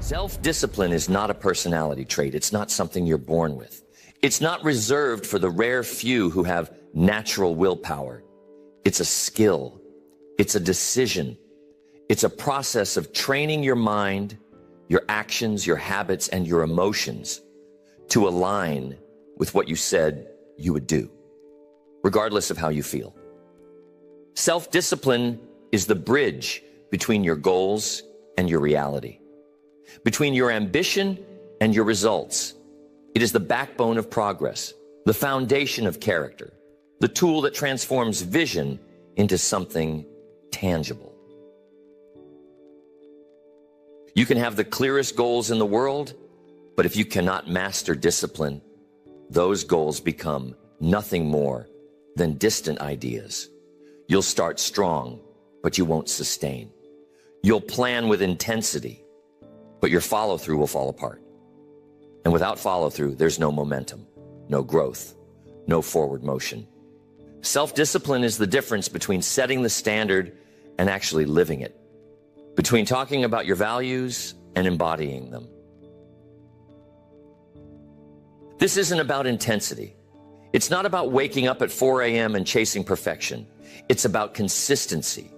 Self-discipline is not a personality trait. It's not something you're born with. It's not reserved for the rare few who have natural willpower. It's a skill. It's a decision. It's a process of training your mind, your actions, your habits, and your emotions to align with what you said you would do, regardless of how you feel. Self-discipline is the bridge between your goals and your reality, between your ambition and your results. It is the backbone of progress, the foundation of character, the tool that transforms vision into something tangible. You can have the clearest goals in the world, but if you cannot master discipline, those goals become nothing more than distant ideas. You'll start strong, but you won't sustain. You'll plan with intensity, but your follow-through will fall apart. And without follow-through, there's no momentum, no growth, no forward motion. Self-discipline is the difference between setting the standard and actually living it, between talking about your values and embodying them. This isn't about intensity. It's not about waking up at 4 a.m. and chasing perfection. It's about consistency,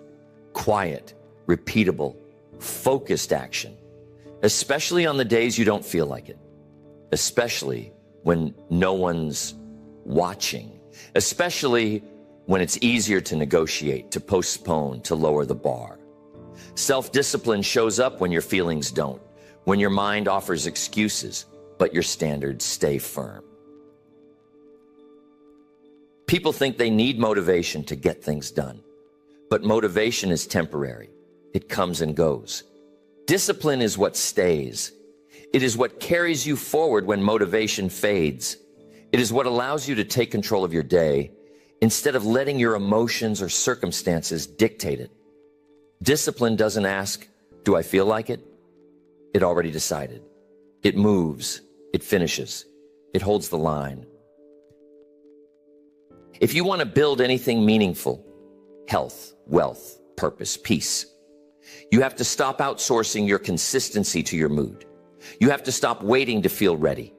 quiet, repeatable, focused action, especially on the days you don't feel like it, especially when no one's watching, especially when it's easier to negotiate, to postpone, to lower the bar. Self-discipline shows up when your feelings don't, when your mind offers excuses, but your standards stay firm. People think they need motivation to get things done, but motivation is temporary. It comes and goes. Discipline is what stays. It is what carries you forward when motivation fades. It is what allows you to take control of your day instead of letting your emotions or circumstances dictate it. Discipline doesn't ask, do I feel like it? It already decided. It moves. It finishes. It holds the line. If you want to build anything meaningful, health, wealth, purpose, peace, you have to stop outsourcing your consistency to your mood. You have to stop waiting to feel ready.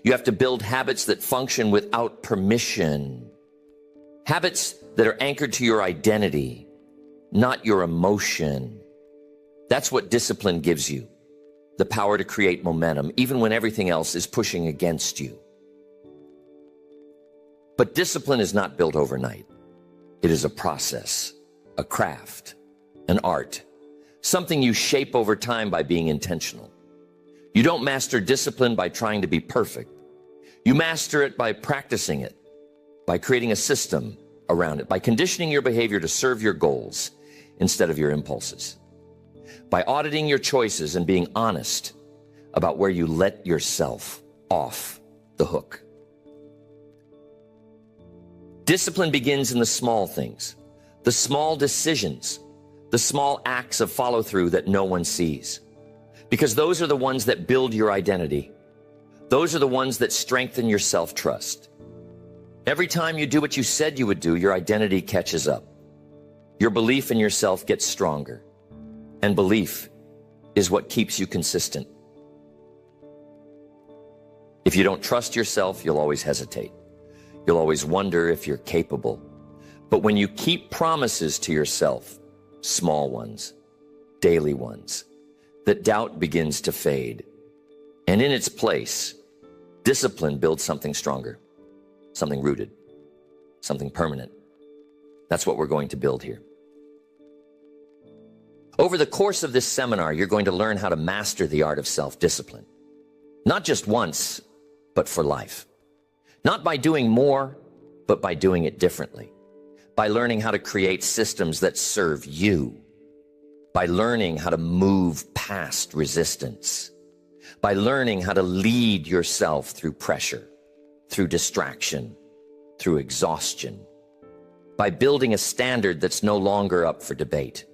You have to build habits that function without permission. Habits that are anchored to your identity, not your emotion. That's what discipline gives you, the power to create momentum, even when everything else is pushing against you. But discipline is not built overnight. It is a process, a craft, an art, something you shape over time by being intentional. You don't master discipline by trying to be perfect. You master it by practicing it, by creating a system around it, by conditioning your behavior to serve your goals instead of your impulses, by auditing your choices and being honest about where you let yourself off the hook. Discipline begins in the small things, the small decisions, the small acts of follow-through that no one sees. Because those are the ones that build your identity. Those are the ones that strengthen your self-trust. Every time you do what you said you would do, your identity catches up. Your belief in yourself gets stronger. And belief is what keeps you consistent. If you don't trust yourself, you'll always hesitate. You'll always wonder if you're capable. But when you keep promises to yourself, small ones, daily ones, that doubt begins to fade. And in its place, discipline builds something stronger, something rooted, something permanent. That's what we're going to build here. Over the course of this seminar, you're going to learn how to master the art of self-discipline. Not just once, but for life. Not by doing more, but by doing it differently. By learning how to create systems that serve you. By learning how to move past resistance. By learning how to lead yourself through pressure, through distraction, through exhaustion. By building a standard that's no longer up for debate.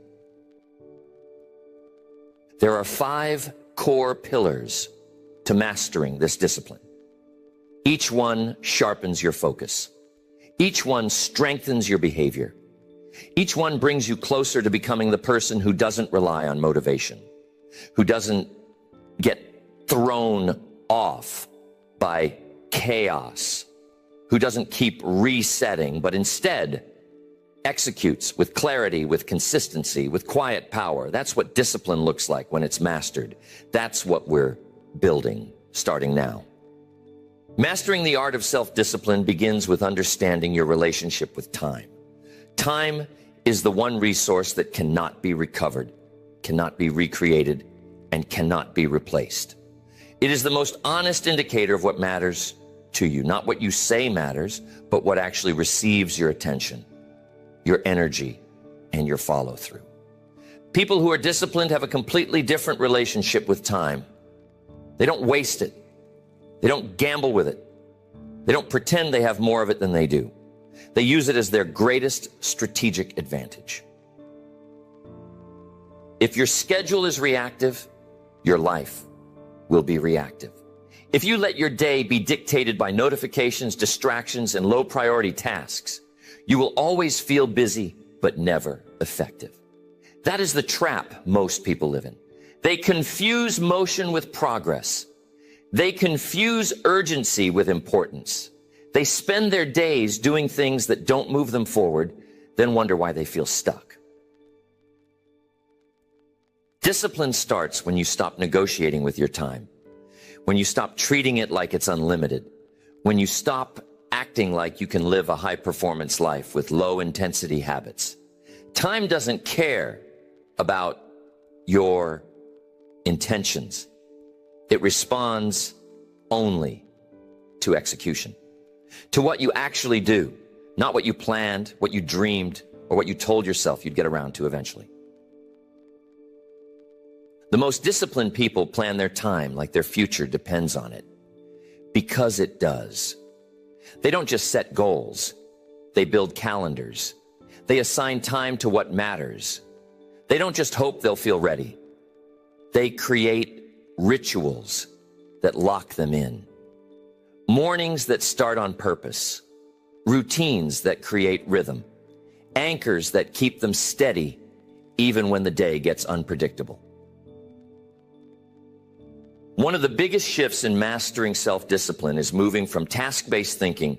There are 5 core pillars to mastering this discipline. Each one sharpens your focus. Each one strengthens your behavior. Each one brings you closer to becoming the person who doesn't rely on motivation, who doesn't get thrown off by chaos, who doesn't keep resetting, but instead executes with clarity, with consistency, with quiet power. That's what discipline looks like when it's mastered. That's what we're building starting now. Mastering the art of self-discipline begins with understanding your relationship with time. Time is the one resource that cannot be recovered, cannot be recreated, and cannot be replaced. It is the most honest indicator of what matters to you. Not what you say matters, but what actually receives your attention, your energy, and your follow-through. People who are disciplined have a completely different relationship with time. They don't waste it. They don't gamble with it. They don't pretend they have more of it than they do. They use it as their greatest strategic advantage. If your schedule is reactive, your life will be reactive. If you let your day be dictated by notifications, distractions, and low-priority tasks, you will always feel busy, but never effective. That is the trap most people live in. They confuse motion with progress. They confuse urgency with importance. They spend their days doing things that don't move them forward, then wonder why they feel stuck. Discipline starts when you stop negotiating with your time, when you stop treating it like it's unlimited, when you stop acting like you can live a high-performance life with low-intensity habits. Time doesn't care about your intentions. It responds only to execution, to what you actually do, not what you planned, what you dreamed, or what you told yourself you'd get around to eventually. The most disciplined people plan their time like their future depends on it, because it does. They don't just set goals. They build calendars. They assign time to what matters. They don't just hope they'll feel ready. They create rituals that lock them in. Mornings that start on purpose. Routines that create rhythm. Anchors that keep them steady even when the day gets unpredictable. One of the biggest shifts in mastering self-discipline is moving from task-based thinking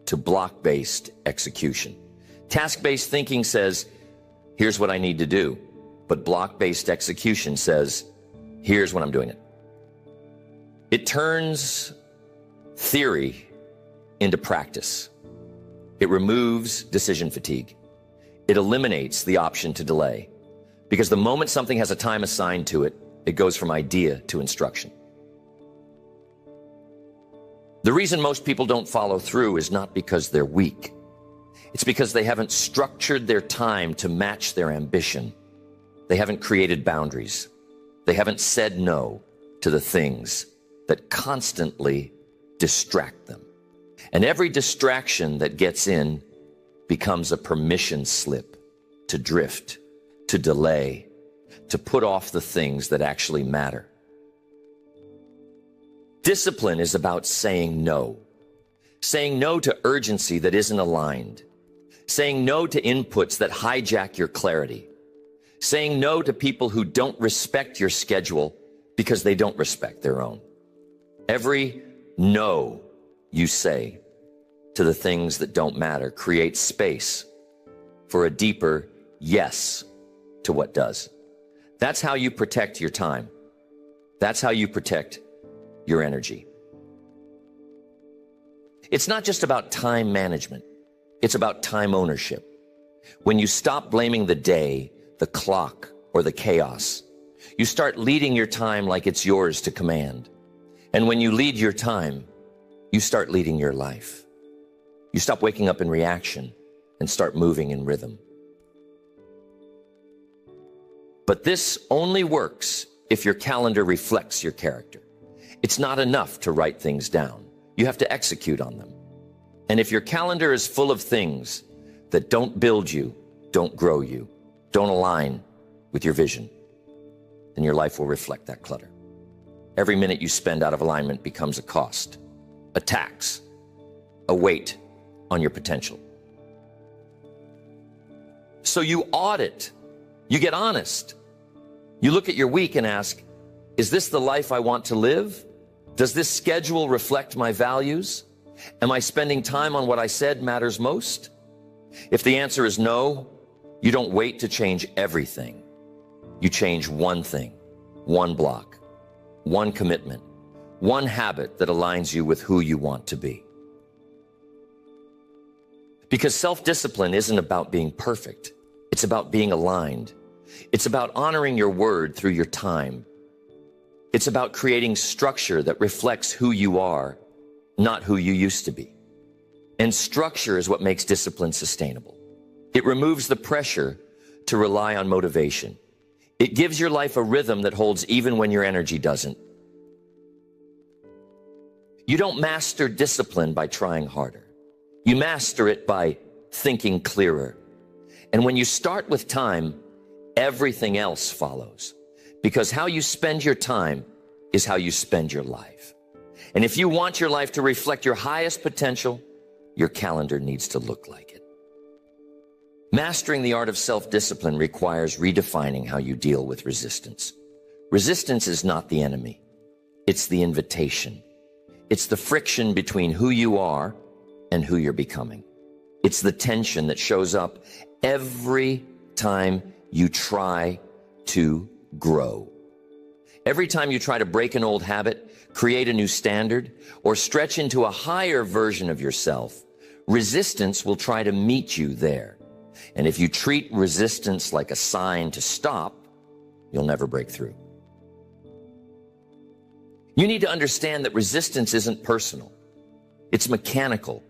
to block-based execution. Task-based thinking says, here's what I need to do. But block-based execution says, here's when I'm doing it. It turns theory into practice. It removes decision fatigue. It eliminates the option to delay. Because the moment something has a time assigned to it, it goes from idea to instruction. The reason most people don't follow through is not because they're weak. It's because they haven't structured their time to match their ambition. They haven't created boundaries. They haven't said no to the things that constantly distract them. And every distraction that gets in becomes a permission slip to drift, to delay, to put off the things that actually matter. Discipline is about saying no to urgency that isn't aligned, saying no to inputs that hijack your clarity, saying no to people who don't respect your schedule because they don't respect their own. Every no you say to the things that don't matter creates space for a deeper yes to what does. That's how you protect your time. That's how you protect your energy. It's not just about time management. It's about time ownership. When you stop blaming the day, the clock, or the chaos, you start leading your time like it's yours to command. And when you lead your time, you start leading your life. You stop waking up in reaction and start moving in rhythm. But this only works if your calendar reflects your character. It's not enough to write things down. You have to execute on them. And if your calendar is full of things that don't build you, don't grow you, don't align with your vision, then your life will reflect that clutter. Every minute you spend out of alignment becomes a cost, a tax, a weight on your potential. So you audit, you get honest. You look at your week and ask, Is this the life I want to live? Does this schedule reflect my values? Am I spending time on what I said matters most? If the answer is no, you don't wait to change everything. You change one thing, one block, one commitment, one habit that aligns you with who you want to be. Because self-discipline isn't about being perfect. It's about being aligned. It's about honoring your word through your time. It's about creating structure that reflects who you are, not who you used to be. And structure is what makes discipline sustainable. It removes the pressure to rely on motivation. It gives your life a rhythm that holds even when your energy doesn't. You don't master discipline by trying harder. You master it by thinking clearer. And when you start with time, everything else follows. Because how you spend your time is how you spend your life. And if you want your life to reflect your highest potential, your calendar needs to look like it. Mastering the art of self-discipline requires redefining how you deal with resistance. Resistance is not the enemy. It's the invitation. It's the friction between who you are and who you're becoming. It's the tension that shows up every time you try to grow. Every time you try to break an old habit, create a new standard, or stretch into a higher version of yourself, resistance will try to meet you there. And if you treat resistance like a sign to stop, you'll never break through. You need to understand that resistance isn't personal. It's mechanical.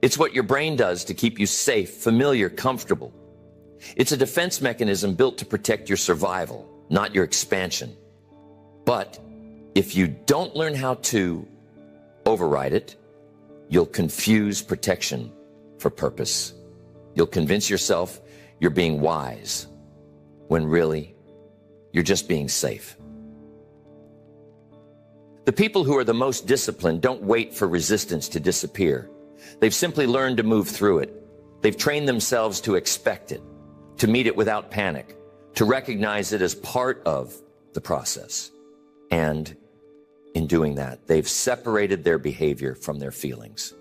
It's what your brain does to keep you safe, familiar, comfortable. It's a defense mechanism built to protect your survival, not your expansion. But if you don't learn how to override it, you'll confuse protection for purpose. You'll convince yourself you're being wise, when really, you're just being safe. The people who are the most disciplined don't wait for resistance to disappear. They've simply learned to move through it. They've trained themselves to expect it, to meet it without panic, to recognize it as part of the process. And in doing that, they've separated their behavior from their feelings.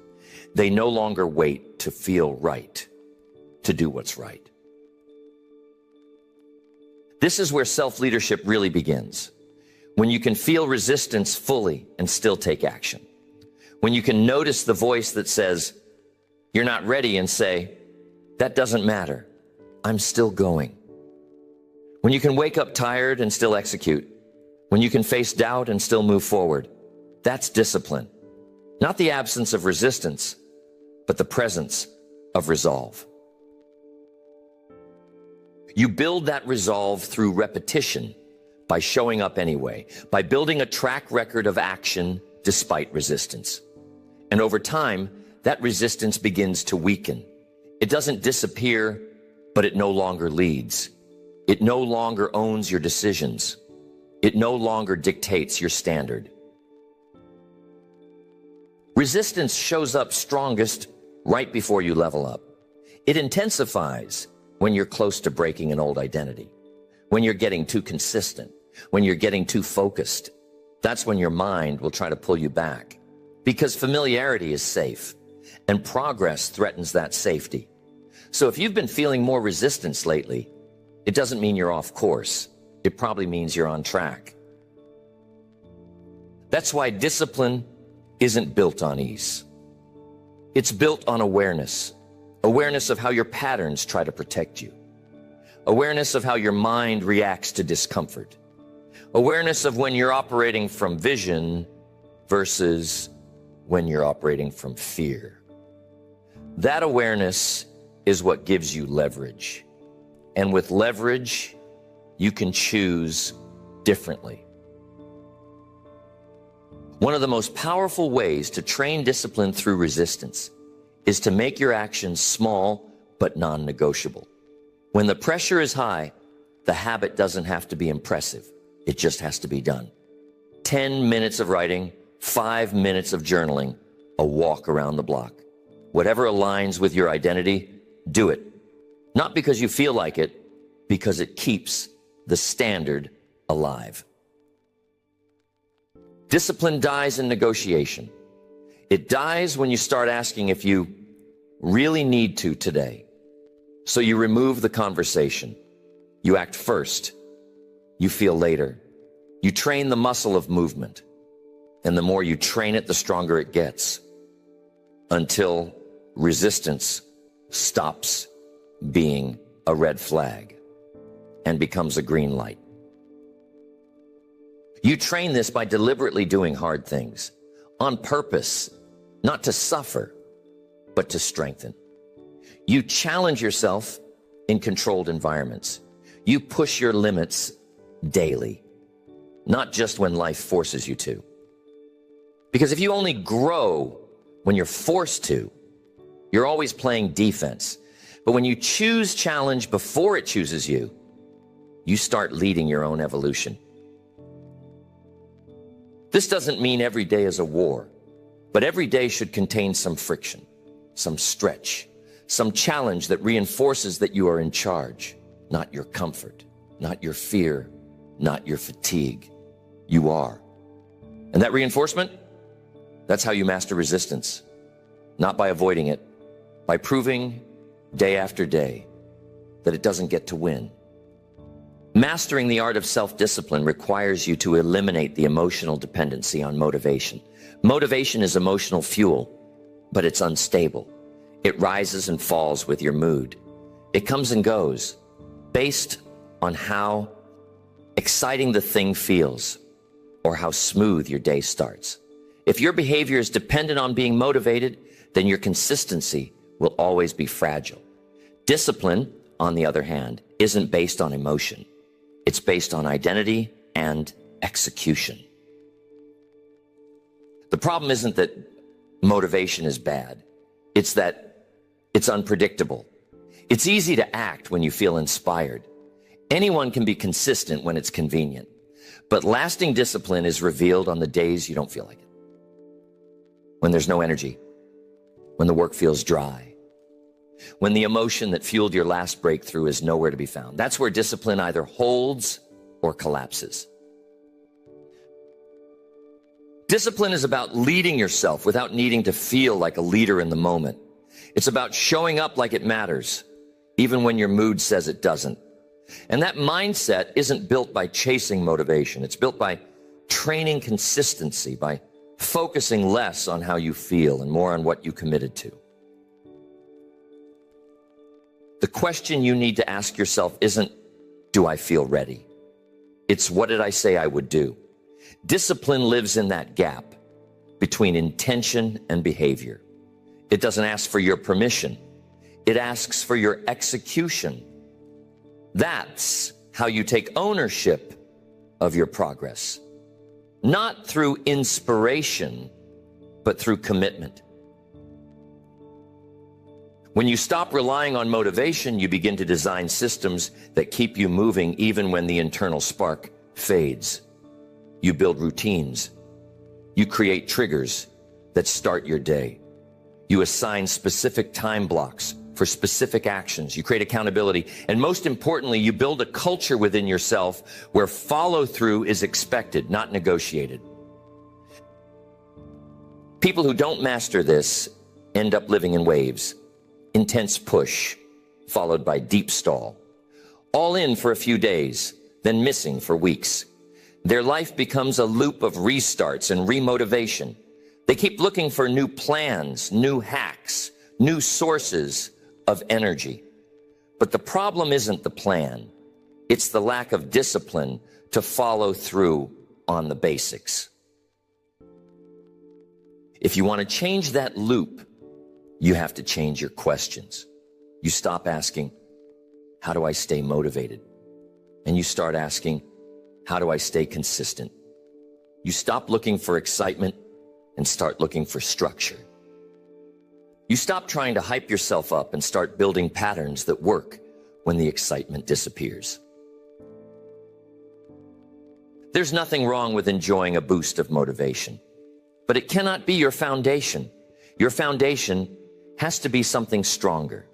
They no longer wait to feel right, to do what's right. This is where self-leadership really begins. When you can feel resistance fully and still take action. When you can notice the voice that says, you're not ready, and say, that doesn't matter. I'm still going. When you can wake up tired and still execute. When you can face doubt and still move forward. That's discipline. Not the absence of resistance, but the presence of resolve. You build that resolve through repetition, by showing up anyway, by building a track record of action despite resistance. And over time, that resistance begins to weaken. It doesn't disappear, but it no longer leads. It no longer owns your decisions. It no longer dictates your standard. Resistance shows up strongest right before you level up. It intensifies when you're close to breaking an old identity, when you're getting too consistent, when you're getting too focused. That's when your mind will try to pull you back, because familiarity is safe and progress threatens that safety. So if you've been feeling more resistance lately, it doesn't mean you're off course. It probably means you're on track. That's why discipline isn't built on ease. It's built on awareness. Awareness of how your patterns try to protect you. Awareness of how your mind reacts to discomfort. Awareness of when you're operating from vision versus when you're operating from fear. That awareness is what gives you leverage. And with leverage, you can choose differently. One of the most powerful ways to train discipline through resistance is to make your actions small but non-negotiable. When the pressure is high, the habit doesn't have to be impressive. It just has to be done. 10 minutes of writing, 5 minutes of journaling, a walk around the block. Whatever aligns with your identity, do it. Not because you feel like it, because it keeps the standard alive. Discipline dies in negotiation. It dies when you start asking if you really need to today. So you remove the conversation. You act first. You feel later. You train the muscle of movement. And the more you train it, the stronger it gets. Until resistance stops being a red flag and becomes a green light. You train this by deliberately doing hard things on purpose, not to suffer, but to strengthen. You challenge yourself in controlled environments. You push your limits daily, not just when life forces you to. Because if you only grow when you're forced to, you're always playing defense. But when you choose challenge before it chooses you, you start leading your own evolution. This doesn't mean every day is a war, but every day should contain some friction, some stretch, some challenge that reinforces that you are in charge, not your comfort, not your fear, not your fatigue. You are. And that reinforcement, that's how you master resistance, not by avoiding it, by proving day after day that it doesn't get to win. Mastering the art of self-discipline requires you to eliminate the emotional dependency on motivation. Motivation is emotional fuel, but it's unstable. It rises and falls with your mood. It comes and goes based on how exciting the thing feels or how smooth your day starts. If your behavior is dependent on being motivated, then your consistency will always be fragile. Discipline, on the other hand, isn't based on emotion. It's based on identity and execution. The problem isn't that motivation is bad. It's that it's unpredictable. It's easy to act when you feel inspired. Anyone can be consistent when it's convenient. But lasting discipline is revealed on the days you don't feel like it. When there's no energy. When the work feels dry. When the emotion that fueled your last breakthrough is nowhere to be found. That's where discipline either holds or collapses. Discipline is about leading yourself without needing to feel like a leader in the moment. It's about showing up like it matters, even when your mood says it doesn't. And that mindset isn't built by chasing motivation. It's built by training consistency, by focusing less on how you feel and more on what you committed to. The question you need to ask yourself isn't, do I feel ready? It's, what did I say I would do? Discipline lives in that gap between intention and behavior. It doesn't ask for your permission. It asks for your execution. That's how you take ownership of your progress. Not through inspiration, but through commitment. When you stop relying on motivation, you begin to design systems that keep you moving even when the internal spark fades. You build routines. You create triggers that start your day. You assign specific time blocks for specific actions. You create accountability. And most importantly, you build a culture within yourself where follow-through is expected, not negotiated. People who don't master this end up living in waves. Intense push, followed by deep stall. All in for a few days, then missing for weeks. Their life becomes a loop of restarts and remotivation. They keep looking for new plans, new hacks, new sources of energy. But the problem isn't the plan. It's the lack of discipline to follow through on the basics. If you want to change that loop, you have to change your questions. You stop asking, how do I stay motivated? And you start asking, how do I stay consistent? You stop looking for excitement and start looking for structure. You stop trying to hype yourself up and start building patterns that work when the excitement disappears. There's nothing wrong with enjoying a boost of motivation, but it cannot be your foundation. Your foundation has to be something stronger,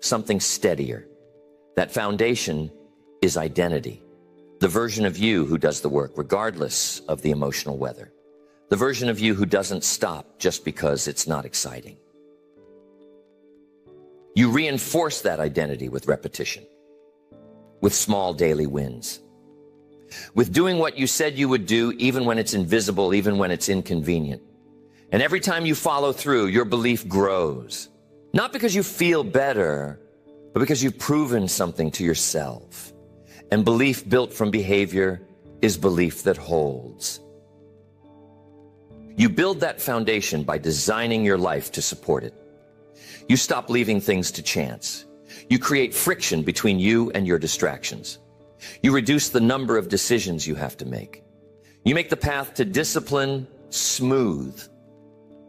something steadier. That foundation is identity, the version of you who does the work regardless of the emotional weather. the version of you who doesn't stop just because it's not exciting. You reinforce that identity with repetition, with small daily wins, with doing what you said you would do even when it's invisible, even when it's inconvenient. And every time you follow through, your belief grows, not because you feel better, but because you've proven something to yourself. And belief built from behavior is belief that holds. You build that foundation by designing your life to support it. You stop leaving things to chance. You create friction between you and your distractions. You reduce the number of decisions you have to make. You make the path to discipline smooth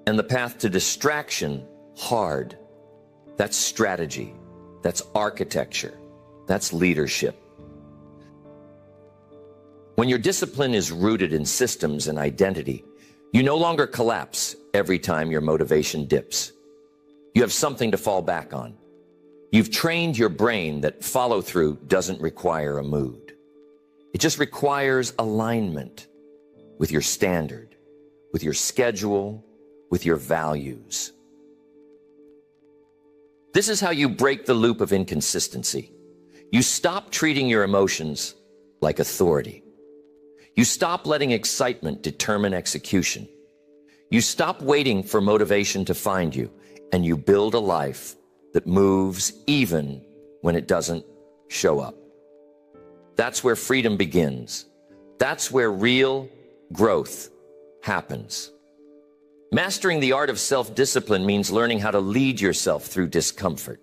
and the path to distraction hard. That's strategy. That's architecture. That's leadership. When your discipline is rooted in systems and identity, you no longer collapse every time your motivation dips. You have something to fall back on. You've trained your brain that follow-through doesn't require a mood. It just requires alignment with your standard, with your schedule, with your values. This is how you break the loop of inconsistency. You stop treating your emotions like authority. You stop letting excitement determine execution. You stop waiting for motivation to find you, and you build a life that moves even when it doesn't show up. That's where freedom begins. That's where real growth happens. Mastering the art of self-discipline means learning how to lead yourself through discomfort.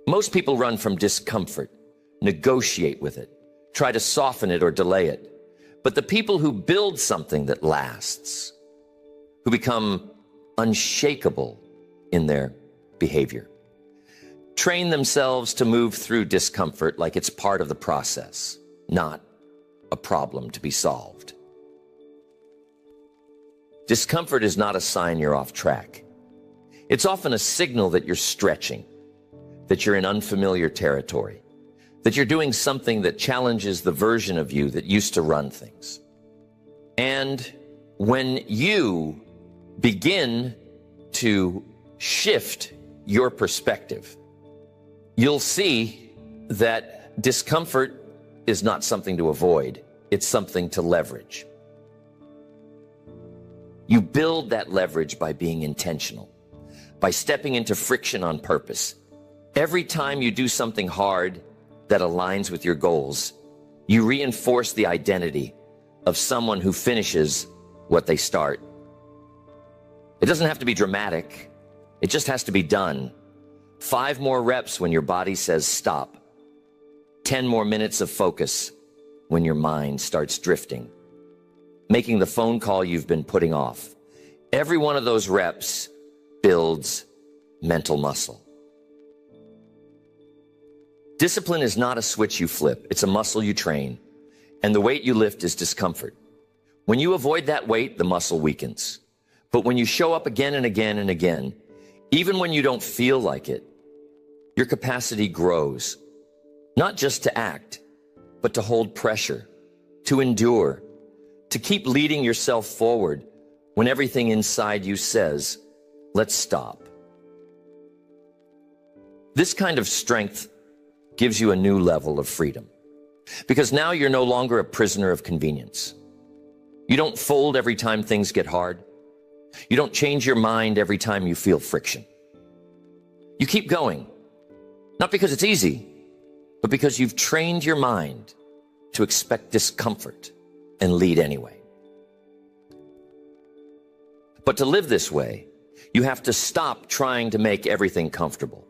Most people run from discomfort, negotiate with it, try to soften it or delay it. But the people who build something that lasts, who become unshakable in their behavior, train themselves to move through discomfort like it's part of the process, not a problem to be solved. Discomfort is not a sign you're off track. It's often a signal that you're stretching, that you're in unfamiliar territory, that you're doing something that challenges the version of you that used to run things. And when you begin to shift your perspective, you'll see that discomfort is not something to avoid. It's something to leverage. You build that leverage by being intentional, by stepping into friction on purpose. Every time you do something hard that aligns with your goals, you reinforce the identity of someone who finishes what they start. It doesn't have to be dramatic. It just has to be done. 5 more reps when your body says stop. 10 more minutes of focus when your mind starts drifting. Making the phone call you've been putting off. Every one of those reps builds mental muscle. Discipline is not a switch you flip. It's a muscle you train. And the weight you lift is discomfort. When you avoid that weight, the muscle weakens. But when you show up again and again and again, even when you don't feel like it, your capacity grows. Not just to act, but to hold pressure, to endure, to keep leading yourself forward when everything inside you says, let's stop. This kind of strength gives you a new level of freedom, because now you're no longer a prisoner of convenience. You don't fold every time things get hard. You don't change your mind every time you feel friction. You keep going, not because it's easy, but because you've trained your mind to expect discomfort and lead anyway. But to live this way, you have to stop trying to make everything comfortable.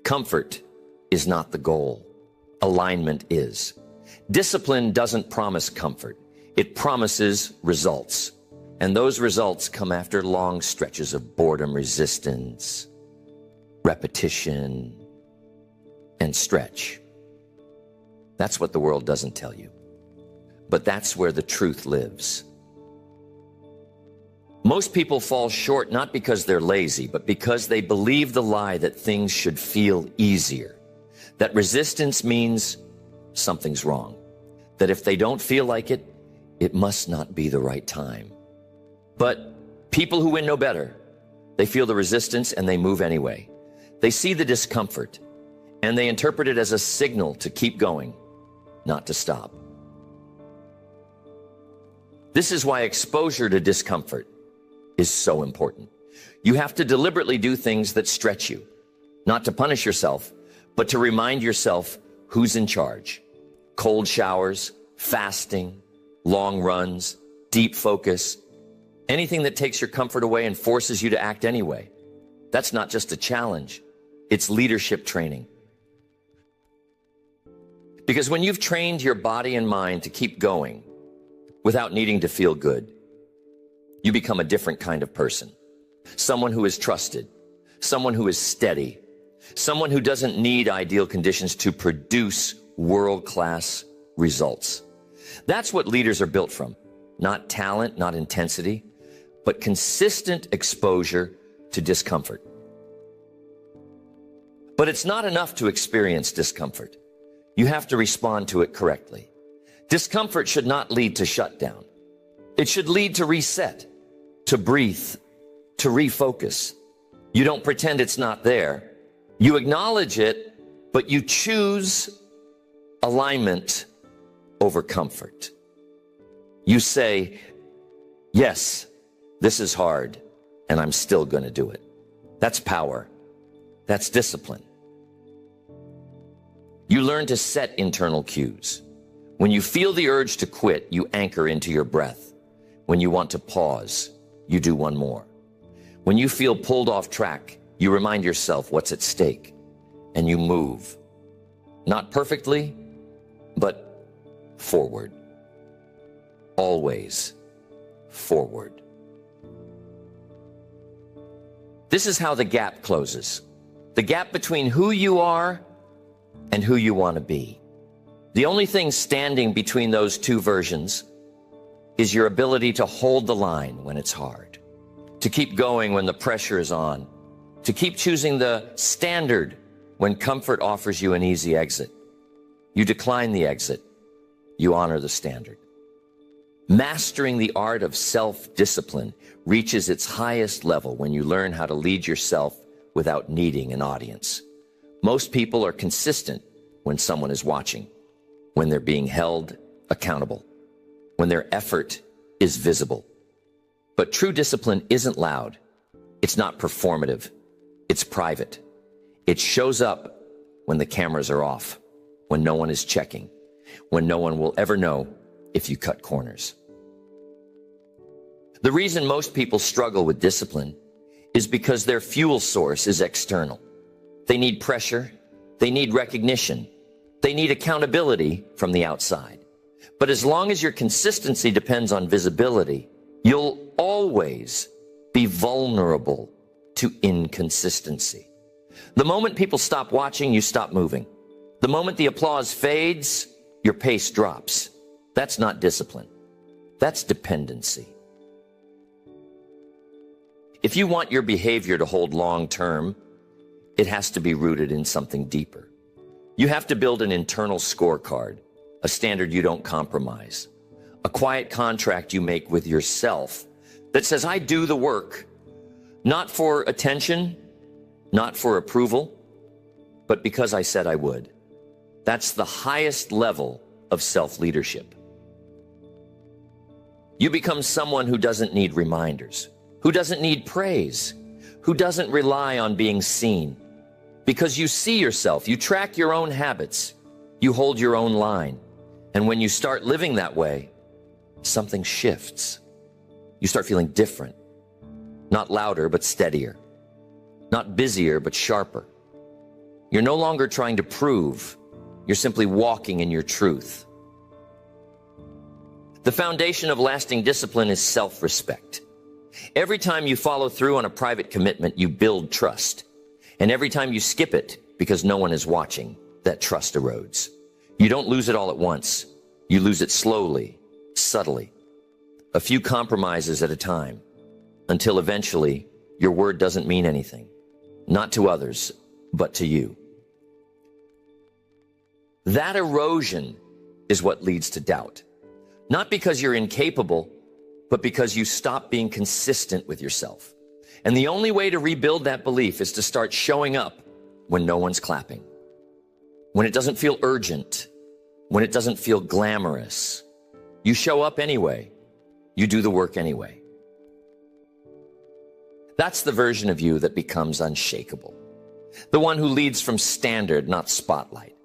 Comfort is not the goal. Alignment is. Discipline doesn't promise comfort. It promises results. And those results come after long stretches of boredom resistance, repetition, and stretch. That's what the world doesn't tell you. But that's where the truth lives. Most people fall short not because they're lazy, but because they believe the lie that things should feel easier. That resistance means something's wrong. That if they don't feel like it, it must not be the right time. But people who win know better. They feel the resistance and they move anyway. They see the discomfort and they interpret it as a signal to keep going, not to stop. This is why exposure to discomfort is so important. You have to deliberately do things that stretch you, not to punish yourself, but to remind yourself who's in charge. Cold showers, fasting, long runs, deep focus, anything that takes your comfort away and forces you to act anyway. That's not just a challenge, it's leadership training. Because when you've trained your body and mind to keep going without needing to feel good, you become a different kind of person. Someone who is trusted, someone who is steady, someone who doesn't need ideal conditions to produce world-class results. That's what leaders are built from. Not talent, not intensity, but consistent exposure to discomfort. But it's not enough to experience discomfort. You have to respond to it correctly. Discomfort should not lead to shutdown. It should lead to reset, to breathe, to refocus. You don't pretend it's not there. You acknowledge it, but you choose alignment over comfort. You say, yes, this is hard, and I'm still going to do it. That's power. That's discipline. You learn to set internal cues. When you feel the urge to quit, you anchor into your breath. When you want to pause, you do one more. When you feel pulled off track, you remind yourself what's at stake, and you move. Not perfectly, but forward. Always forward. This is how the gap closes. The gap between who you are and who you want to be. The only thing standing between those two versions is your ability to hold the line when it's hard, to keep going when the pressure is on, to keep choosing the standard when comfort offers you an easy exit. You decline the exit. You honor the standard. Mastering the art of self-discipline reaches its highest level when you learn how to lead yourself without needing an audience. Most people are consistent when someone is watching, when they're being held accountable, when their effort is visible. But true discipline isn't loud. It's not performative. It's private. It shows up when the cameras are off, when no one is checking, when no one will ever know if you cut corners. The reason most people struggle with discipline is because their fuel source is external. They need pressure. They need recognition. They need accountability from the outside. But as long as your consistency depends on visibility, you'll always be vulnerable to inconsistency. The moment people stop watching, you stop moving. The moment the applause fades, your pace drops. That's not discipline. That's dependency. If you want your behavior to hold long term, it has to be rooted in something deeper. You have to build an internal scorecard, a standard you don't compromise, a quiet contract you make with yourself that says, I do the work, not for attention, not for approval, but because I said I would. That's the highest level of self-leadership. You become someone who doesn't need reminders, who doesn't need praise, who doesn't rely on being seen. Because you see yourself, you track your own habits, you hold your own line. And when you start living that way, something shifts. You start feeling different. Not louder, but steadier. Not busier, but sharper. You're no longer trying to prove. You're simply walking in your truth. The foundation of lasting discipline is self-respect. Every time you follow through on a private commitment, you build trust. And every time you skip it because no one is watching, that trust erodes. You don't lose it all at once. You lose it slowly, subtly, a few compromises at a time, until eventually your word doesn't mean anything, not to others, but to you. That erosion is what leads to doubt. Not because you're incapable, but because you stopped being consistent with yourself. And the only way to rebuild that belief is to start showing up when no one's clapping, when it doesn't feel urgent, when it doesn't feel glamorous. You show up anyway. You do the work anyway. That's the version of you that becomes unshakable. The one who leads from standard, not spotlight.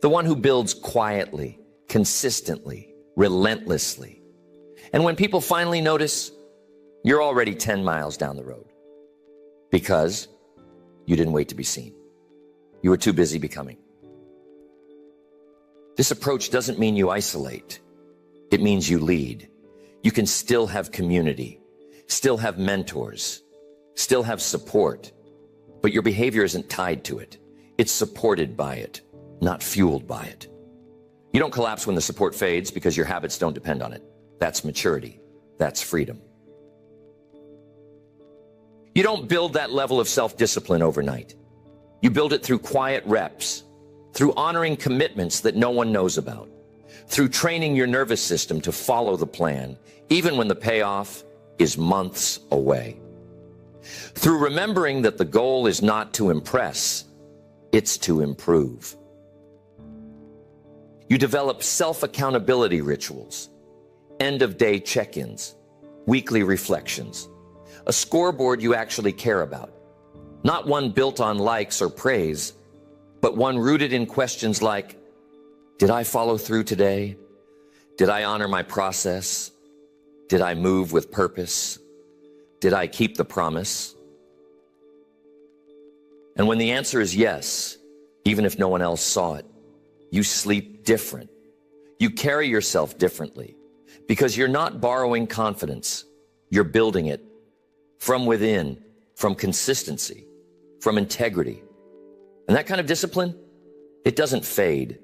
The one who builds quietly, consistently, relentlessly. And when people finally notice, you're already 10 miles down the road. Because you didn't wait to be seen. You were too busy becoming. This approach doesn't mean you isolate. It means you lead. You can still have community, still have mentors, still have support, but your behavior isn't tied to it. It's supported by it, not fueled by it. You don't collapse when the support fades because your habits don't depend on it. That's maturity. That's freedom. You don't build that level of self-discipline overnight. You build it through quiet reps, through honoring commitments that no one knows about, through training your nervous system to follow the plan, even when the payoff is months away. Through remembering that the goal is not to impress, it's to improve. You develop self-accountability rituals, end-of-day check-ins, weekly reflections, a scoreboard you actually care about, not one built on likes or praise, but one rooted in questions like, did I follow through today? Did I honor my process? Did I move with purpose? Did I keep the promise? And when the answer is yes, even if no one else saw it, you sleep different. You carry yourself differently because you're not borrowing confidence. You're building it from within, from consistency, from integrity. And that kind of discipline, it doesn't fade.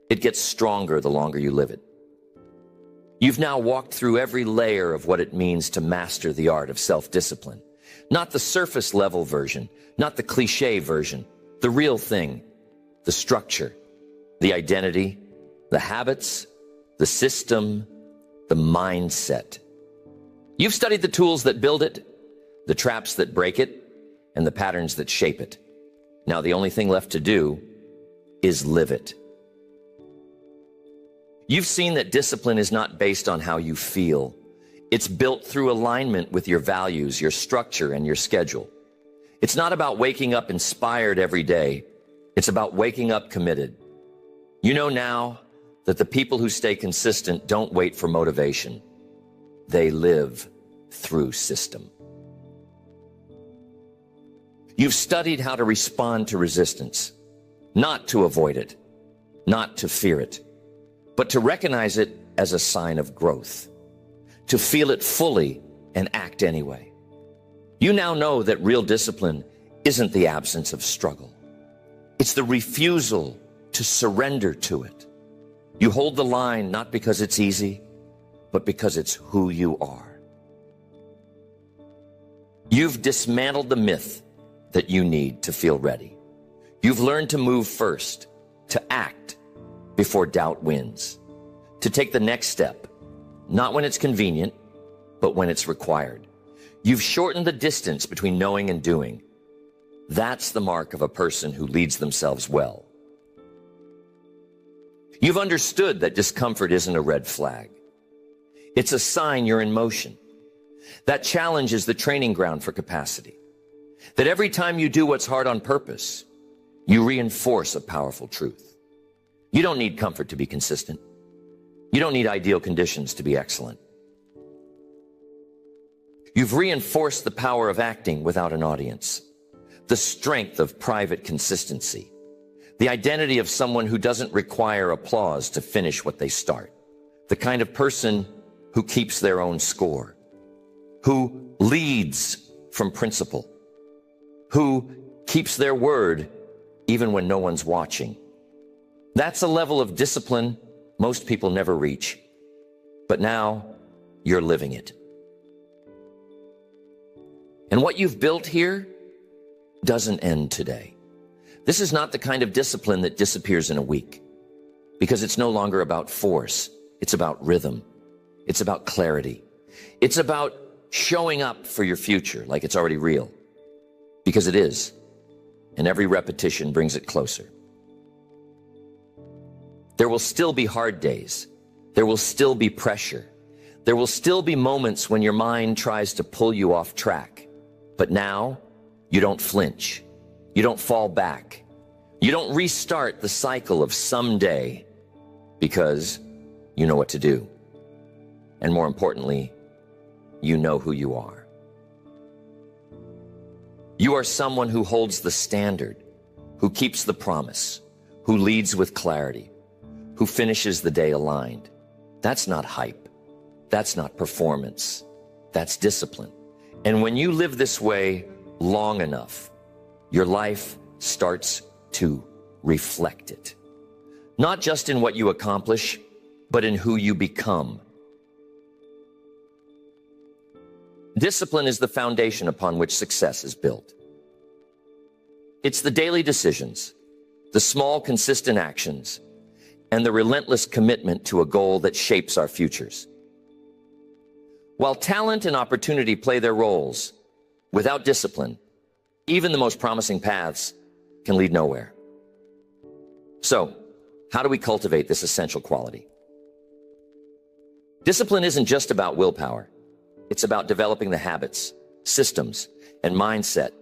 It gets stronger the longer you live it. You've now walked through every layer of what it means to master the art of self-discipline. Not the surface level version, not the cliche version, the real thing, the structure, the identity, the habits, the system, the mindset. You've studied the tools that build it, the traps that break it, and the patterns that shape it. Now the only thing left to do is live it. You've seen that discipline is not based on how you feel. It's built through alignment with your values, your structure, and your schedule. It's not about waking up inspired every day. It's about waking up committed. You know now that the people who stay consistent don't wait for motivation. They live through system. You've studied how to respond to resistance, not to avoid it, not to fear it, but to recognize it as a sign of growth, to feel it fully and act anyway. You now know that real discipline isn't the absence of struggle. It's the refusal to surrender to it. You hold the line not because it's easy, but because it's who you are. You've dismantled the myth that you need to feel ready. You've learned to move first, to act before doubt wins, to take the next step, not when it's convenient, but when it's required. You've shortened the distance between knowing and doing. That's the mark of a person who leads themselves well. You've understood that discomfort isn't a red flag. It's a sign you're in motion. That challenge is the training ground for capacity. That every time you do what's hard on purpose, you reinforce a powerful truth. You don't need comfort to be consistent. You don't need ideal conditions to be excellent. You've reinforced the power of acting without an audience, the strength of private consistency, the identity of someone who doesn't require applause to finish what they start, the kind of person who keeps their own score, who leads from principle, who keeps their word even when no one's watching. That's a level of discipline most people never reach. But now you're living it. And what you've built here doesn't end today. This is not the kind of discipline that disappears in a week, because it's no longer about force. It's about rhythm. It's about clarity. It's about showing up for your future like it's already real, because it is, and every repetition brings it closer. There will still be hard days. There will still be pressure. There will still be moments when your mind tries to pull you off track. But now, you don't flinch. You don't fall back. You don't restart the cycle of someday, because you know what to do. And more importantly, you know who you are. You are someone who holds the standard, who keeps the promise, who leads with clarity, who finishes the day aligned. That's not hype. That's not performance. That's discipline. And when you live this way long enough, your life starts to reflect it. Not just in what you accomplish, but in who you become. Discipline is the foundation upon which success is built. It's the daily decisions, the small, consistent actions, and the relentless commitment to a goal that shapes our futures. While talent and opportunity play their roles, without discipline, even the most promising paths can lead nowhere. So, how do we cultivate this essential quality? Discipline isn't just about willpower. It's about developing the habits, systems, and mindset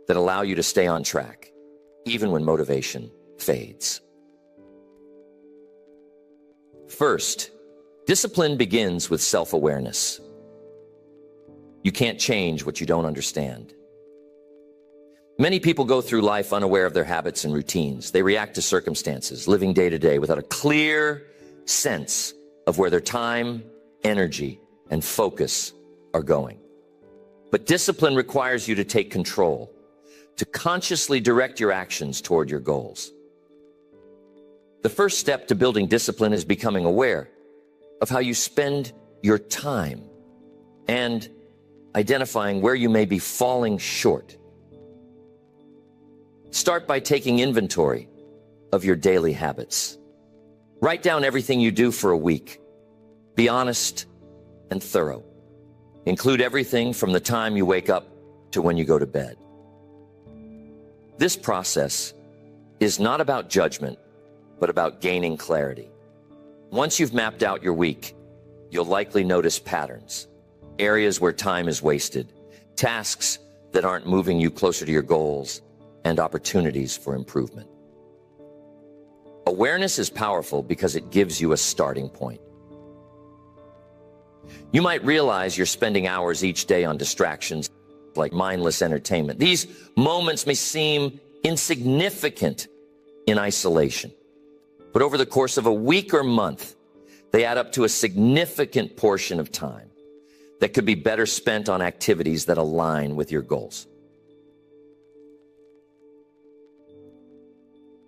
that allow you to stay on track, even when motivation fades. First, discipline begins with self-awareness. You can't change what you don't understand. Many people go through life unaware of their habits and routines. They react to circumstances, living day to day without a clear sense of where their time, energy, and focus are going. But discipline requires you to take control, to consciously direct your actions toward your goals. The first step to building discipline is becoming aware of how you spend your time and identifying where you may be falling short. Start by taking inventory of your daily habits. Write down everything you do for a week. Be honest and thorough. Include everything from the time you wake up to when you go to bed. This process is not about judgment, but about gaining clarity. Once you've mapped out your week, you'll likely notice patterns, areas where time is wasted, tasks that aren't moving you closer to your goals, and opportunities for improvement. Awareness is powerful because it gives you a starting point. You might realize you're spending hours each day on distractions like mindless entertainment. These moments may seem insignificant in isolation, but over the course of a week or month, they add up to a significant portion of time that could be better spent on activities that align with your goals.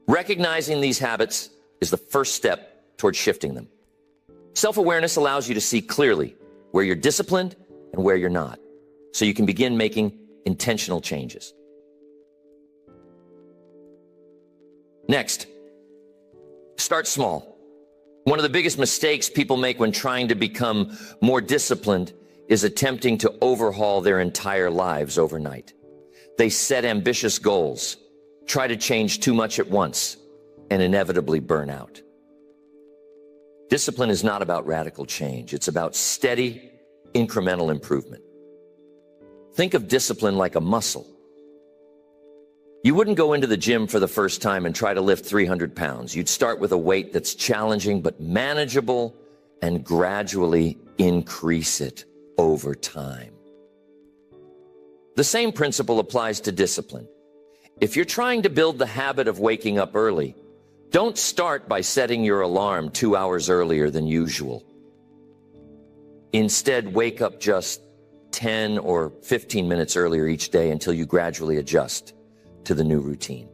Recognizing these habits is the first step towards shifting them. Self-awareness allows you to see clearly where you're disciplined and where you're not, so you can begin making intentional changes. Next, start small. One of the biggest mistakes people make when trying to become more disciplined is attempting to overhaul their entire lives overnight. They set ambitious goals, try to change too much at once, and inevitably burn out. Discipline is not about radical change. It's about steady, incremental improvement. Think of discipline like a muscle. You wouldn't go into the gym for the first time and try to lift 300 pounds. You'd start with a weight that's challenging but manageable and gradually increase it over time. The same principle applies to discipline. If you're trying to build the habit of waking up early, don't start by setting your alarm 2 hours earlier than usual. Instead, wake up just 10 or 15 minutes earlier each day until you gradually adjust to the new routine.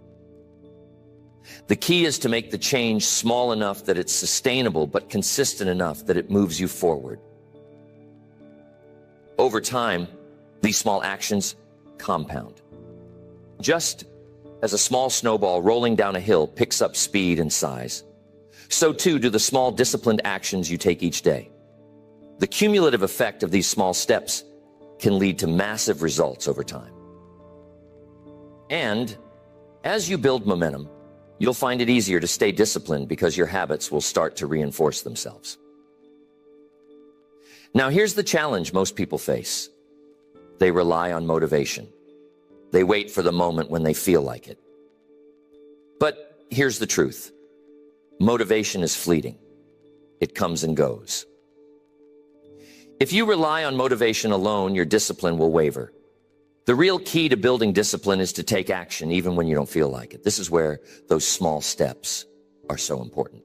The key is to make the change small enough that it's sustainable, but consistent enough that it moves you forward. Over time, these small actions compound. Just as a small snowball rolling down a hill picks up speed and size, so too do the small disciplined actions you take each day. The cumulative effect of these small steps can lead to massive results over time. And as you build momentum, you'll find it easier to stay disciplined because your habits will start to reinforce themselves. Now, here's the challenge most people face. They rely on motivation. They wait for the moment when they feel like it. But here's the truth. Motivation is fleeting. It comes and goes. If you rely on motivation alone, your discipline will waver. The real key to building discipline is to take action even when you don't feel like it. This is where those small steps are so important.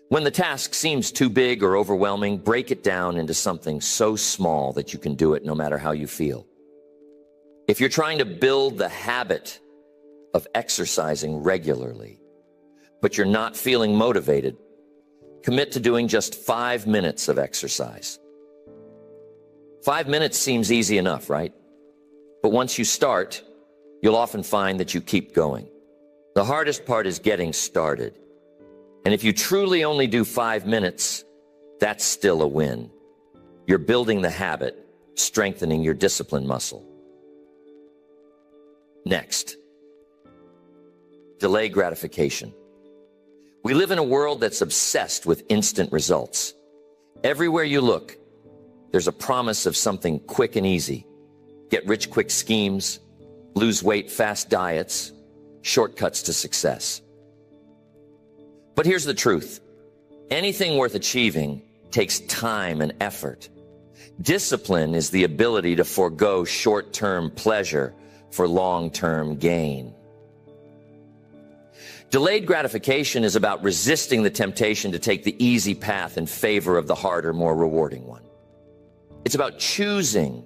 When the task seems too big or overwhelming, break it down into something so small that you can do it no matter how you feel. If you're trying to build the habit of exercising regularly, but you're not feeling motivated, commit to doing just 5 minutes of exercise. 5 minutes seems easy enough, right? But once you start, you'll often find that you keep going. The hardest part is getting started. And if you truly only do 5 minutes, that's still a win. You're building the habit, strengthening your discipline muscle. Next, delay gratification. We live in a world that's obsessed with instant results. Everywhere you look, there's a promise of something quick and easy. Get rich quick schemes, lose weight fast diets, shortcuts to success. But here's the truth. Anything worth achieving takes time and effort. Discipline is the ability to forego short-term pleasure for long-term gain. Delayed gratification is about resisting the temptation to take the easy path in favor of the harder, more rewarding one. It's about choosing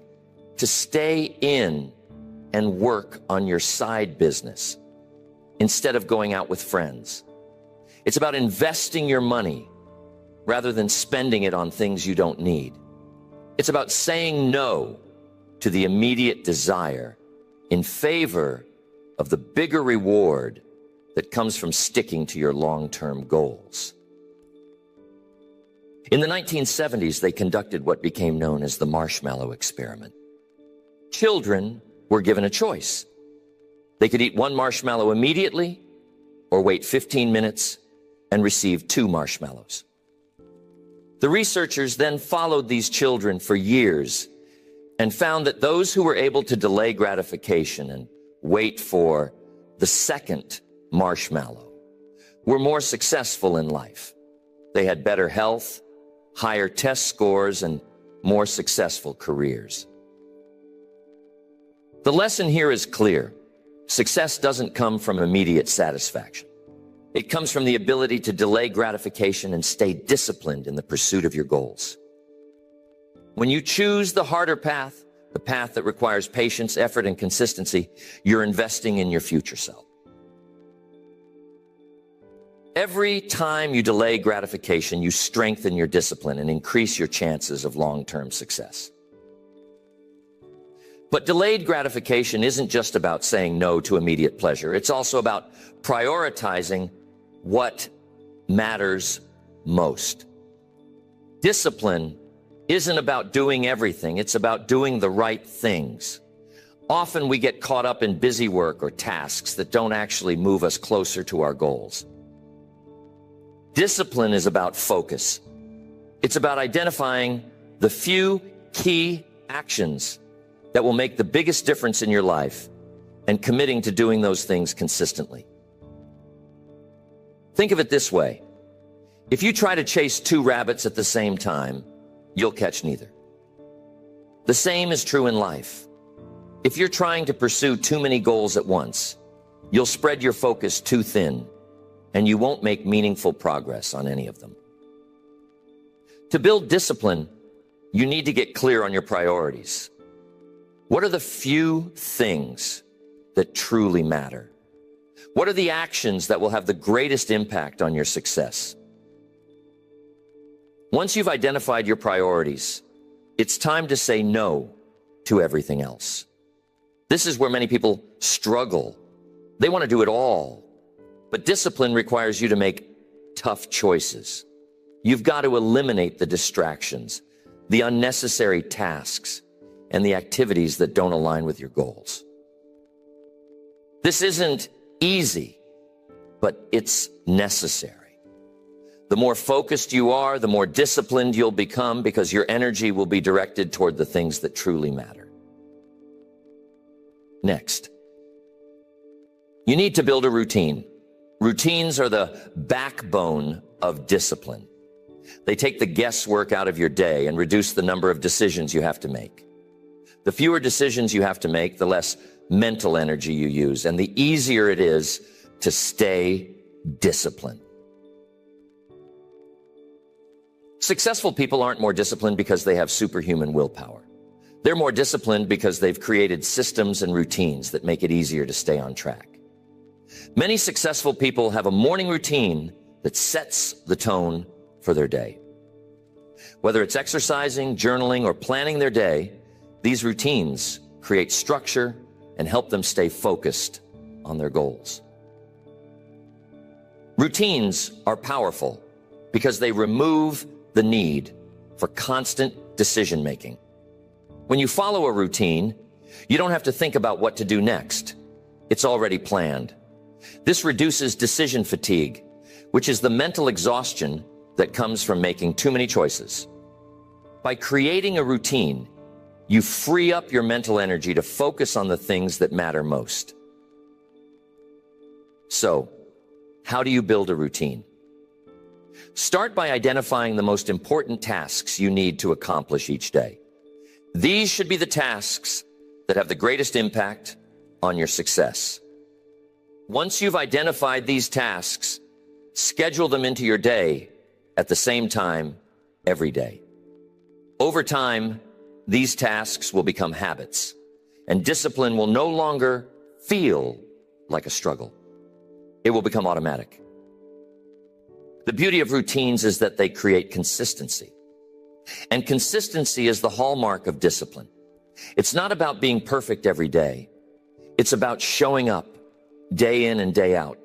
to stay in and work on your side business instead of going out with friends. It's about investing your money rather than spending it on things you don't need. It's about saying no to the immediate desire in favor of the bigger reward that comes from sticking to your long-term goals. In the 1970s, they conducted what became known as the marshmallow experiment. Children were given a choice. They could eat 1 marshmallow immediately or wait 15 minutes and receive 2 marshmallows. The researchers then followed these children for years and found that those who were able to delay gratification and wait for the second marshmallow were more successful in life. They had better health, higher test scores, and more successful careers. The lesson here is clear. Success doesn't come from immediate satisfaction. It comes from the ability to delay gratification and stay disciplined in the pursuit of your goals. When you choose the harder path, the path that requires patience, effort, and consistency, you're investing in your future self. Every time you delay gratification, you strengthen your discipline and increase your chances of long-term success. But delayed gratification isn't just about saying no to immediate pleasure. It's also about prioritizing what matters most. Discipline isn't about doing everything. It's about doing the right things. Often we get caught up in busy work or tasks that don't actually move us closer to our goals. Discipline is about focus. It's about identifying the few key actions that will make the biggest difference in your life and committing to doing those things consistently. Think of it this way. If you try to chase 2 rabbits at the same time, you'll catch neither. The same is true in life. If you're trying to pursue too many goals at once, you'll spread your focus too thin, and you won't make meaningful progress on any of them. To build discipline, you need to get clear on your priorities. What are the few things that truly matter? What are the actions that will have the greatest impact on your success? Once you've identified your priorities, it's time to say no to everything else. This is where many people struggle. They want to do it all. But discipline requires you to make tough choices. You've got to eliminate the distractions, the unnecessary tasks, and the activities that don't align with your goals. This isn't easy, but it's necessary. The more focused you are, the more disciplined you'll become, because your energy will be directed toward the things that truly matter. Next, you need to build a routine. Routines are the backbone of discipline. They take the guesswork out of your day and reduce the number of decisions you have to make. The fewer decisions you have to make, the less mental energy you use, and the easier it is to stay disciplined. Successful people aren't more disciplined because they have superhuman willpower. They're more disciplined because they've created systems and routines that make it easier to stay on track. Many successful people have a morning routine that sets the tone for their day. Whether it's exercising, journaling, or planning their day, these routines create structure and help them stay focused on their goals. Routines are powerful because they remove the need for constant decision-making. When you follow a routine, you don't have to think about what to do next. It's already planned. This reduces decision fatigue, which is the mental exhaustion that comes from making too many choices. By creating a routine, you free up your mental energy to focus on the things that matter most. So, how do you build a routine? Start by identifying the most important tasks you need to accomplish each day. These should be the tasks that have the greatest impact on your success. Once you've identified these tasks, schedule them into your day at the same time every day. Over time, these tasks will become habits, and discipline will no longer feel like a struggle. It will become automatic. The beauty of routines is that they create consistency. And consistency is the hallmark of discipline. It's not about being perfect every day. It's about showing up day in and day out,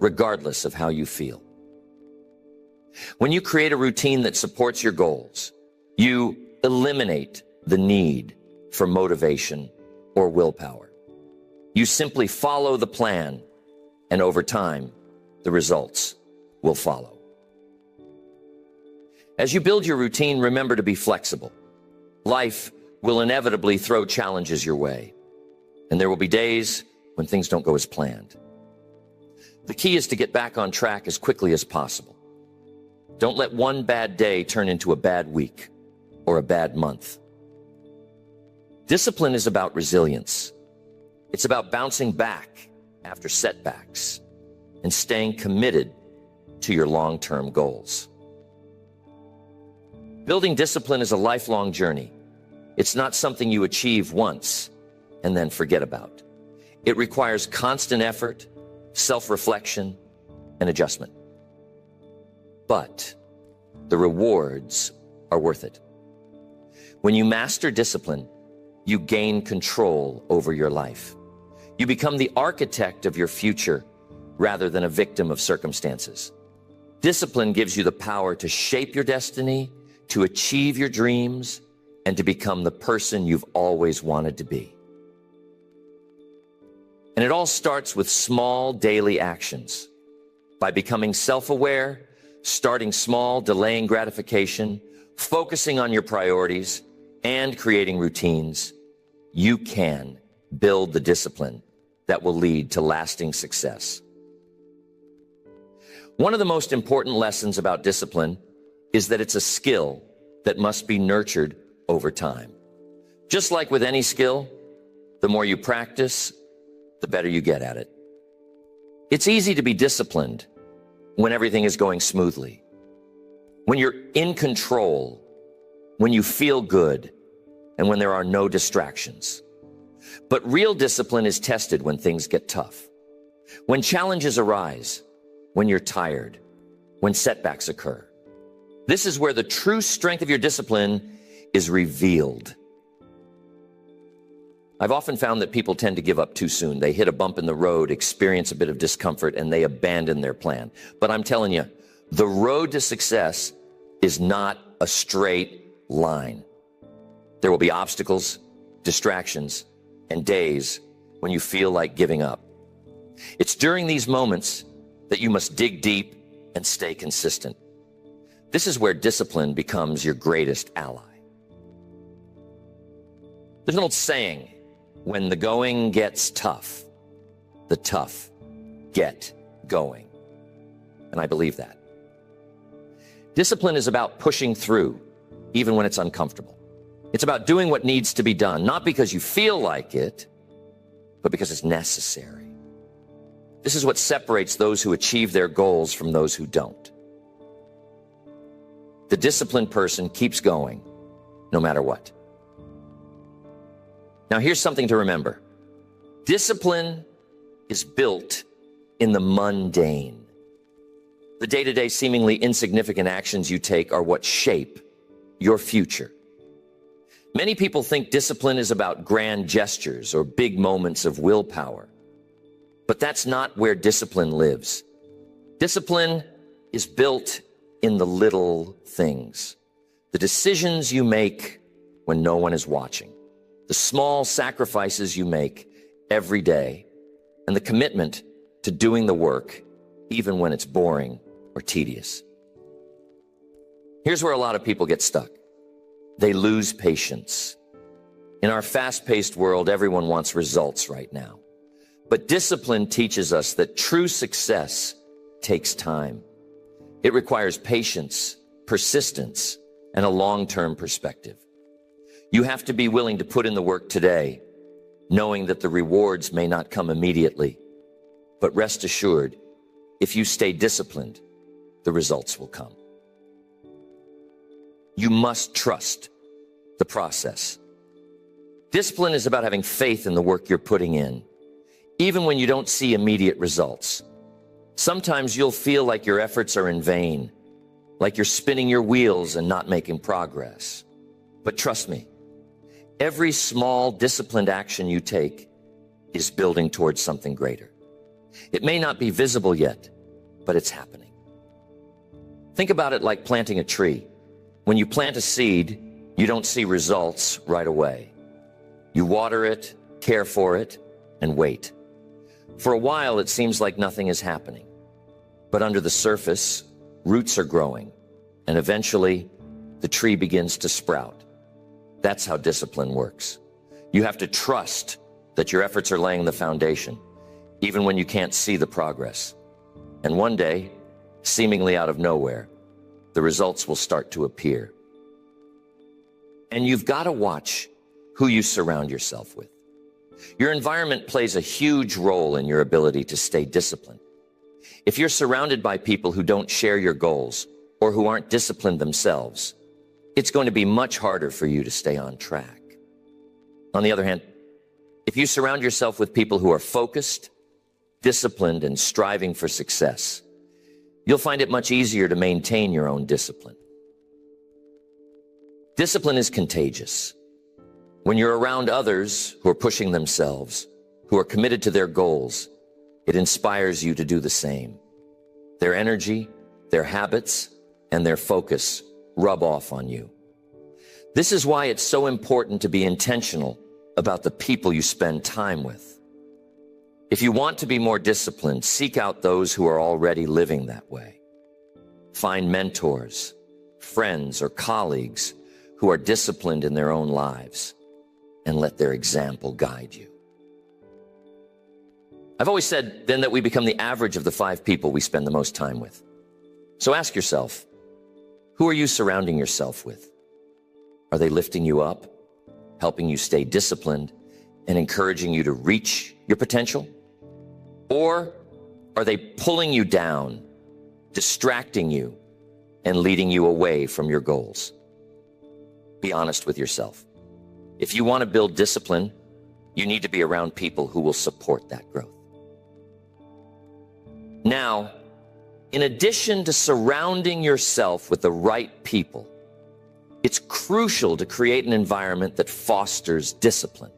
regardless of how you feel. When you create a routine that supports your goals, you eliminate the need for motivation or willpower. You simply follow the plan, and over time, the results will follow. As you build your routine, remember to be flexible. Life will inevitably throw challenges your way, and there will be days when things don't go as planned. The key is to get back on track as quickly as possible. Don't let one bad day turn into a bad week or a bad month. Discipline is about resilience. It's about bouncing back after setbacks and staying committed to your long-term goals. Building discipline is a lifelong journey. It's not something you achieve once and then forget about. It requires constant effort, self-reflection, and adjustment. But the rewards are worth it. When you master discipline, you gain control over your life. You become the architect of your future rather than a victim of circumstances. Discipline gives you the power to shape your destiny, to achieve your dreams, and to become the person you've always wanted to be. And it all starts with small daily actions. By becoming self-aware, starting small, delaying gratification, focusing on your priorities, and creating routines, you can build the discipline that will lead to lasting success. One of the most important lessons about discipline is that it's a skill that must be nurtured over time. Just like with any skill, the more you practice, the better you get at it. It's easy to be disciplined when everything is going smoothly, when you're in control, when you feel good, and when there are no distractions. But real discipline is tested when things get tough, when challenges arise, when you're tired, when setbacks occur. This is where the true strength of your discipline is revealed. I've often found that people tend to give up too soon. They hit a bump in the road, experience a bit of discomfort, and they abandon their plan. But I'm telling you, the road to success is not a straight line. There will be obstacles, distractions, and days when you feel like giving up. It's during these moments that you must dig deep and stay consistent. This is where discipline becomes your greatest ally. There's an old saying, when the going gets tough, the tough get going. And I believe that. Discipline is about pushing through, even when it's uncomfortable. It's about doing what needs to be done, not because you feel like it, but because it's necessary. This is what separates those who achieve their goals from those who don't. The disciplined person keeps going, no matter what. Now, here's something to remember. Discipline is built in the mundane. The day-to-day seemingly insignificant actions you take are what shape your future. Many people think discipline is about grand gestures or big moments of willpower. But that's not where discipline lives. Discipline is built in the little things. The decisions you make when no one is watching. The small sacrifices you make every day. And the commitment to doing the work even when it's boring or tedious. Here's where a lot of people get stuck. They lose patience. In our fast-paced world, everyone wants results right now. But discipline teaches us that true success takes time. It requires patience, persistence, and a long-term perspective. You have to be willing to put in the work today, knowing that the rewards may not come immediately. But rest assured, if you stay disciplined, the results will come. You must trust the process. Discipline is about having faith in the work you're putting in, even when you don't see immediate results. Sometimes you'll feel like your efforts are in vain, like you're spinning your wheels and not making progress. But trust me, every small disciplined action you take is building towards something greater. It may not be visible yet, but it's happening. Think about it like planting a tree. When you plant a seed, you don't see results right away. You water it, care for it, and wait. For a while, it seems like nothing is happening. But under the surface, roots are growing, and eventually, the tree begins to sprout. That's how discipline works. You have to trust that your efforts are laying the foundation, even when you can't see the progress. And one day, seemingly out of nowhere, the results will start to appear. And you've got to watch who you surround yourself with. Your environment plays a huge role in your ability to stay disciplined. If you're surrounded by people who don't share your goals or who aren't disciplined themselves, it's going to be much harder for you to stay on track. On the other hand, if you surround yourself with people who are focused, disciplined, and striving for success, you'll find it much easier to maintain your own discipline. Discipline is contagious. When you're around others who are pushing themselves, who are committed to their goals, it inspires you to do the same. Their energy, their habits, and their focus rub off on you. This is why it's so important to be intentional about the people you spend time with. If you want to be more disciplined, seek out those who are already living that way. Find mentors, friends, or colleagues who are disciplined in their own lives, and let their example guide you. I've always said then that we become the average of the 5 people we spend the most time with. So ask yourself, who are you surrounding yourself with? Are they lifting you up, helping you stay disciplined, and encouraging you to reach your potential? Or are they pulling you down, distracting you, and leading you away from your goals? Be honest with yourself. If you want to build discipline, you need to be around people who will support that growth. Now, in addition to surrounding yourself with the right people, it's crucial to create an environment that fosters discipline.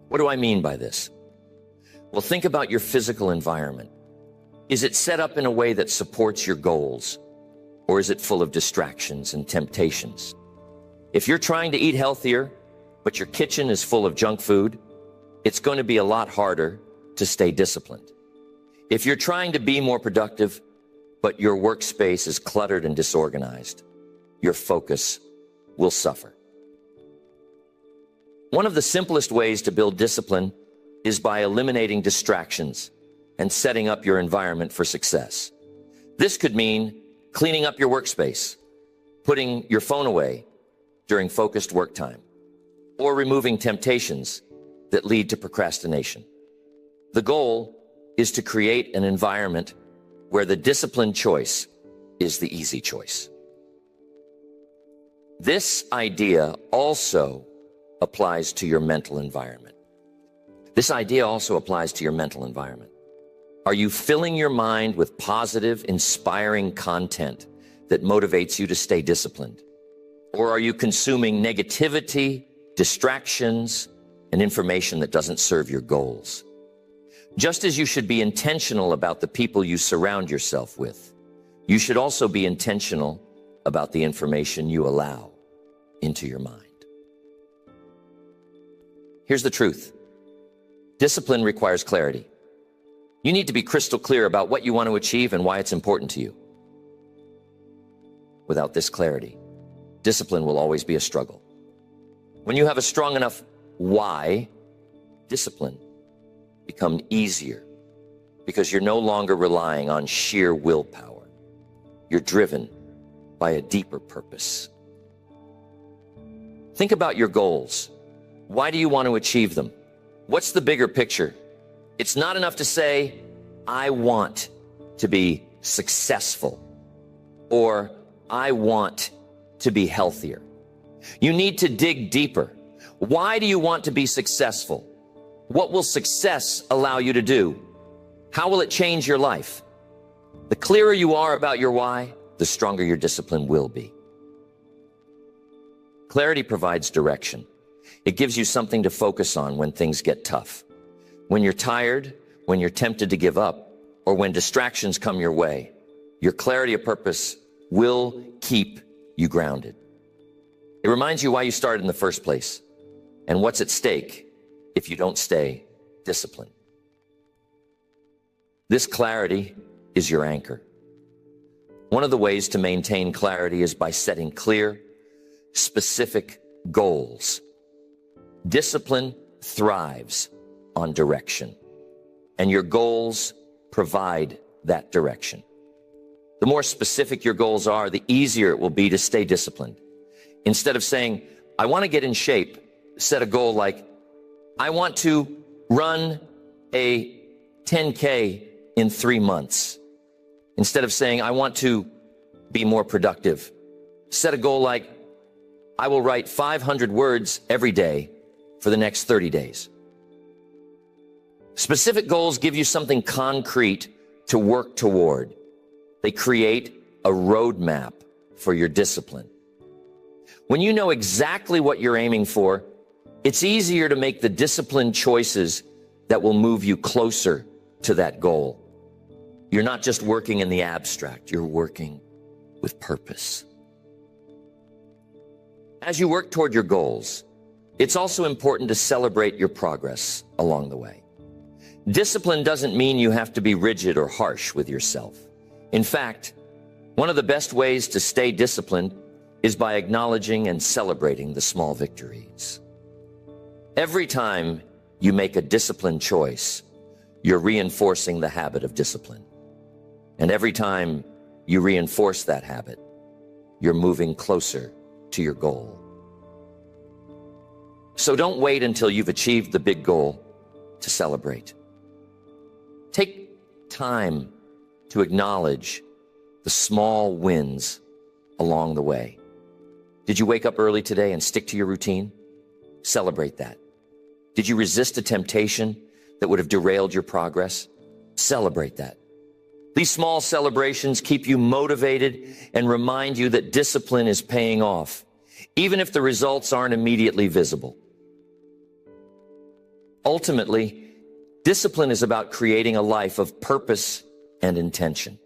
What do I mean by this? Well, think about your physical environment. Is it set up in a way that supports your goals? or is it full of distractions and temptations? If you're trying to eat healthier, but your kitchen is full of junk food, it's going to be a lot harder to stay disciplined. If you're trying to be more productive, but your workspace is cluttered and disorganized, your focus will suffer. One of the simplest ways to build discipline is by eliminating distractions and setting up your environment for success. This could mean cleaning up your workspace, putting your phone away during focused work time, or removing temptations that lead to procrastination. The goal is to create an environment where the disciplined choice is the easy choice. This idea also applies to your mental environment. Are you filling your mind with positive, inspiring content that motivates you to stay disciplined? Or are you consuming negativity, distractions, and information that doesn't serve your goals? Just as you should be intentional about the people you surround yourself with, you should also be intentional about the information you allow into your mind. Here's the truth. Discipline requires clarity. You need to be crystal clear about what you want to achieve and why it's important to you. Without this clarity, discipline will always be a struggle. When you have a strong enough why, discipline becomes easier because you're no longer relying on sheer willpower. You're driven by a deeper purpose. Think about your goals. Why do you want to achieve them? What's the bigger picture? It's not enough to say, I want to be successful, or I want to be healthier. You need to dig deeper. Why do you want to be successful? What will success allow you to do? How will it change your life? The clearer you are about your why, the stronger your discipline will be. Clarity provides direction. It gives you something to focus on when things get tough. When you're tired, when you're tempted to give up, or when distractions come your way, your clarity of purpose will keep you grounded. It reminds you why you started in the first place and what's at stake if you don't stay disciplined. This clarity is your anchor. One of the ways to maintain clarity is by setting clear, specific goals. Discipline thrives on direction, and your goals provide that direction. The more specific your goals are, the easier it will be to stay disciplined. Instead of saying, I want to get in shape, set a goal like, I want to run a 10K in 3 months. Instead of saying, I want to be more productive, set a goal like, I will write 500 words every day for the next 30 days. Specific goals give you something concrete to work toward. They create a roadmap for your discipline. When you know exactly what you're aiming for, it's easier to make the disciplined choices that will move you closer to that goal. You're not just working in the abstract, you're working with purpose. As you work toward your goals, it's also important to celebrate your progress along the way. Discipline doesn't mean you have to be rigid or harsh with yourself. In fact, one of the best ways to stay disciplined is by acknowledging and celebrating the small victories. Every time you make a disciplined choice, you're reinforcing the habit of discipline. And every time you reinforce that habit, you're moving closer to your goal. So don't wait until you've achieved the big goal to celebrate. Take time to acknowledge the small wins along the way. Did you wake up early today and stick to your routine? Celebrate that. Did you resist a temptation that would have derailed your progress? Celebrate that. These small celebrations keep you motivated and remind you that discipline is paying off, even if the results aren't immediately visible. Ultimately, discipline is about creating a life of purpose and intention.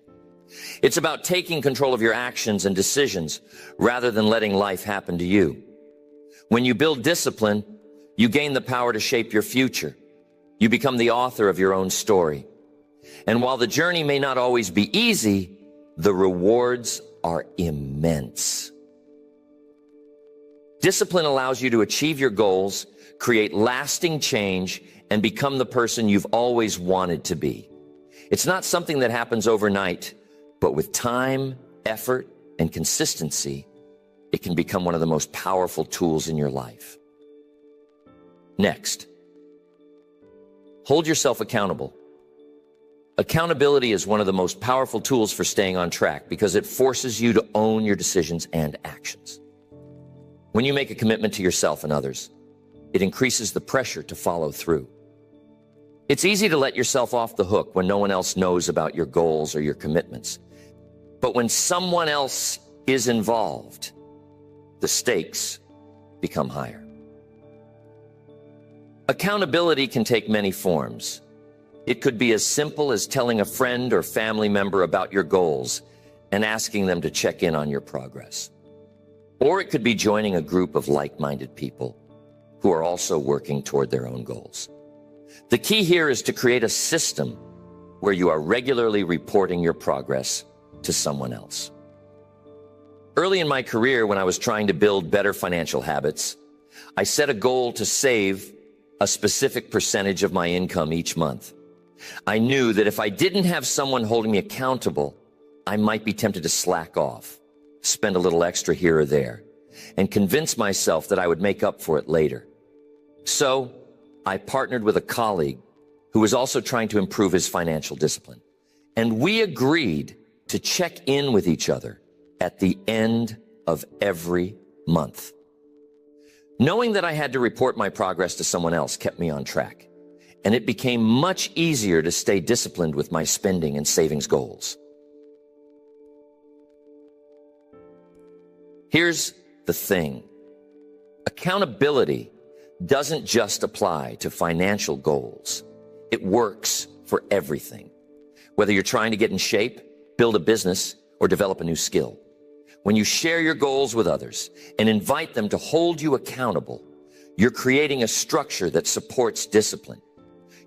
It's about taking control of your actions and decisions rather than letting life happen to you. When you build discipline, you gain the power to shape your future. You become the author of your own story. And while the journey may not always be easy, the rewards are immense. Discipline allows you to achieve your goals, create lasting change, and become the person you've always wanted to be. It's not something that happens overnight, but with time, effort, and consistency, it can become one of the most powerful tools in your life. Next, hold yourself accountable. Accountability is one of the most powerful tools for staying on track because it forces you to own your decisions and actions. When you make a commitment to yourself and others, it increases the pressure to follow through. It's easy to let yourself off the hook when no one else knows about your goals or your commitments. But when someone else is involved, the stakes become higher. Accountability can take many forms. It could be as simple as telling a friend or family member about your goals and asking them to check in on your progress. Or it could be joining a group of like-minded people who are also working toward their own goals. The key here is to create a system where you are regularly reporting your progress to someone else. Early in my career, when I was trying to build better financial habits, I set a goal to save a specific percentage of my income each month. I knew that if I didn't have someone holding me accountable, I might be tempted to slack off, spend a little extra here or there, and convince myself that I would make up for it later. So I partnered with a colleague who was also trying to improve his financial discipline. And we agreed to check in with each other at the end of every month. Knowing that I had to report my progress to someone else kept me on track, and it became much easier to stay disciplined with my spending and savings goals. Here's the thing. Accountability doesn't just apply to financial goals. It works for everything. Whether you're trying to get in shape, build a business, or develop a new skill. When you share your goals with others and invite them to hold you accountable, you're creating a structure that supports discipline.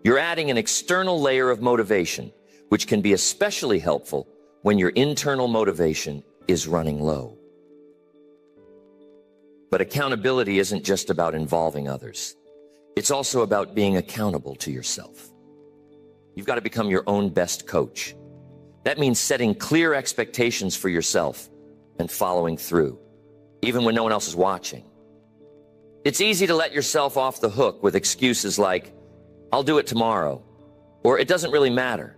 You're adding an external layer of motivation, which can be especially helpful when your internal motivation is running low. But accountability isn't just about involving others. It's also about being accountable to yourself. You've got to become your own best coach. That means setting clear expectations for yourself and following through, even when no one else is watching. It's easy to let yourself off the hook with excuses like, I'll do it tomorrow, or it doesn't really matter.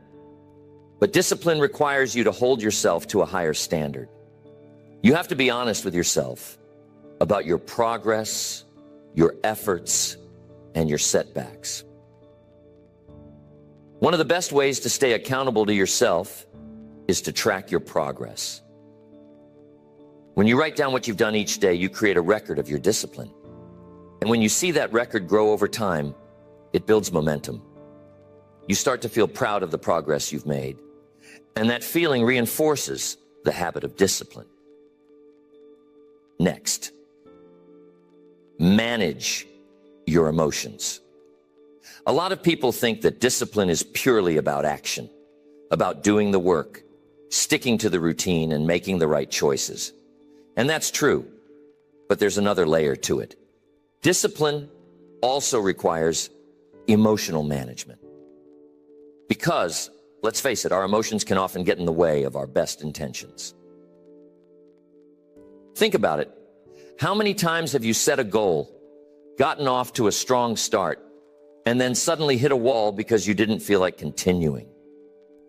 But discipline requires you to hold yourself to a higher standard. You have to be honest with yourself about your progress, your efforts, and your setbacks. One of the best ways to stay accountable to yourself is to track your progress. When you write down what you've done each day, you create a record of your discipline. And when you see that record grow over time, it builds momentum. You start to feel proud of the progress you've made. And that feeling reinforces the habit of discipline. Next, manage your emotions. A lot of people think that discipline is purely about action, about doing the work, sticking to the routine, and making the right choices. And that's true, but there's another layer to it. Discipline also requires emotional management. Because, let's face it, our emotions can often get in the way of our best intentions. Think about it. How many times have you set a goal, gotten off to a strong start, and then suddenly hit a wall because you didn't feel like continuing?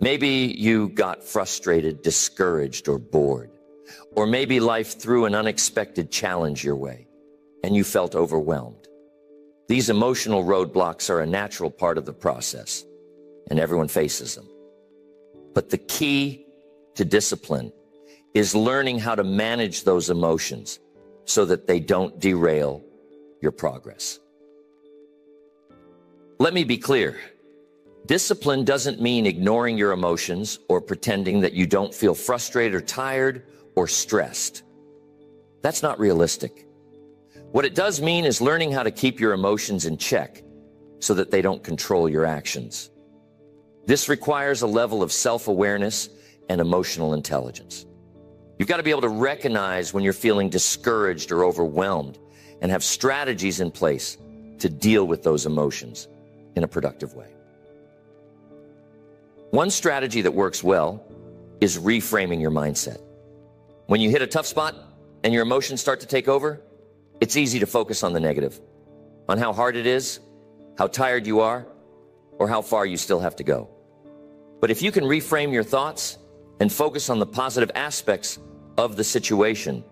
Maybe you got frustrated, discouraged, or bored. Or maybe life threw an unexpected challenge your way, and you felt overwhelmed. These emotional roadblocks are a natural part of the process, and everyone faces them. But the key to discipline is learning how to manage those emotions so that they don't derail your progress. Let me be clear. Discipline doesn't mean ignoring your emotions or pretending that you don't feel frustrated or tired or stressed. That's not realistic. What it does mean is learning how to keep your emotions in check so that they don't control your actions. This requires a level of self-awareness and emotional intelligence. You've got to be able to recognize when you're feeling discouraged or overwhelmed and have strategies in place to deal with those emotions in a productive way. One strategy that works well is reframing your mindset. When you hit a tough spot and your emotions start to take over, it's easy to focus on the negative, on how hard it is, how tired you are, or how far you still have to go. But if you can reframe your thoughts and focus on the positive aspects of the situation,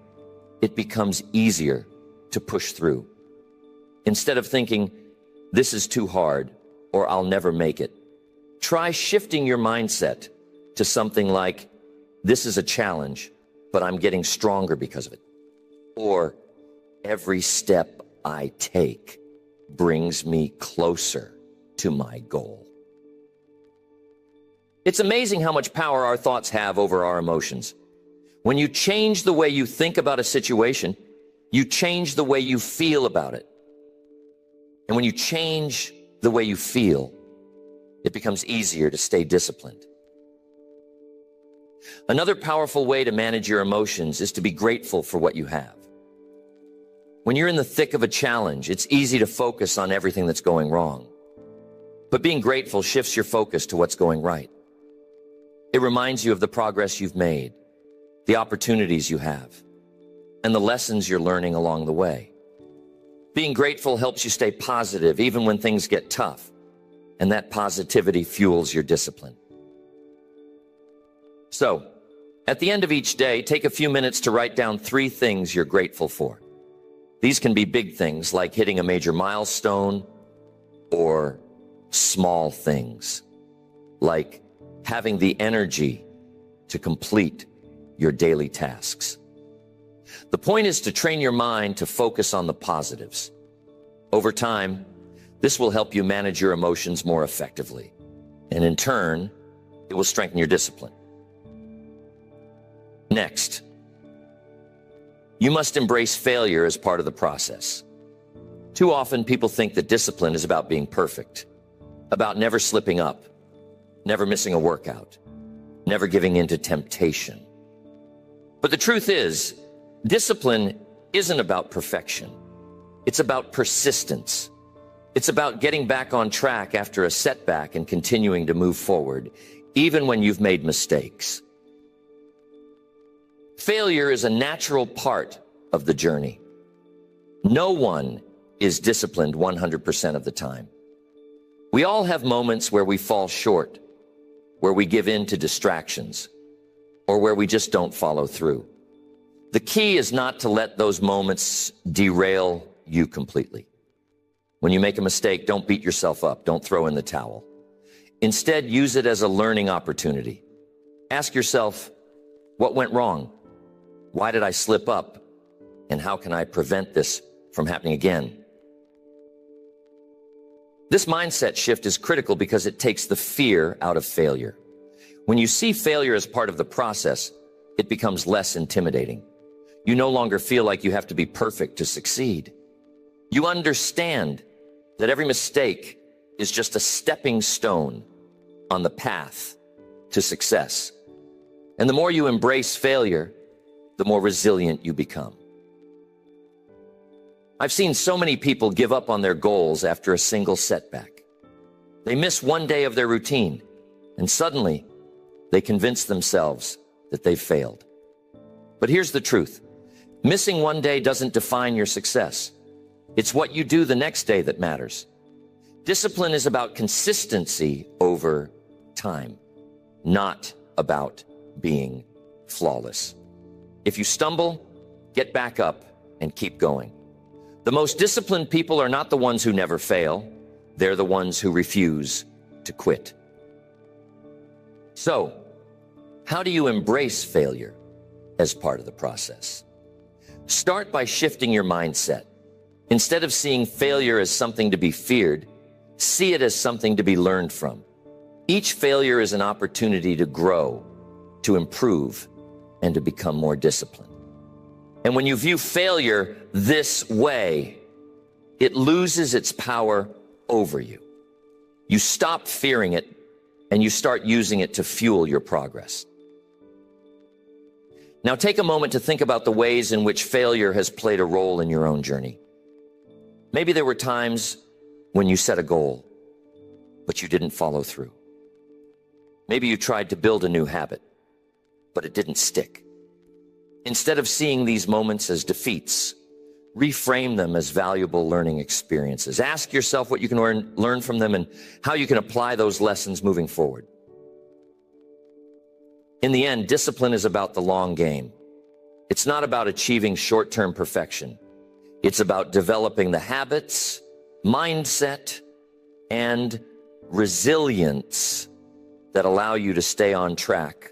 it becomes easier to push through. Instead of thinking, this is too hard, or I'll never make it, try shifting your mindset to something like, this is a challenge, but I'm getting stronger because of it. Or, every step I take brings me closer to my goal. It's amazing how much power our thoughts have over our emotions. When you change the way you think about a situation, you change the way you feel about it. And when you change the way you feel, it becomes easier to stay disciplined. Another powerful way to manage your emotions is to be grateful for what you have. When you're in the thick of a challenge, it's easy to focus on everything that's going wrong. But being grateful shifts your focus to what's going right. It reminds you of the progress you've made, the opportunities you have, and the lessons you're learning along the way. Being grateful helps you stay positive even when things get tough, and that positivity fuels your discipline. So, at the end of each day, take a few minutes to write down 3 things you're grateful for. These can be big things like hitting a major milestone, or small things like having the energy to complete your daily tasks. The point is to train your mind to focus on the positives. Over time, this will help you manage your emotions more effectively, and in turn, it will strengthen your discipline. Next, you must embrace failure as part of the process. Too often, people think that discipline is about being perfect, about never slipping up, never missing a workout, never giving in to temptation. But the truth is, discipline isn't about perfection. It's about persistence. It's about getting back on track after a setback and continuing to move forward, even when you've made mistakes. Failure is a natural part of the journey. No one is disciplined 100% of the time. We all have moments where we fall short, where we give in to distractions, or where we just don't follow through. The key is not to let those moments derail you completely. When you make a mistake, don't beat yourself up. Don't throw in the towel. Instead, use it as a learning opportunity. Ask yourself, what went wrong? Why did I slip up? And how can I prevent this from happening again? This mindset shift is critical because it takes the fear out of failure. When you see failure as part of the process, it becomes less intimidating. You no longer feel like you have to be perfect to succeed. You understand that every mistake is just a stepping stone on the path to success. And the more you embrace failure, the more resilient you become. I've seen so many people give up on their goals after a single setback. They miss one day of their routine, and suddenly they convince themselves that they've failed. But here's the truth. Missing one day doesn't define your success. It's what you do the next day that matters. Discipline is about consistency over time, not about being flawless. If you stumble, get back up and keep going. The most disciplined people are not the ones who never fail. They're the ones who refuse to quit. So, how do you embrace failure as part of the process? Start by shifting your mindset. Instead of seeing failure as something to be feared, see it as something to be learned from. Each failure is an opportunity to grow, to improve, and to become more disciplined. And when you view failure this way, it loses its power over you. You stop fearing it, and you start using it to fuel your progress. Now take a moment to think about the ways in which failure has played a role in your own journey. Maybe there were times when you set a goal, but you didn't follow through. Maybe you tried to build a new habit, but it didn't stick. Instead of seeing these moments as defeats, reframe them as valuable learning experiences. Ask yourself what you can learn from them and how you can apply those lessons moving forward. In the end, discipline is about the long game. It's not about achieving short-term perfection. It's about developing the habits, mindset, and resilience that allow you to stay on track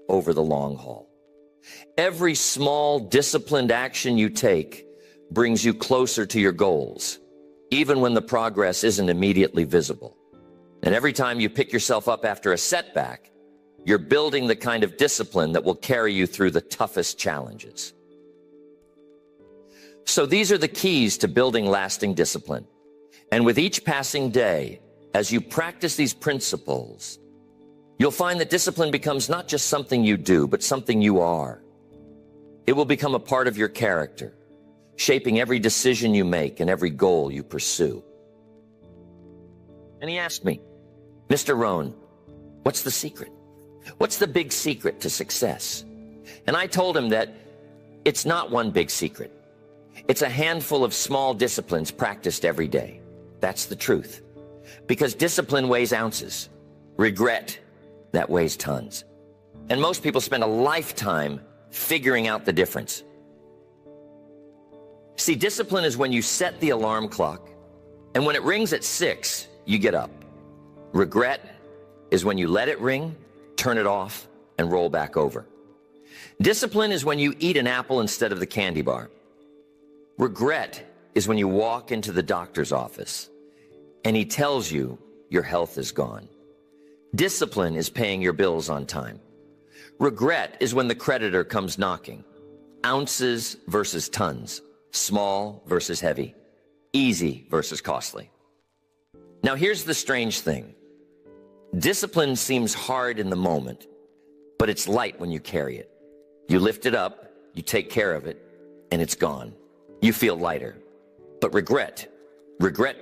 over the long haul. Every small, disciplined action you take brings you closer to your goals, even when the progress isn't immediately visible. And every time you pick yourself up after a setback, you're building the kind of discipline that will carry you through the toughest challenges. So these are the keys to building lasting discipline. And with each passing day, as you practice these principles, you'll find that discipline becomes not just something you do, but something you are. It will become a part of your character, shaping every decision you make and every goal you pursue. And he asked me, Mr. Rohn, what's the secret? What's the big secret to success? And I told him that it's not one big secret. It's a handful of small disciplines practiced every day. That's the truth. Because discipline weighs ounces. Regret, that weighs tons. And most people spend a lifetime figuring out the difference. See, discipline is when you set the alarm clock, and when it rings at 6, you get up. Regret is when you let it ring, turn it off, and roll back over. Discipline is when you eat an apple instead of the candy bar. Regret is when you walk into the doctor's office and he tells you your health is gone. Discipline is paying your bills on time. Regret is when the creditor comes knocking. Ounces versus tons. Small versus heavy. Easy versus costly. Now here's the strange thing. Discipline seems hard in the moment, but it's light when you carry it. You lift it up, you take care of it, and it's gone. You feel lighter. But regret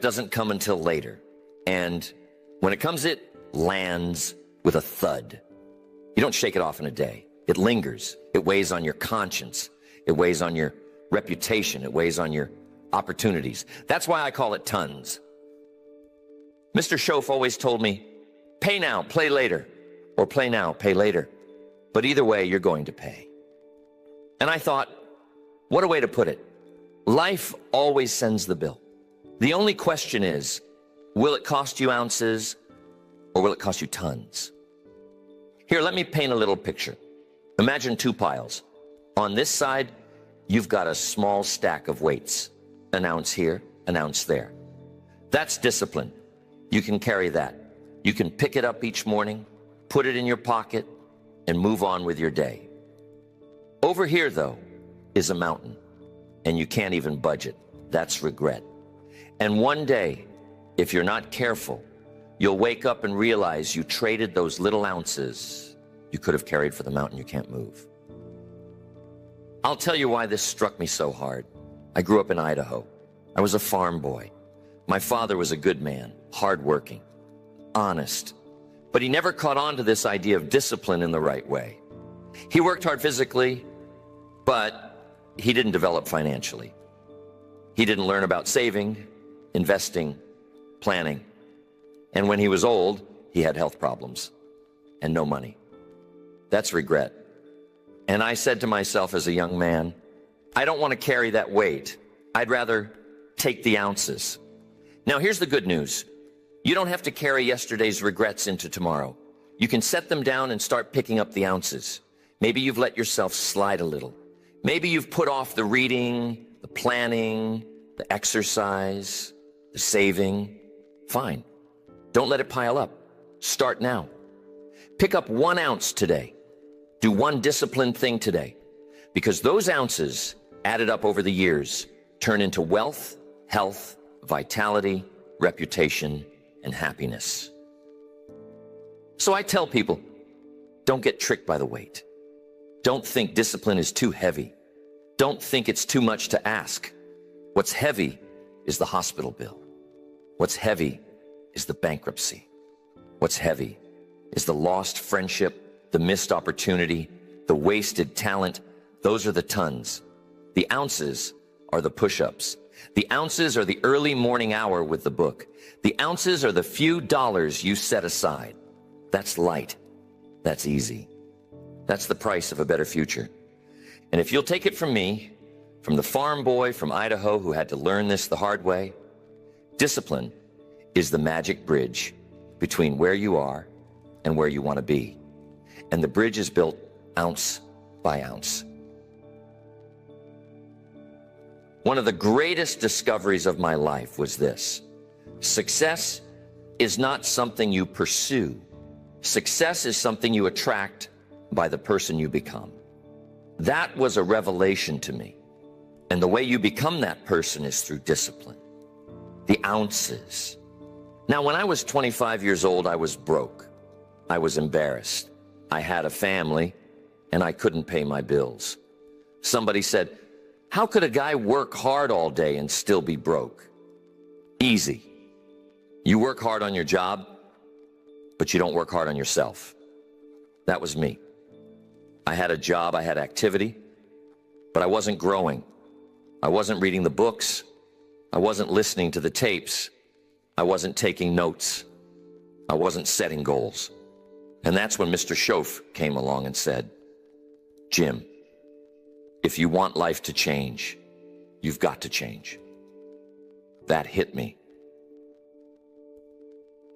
doesn't come until later. And when it comes, it lands with a thud. You don't shake it off in a day. It lingers. It weighs on your conscience. It weighs on your reputation. It weighs on your opportunities. That's why I call it tons. Mr. Schoaf always told me, pay now, play later, or play now, pay later. But either way, you're going to pay. And I thought, what a way to put it. Life always sends the bill. The only question is, will it cost you ounces or will it cost you tons? Here, let me paint a little picture. Imagine 2 piles. On this side, you've got a small stack of weights. An ounce here, an ounce there. That's discipline. You can carry that. You can pick it up each morning, put it in your pocket, and move on with your day. Over here, though, is a mountain, and you can't even budge it. That's regret. And one day, if you're not careful, you'll wake up and realize you traded those little ounces you could have carried for the mountain you can't move. I'll tell you why this struck me so hard. I grew up in Idaho. I was a farm boy. My father was a good man, hardworking, honest, but he never caught on to this idea of discipline in the right way. He worked hard physically, but he didn't develop financially. He didn't learn about saving, investing, planning. And when he was old, he had health problems and no money. That's regret. And I said to myself as a young man, I don't want to carry that weight. I'd rather take the ounces. Now, here's the good news. You don't have to carry yesterday's regrets into tomorrow. You can set them down and start picking up the ounces. Maybe you've let yourself slide a little. Maybe you've put off the reading, the planning, the exercise, the saving. Fine. Don't let it pile up. Start now. Pick up 1 ounce today. Do one disciplined thing today, because those ounces added up over the years turn into wealth, health, vitality, reputation, and happiness. So I tell people, don't get tricked by the weight. Don't think discipline is too heavy. Don't think it's too much to ask. What's heavy is the hospital bill. What's heavy is the bankruptcy. What's heavy is the lost friendship, the missed opportunity, the wasted talent. Those are the tons. The ounces are the push-ups. The ounces are the early morning hour with the book. The ounces are the few dollars you set aside. That's light. That's easy. That's the price of a better future. And if you'll take it from me, from the farm boy from Idaho who had to learn this the hard way, discipline is the magic bridge between where you are and where you want to be. And the bridge is built ounce by ounce. One of the greatest discoveries of my life was this: success is not something you pursue. Success is something you attract by the person you become. That was a revelation to me. And the way you become that person is through discipline. The ounces. Now, when I was 25 years old, I was broke. I was embarrassed. I had a family, and I couldn't pay my bills. Somebody said, "How could a guy work hard all day and still be broke?" Easy. You work hard on your job, but you don't work hard on yourself. That was me. I had a job, I had activity, but I wasn't growing. I wasn't reading the books. I wasn't listening to the tapes. I wasn't taking notes. I wasn't setting goals. And that's when Mr. Schoaf came along and said, "Jim, if you want life to change, you've got to change." That hit me.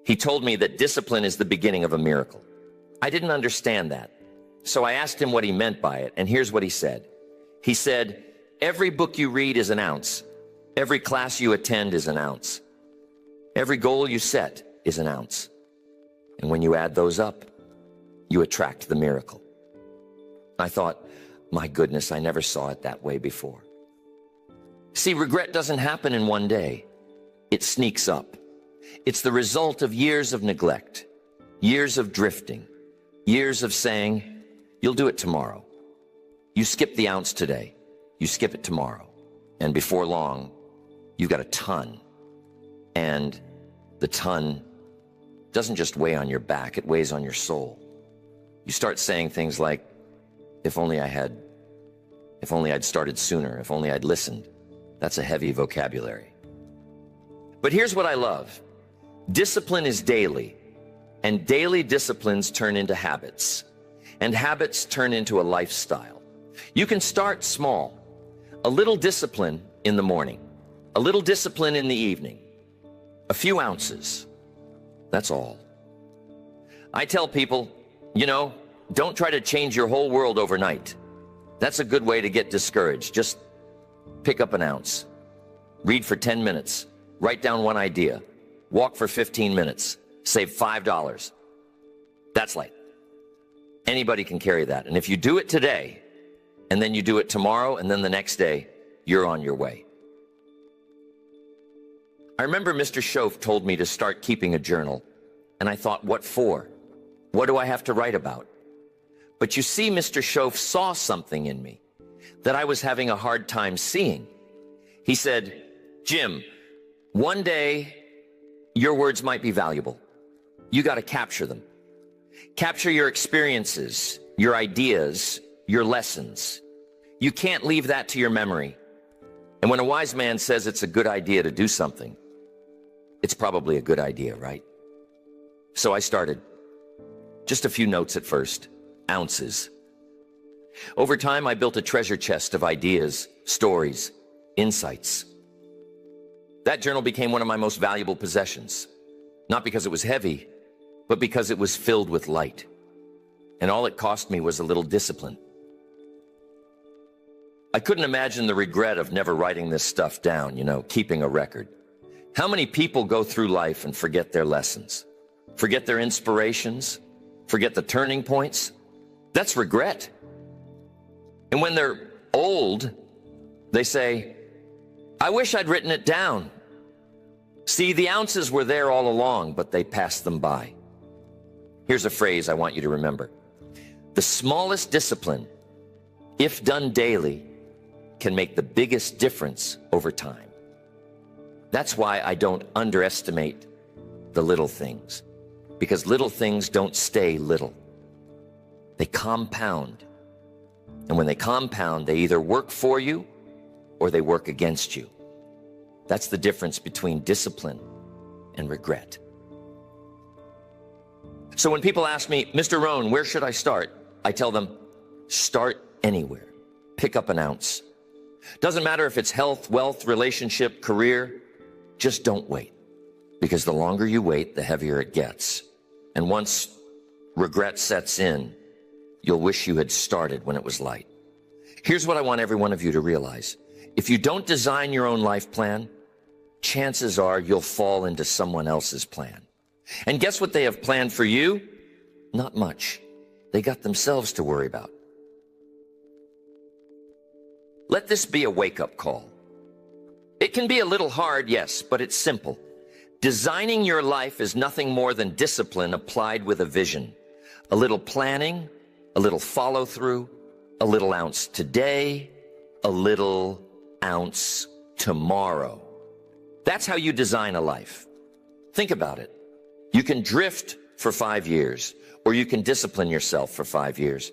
He told me that discipline is the beginning of a miracle. I didn't understand that. So I asked him what he meant by it, and here's what he said. He said, "Every book you read is an ounce. Every class you attend is an ounce. Every goal you set is an ounce. And when you add those up, you attract the miracle." I thought, my goodness, I never saw it that way before. See, regret doesn't happen in one day. It sneaks up. It's the result of years of neglect, years of drifting, years of saying, "You'll do it tomorrow." You skip the ounce today, you skip it tomorrow, and before long, you've got a ton. And the ton doesn't just weigh on your back, it weighs on your soul. You start saying things like, if only I'd started sooner, if only I'd listened. That's a heavy vocabulary. But here's what I love. Discipline is daily, and daily disciplines turn into habits, and habits turn into a lifestyle. You can start small. A little discipline in the morning, a little discipline in the evening, a few ounces. That's all. I tell people, don't try to change your whole world overnight. That's a good way to get discouraged. Just pick up an ounce. Read for 10 minutes. Write down one idea. Walk for 15 minutes. Save $5. That's light. Anybody can carry that. And if you do it today, and then you do it tomorrow, and then the next day, you're on your way. I remember Mr. Schoaf told me to start keeping a journal, and I thought, what for? What do I have to write about? But you see, Mr. Schoaf saw something in me that I was having a hard time seeing. He said, "Jim, one day your words might be valuable. You got to capture them. Capture your experiences, your ideas, your lessons. You can't leave that to your memory. And when a wise man says it's a good idea to do something, it's probably a good idea, right?" So I started. Just a few notes at first, ounces. Over time, I built a treasure chest of ideas, stories, insights. That journal became one of my most valuable possessions, not because it was heavy, but because it was filled with light. And all it cost me was a little discipline. I couldn't imagine the regret of never writing this stuff down, keeping a record. How many people go through life and forget their lessons? forget their inspirations, forget the turning points. That's regret. And when they're old, they say, I wish I'd written it down. See, the ounces were there all along, but they passed them by. Here's a phrase I want you to remember. The smallest discipline, if done daily, can make the biggest difference over time. That's why I don't underestimate the little things, because little things don't stay little. They compound. And when they compound, they either work for you or they work against you. That's the difference between discipline and regret. So when people ask me, Mr. Rohn, where should I start? I tell them, start anywhere. Pick up an ounce. Doesn't matter if it's health, wealth, relationship, career. Just don't wait. Because the longer you wait, the heavier it gets. And once regret sets in, you'll wish you had started when it was light. Here's what I want every one of you to realize. If you don't design your own life plan, chances are you'll fall into someone else's plan. And guess what they have planned for you? Not much. They got themselves to worry about. Let this be a wake-up call. It can be a little hard, yes, but it's simple. Designing your life is nothing more than discipline applied with a vision. A little planning, a little follow-through, a little ounce today, a little ounce tomorrow. That's how you design a life. Think about it. You can drift for 5 years, or you can discipline yourself for 5 years.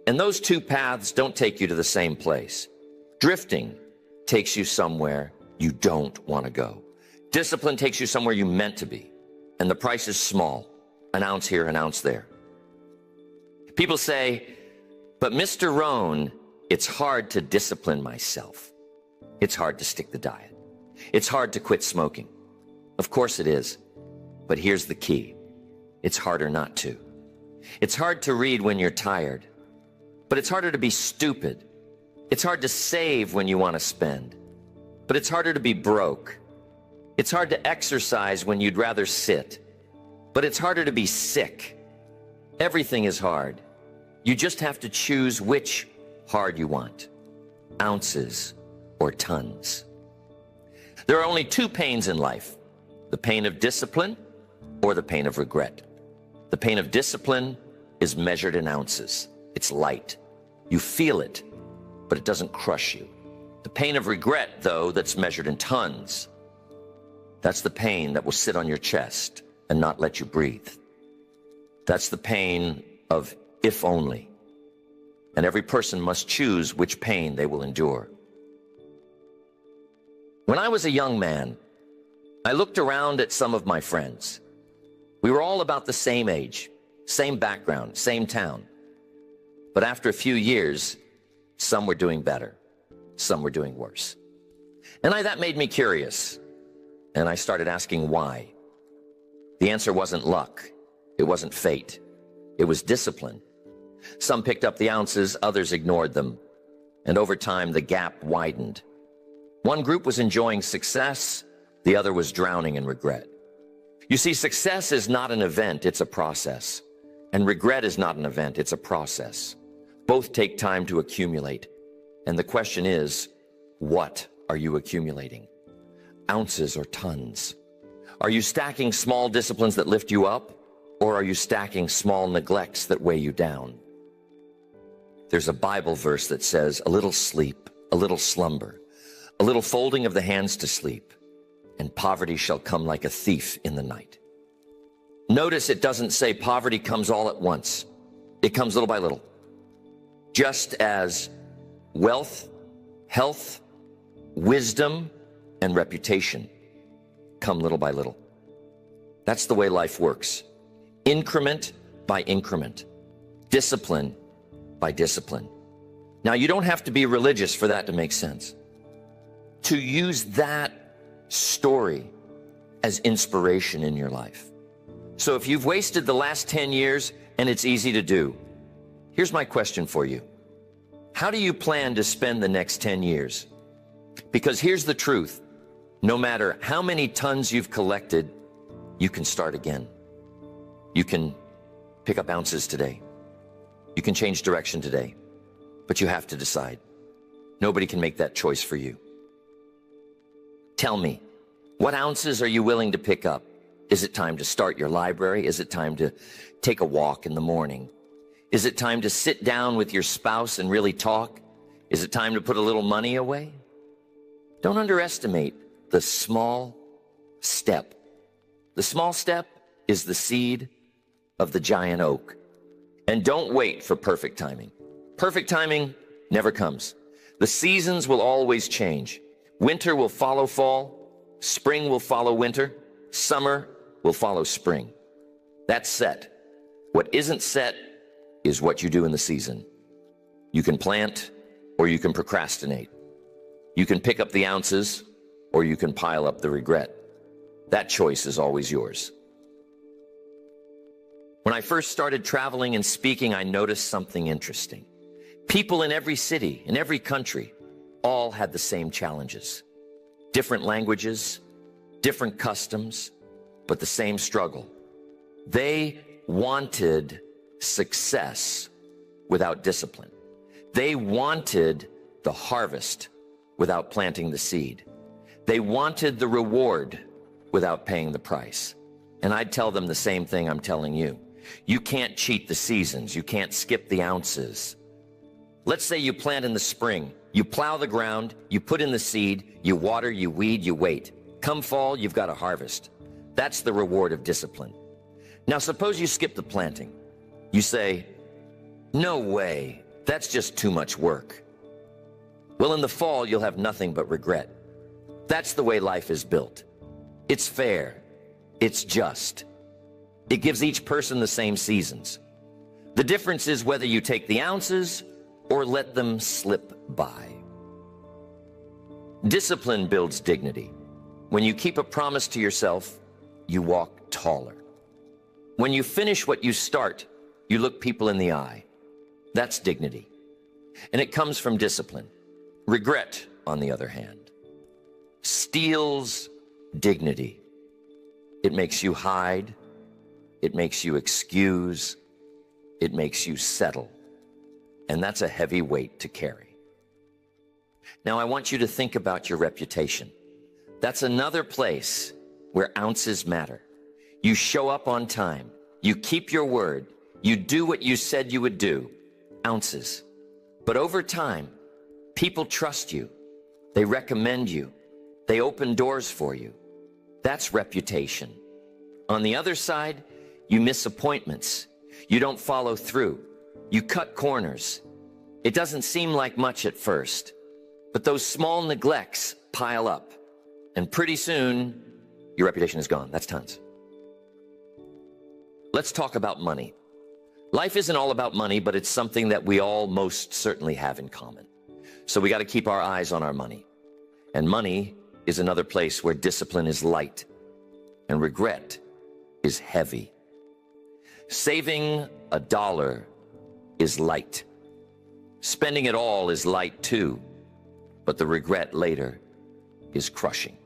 And those two paths don't take you to the same place. Drifting takes you somewhere you don't want to go. Discipline takes you somewhere you meant to be. And the price is small. An ounce here, an ounce there. People say, but Mr. Rohn, it's hard to discipline myself. It's hard to stick the diet. It's hard to quit smoking. Of course it is. But here's the key. It's harder not to. It's hard to read when you're tired. But it's harder to be stupid. It's hard to save when you want to spend. But it's harder to be broke. It's hard to exercise when you'd rather sit. But it's harder to be sick. Everything is hard. You just have to choose which hard you want. Ounces or tons. There are only two pains in life. The pain of discipline or the pain of regret. The pain of discipline is measured in ounces. It's light. You feel it, but it doesn't crush you. The pain of regret, though, that's measured in tons, that's the pain that will sit on your chest and not let you breathe. That's the pain of if only. And every person must choose which pain they will endure. When I was a young man, I looked around at some of my friends. We were all about the same age, same background, same town. But after a few years, some were doing better, some were doing worse. And that made me curious, and I started asking why. The answer wasn't luck, it wasn't fate, it was discipline. Some picked up the ounces, others ignored them, and over time the gap widened. One group was enjoying success, the other was drowning in regret. You see, success is not an event, it's a process. And regret is not an event, it's a process. Both take time to accumulate. And the question is, what are you accumulating? Ounces or tons? Are you stacking small disciplines that lift you up? Or are you stacking small neglects that weigh you down? There's a Bible verse that says, a little sleep, a little slumber, a little folding of the hands to sleep, and poverty shall come like a thief in the night. Notice it doesn't say poverty comes all at once. It comes little by little. Just as wealth, health, wisdom, and reputation come little by little. That's the way life works. Increment by increment. Discipline by discipline. Now, you don't have to be religious for that to make sense. To use that story as inspiration in your life. So if you've wasted the last 10 years, and it's easy to do, here's my question for you. How do you plan to spend the next 10 years? Because here's the truth. No matter how many tons you've collected, you can start again. You can pick up ounces today. You can change direction today, but you have to decide. Nobody can make that choice for you. Tell me, what ounces are you willing to pick up? Is it time to start your library? Is it time to take a walk in the morning? Is it time to sit down with your spouse and really talk? Is it time to put a little money away? Don't underestimate the small step. The small step is the seed of the giant oak. And don't wait for perfect timing. Perfect timing never comes. The seasons will always change. Winter will follow fall. Spring will follow winter. Summer will follow spring. That's set. What isn't set is what you do in the season. You can plant or you can procrastinate. You can pick up the ounces or you can pile up the regret. That choice is always yours. When I first started traveling and speaking, I noticed something interesting. People in every city, in every country, all had the same challenges. Different languages, different customs, but the same struggle. They wanted success without discipline. They wanted the harvest without planting the seed. They wanted the reward without paying the price. And I'd tell them the same thing I'm telling you. You can't cheat the seasons. You can't skip the ounces. Let's say you plant in the spring. You plow the ground, you put in the seed, you water, you weed, you wait. Come fall, you've got a harvest. That's the reward of discipline. Now suppose you skip the planting. You say, no way, that's just too much work. Well, in the fall, you'll have nothing but regret. That's the way life is built. It's fair. It's just. It gives each person the same seasons. The difference is whether you take the ounces or let them slip by. Discipline builds dignity. When you keep a promise to yourself, you walk taller. When you finish what you start, you look people in the eye. That's dignity. And it comes from discipline. Regret, on the other hand, steals dignity. It makes you hide. It makes you excuse. It makes you settle. And that's a heavy weight to carry. Now, I want you to think about your reputation. That's another place where ounces matter. You show up on time. You keep your word. You do what you said you would do. Ounces. But over time, people trust you. They recommend you. They open doors for you. That's reputation. On the other side, you miss appointments. You don't follow through. You cut corners. It doesn't seem like much at first, but those small neglects pile up, and pretty soon, your reputation is gone. That's tons. Let's talk about money. Life isn't all about money, but it's something that we all most certainly have in common. So we got to keep our eyes on our money. And money is another place where discipline is light and regret is heavy. Saving $1 is light. Spending it all is light too, but the regret later is crushing.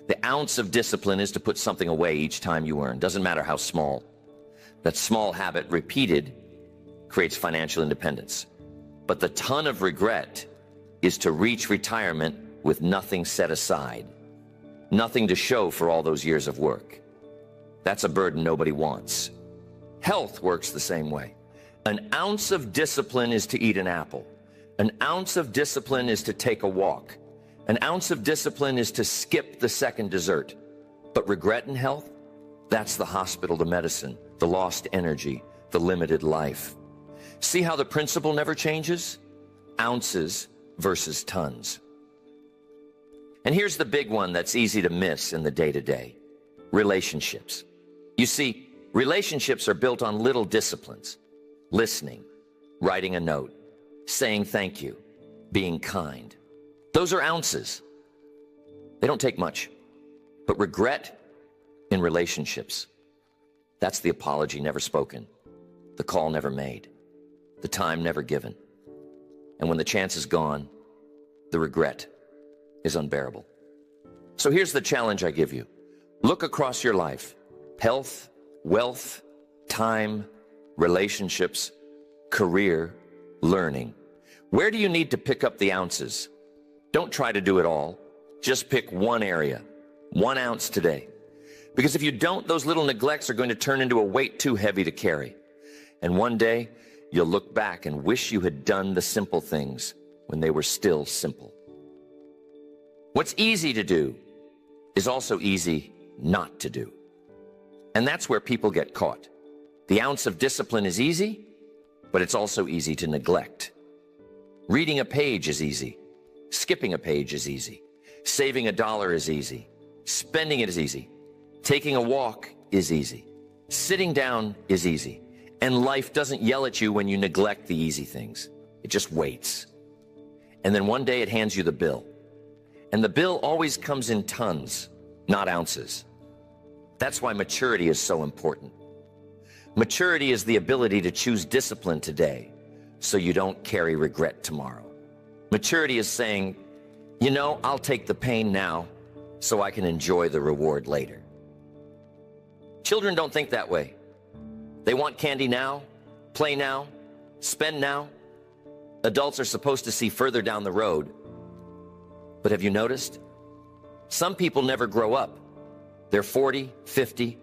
The ounce of discipline is to put something away each time you earn. Doesn't matter how small. That small habit repeated creates financial independence. But the ton of regret is to reach retirement with nothing set aside, nothing to show for all those years of work. That's a burden nobody wants. Health works the same way. An ounce of discipline is to eat an apple. An ounce of discipline is to take a walk. An ounce of discipline is to skip the second dessert. But regret in health? That's the hospital, the medicine, the lost energy, the limited life. See how the principle never changes? Ounces versus tons. And here's the big one that's easy to miss in the day-to-day. Relationships. You see, relationships are built on little disciplines. Listening, writing a note, saying thank you, being kind. Those are ounces. They don't take much. But regret in relationships, that's the apology never spoken, the call never made, the time never given. And when the chance is gone, the regret is unbearable. So here's the challenge I give you. Look across your life, health, wealth, time, relationships, career, learning. Where do you need to pick up the ounces? Don't try to do it all. Just pick one area, 1 ounce today. Because if you don't, those little neglects are going to turn into a weight too heavy to carry. And one day, you'll look back and wish you had done the simple things when they were still simple. What's easy to do is also easy not to do. And that's where people get caught. The ounce of discipline is easy, but it's also easy to neglect. Reading a page is easy. Skipping a page is easy. Saving $1 is easy. Spending it is easy. Taking a walk is easy. Sitting down is easy. And life doesn't yell at you when you neglect the easy things. It just waits. And then one day it hands you the bill. And the bill always comes in tons, not ounces. That's why maturity is so important. Maturity is the ability to choose discipline today so you don't carry regret tomorrow. Maturity is saying, you know, I'll take the pain now so I can enjoy the reward later. Children don't think that way. They want candy now, play now, spend now. Adults are supposed to see further down the road. But have you noticed? Some people never grow up. They're 40, 50,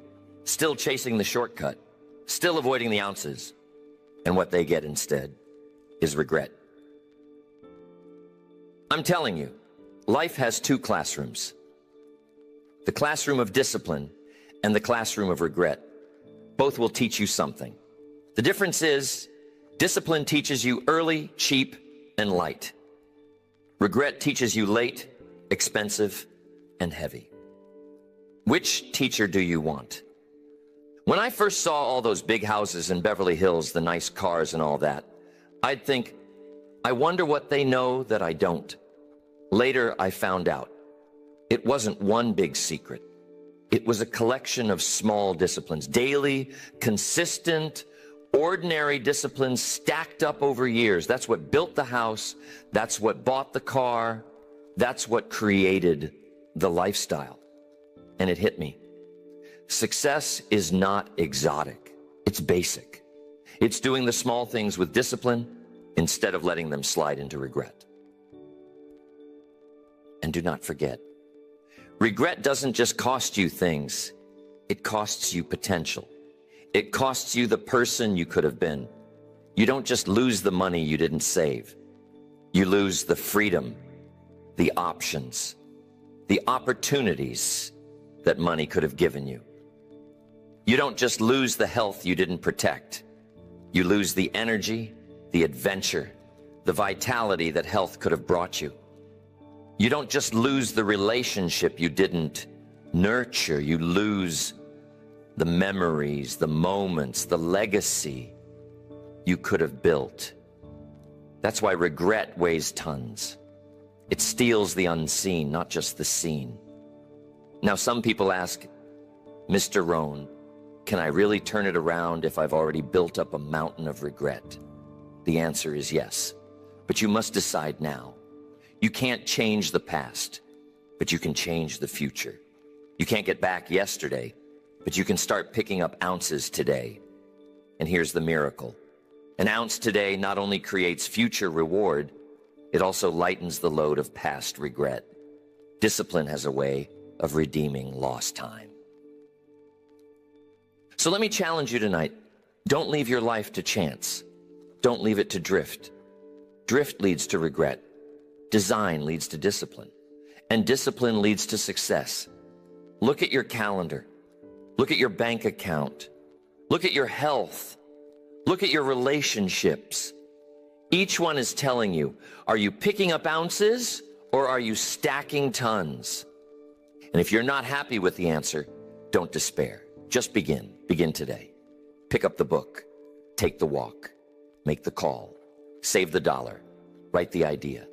still chasing the shortcut, still avoiding the ounces. And what they get instead is regret. I'm telling you, life has 2 classrooms. The classroom of discipline and the classroom of regret. Both will teach you something. The difference is, discipline teaches you early, cheap, and light. Regret teaches you late, expensive, and heavy. Which teacher do you want? When I first saw all those big houses in Beverly Hills, the nice cars and all that, I'd think, I wonder what they know that I don't. Later, I found out. It wasn't one big secret. It was a collection of small disciplines, daily, consistent, ordinary disciplines stacked up over years. That's what built the house. That's what bought the car. That's what created the lifestyle. And it hit me. Success is not exotic. It's basic. It's doing the small things with discipline instead of letting them slide into regret. And do not forget, regret doesn't just cost you things. It costs you potential. It costs you the person you could have been. You don't just lose the money you didn't save. You lose the freedom, the options, the opportunities that money could have given you. You don't just lose the health you didn't protect. You lose the energy, the adventure, the vitality that health could have brought you. You don't just lose the relationship you didn't nurture. You lose the memories, the moments, the legacy you could have built. That's why regret weighs tons. It steals the unseen, not just the seen. Now, some people ask, Mr. Rohn, can I really turn it around if I've already built up a mountain of regret? The answer is yes, but you must decide now. You can't change the past, but you can change the future. You can't get back yesterday, but you can start picking up ounces today. And here's the miracle. An ounce today not only creates future reward, it also lightens the load of past regret. Discipline has a way of redeeming lost time. So let me challenge you tonight. Don't leave your life to chance. Don't leave it to drift. Drift leads to regret. Design leads to discipline, and discipline leads to success. Look at your calendar. Look at your bank account. Look at your health. Look at your relationships. Each one is telling you, are you picking up ounces or are you stacking tons? And if you're not happy with the answer, don't despair. Just begin. Begin today. Pick up the book. Take the walk. Make the call. Save the $1. Write the idea.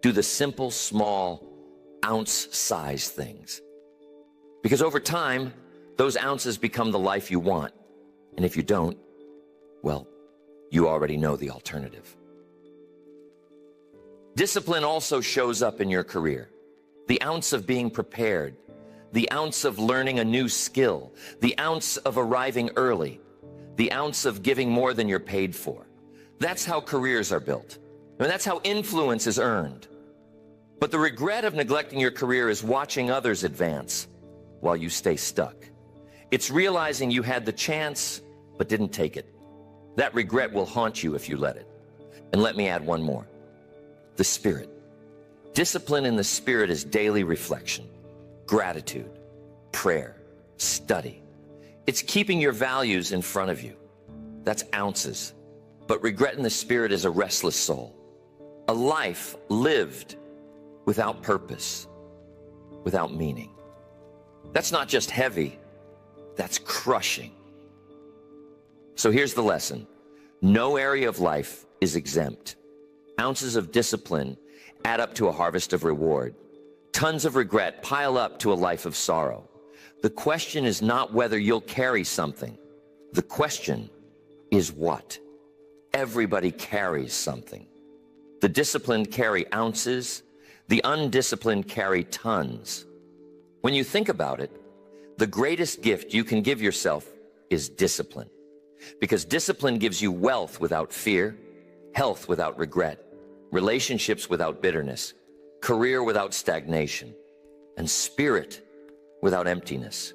Do the simple, small, ounce-sized things. Because over time, those ounces become the life you want. And if you don't, well, you already know the alternative. Discipline also shows up in your career. The ounce of being prepared, the ounce of learning a new skill, the ounce of arriving early, the ounce of giving more than you're paid for. That's how careers are built. I mean, that's how influence is earned. But the regret of neglecting your career is watching others advance while you stay stuck. It's realizing you had the chance but didn't take it. That regret will haunt you if you let it. And let me add one more. The Spirit. Discipline in the Spirit is daily reflection, gratitude, prayer, study. It's keeping your values in front of you. That's ounces. But regret in the Spirit is a restless soul, a life lived without purpose, without meaning. That's not just heavy, that's crushing. So here's the lesson. No area of life is exempt. Ounces of discipline add up to a harvest of reward. Tons of regret pile up to a life of sorrow. The question is not whether you'll carry something. The question is what? Everybody carries something. The disciplined carry ounces. The undisciplined carry tons. When you think about it, the greatest gift you can give yourself is discipline. Because discipline gives you wealth without fear, health without regret, relationships without bitterness, career without stagnation, and spirit without emptiness.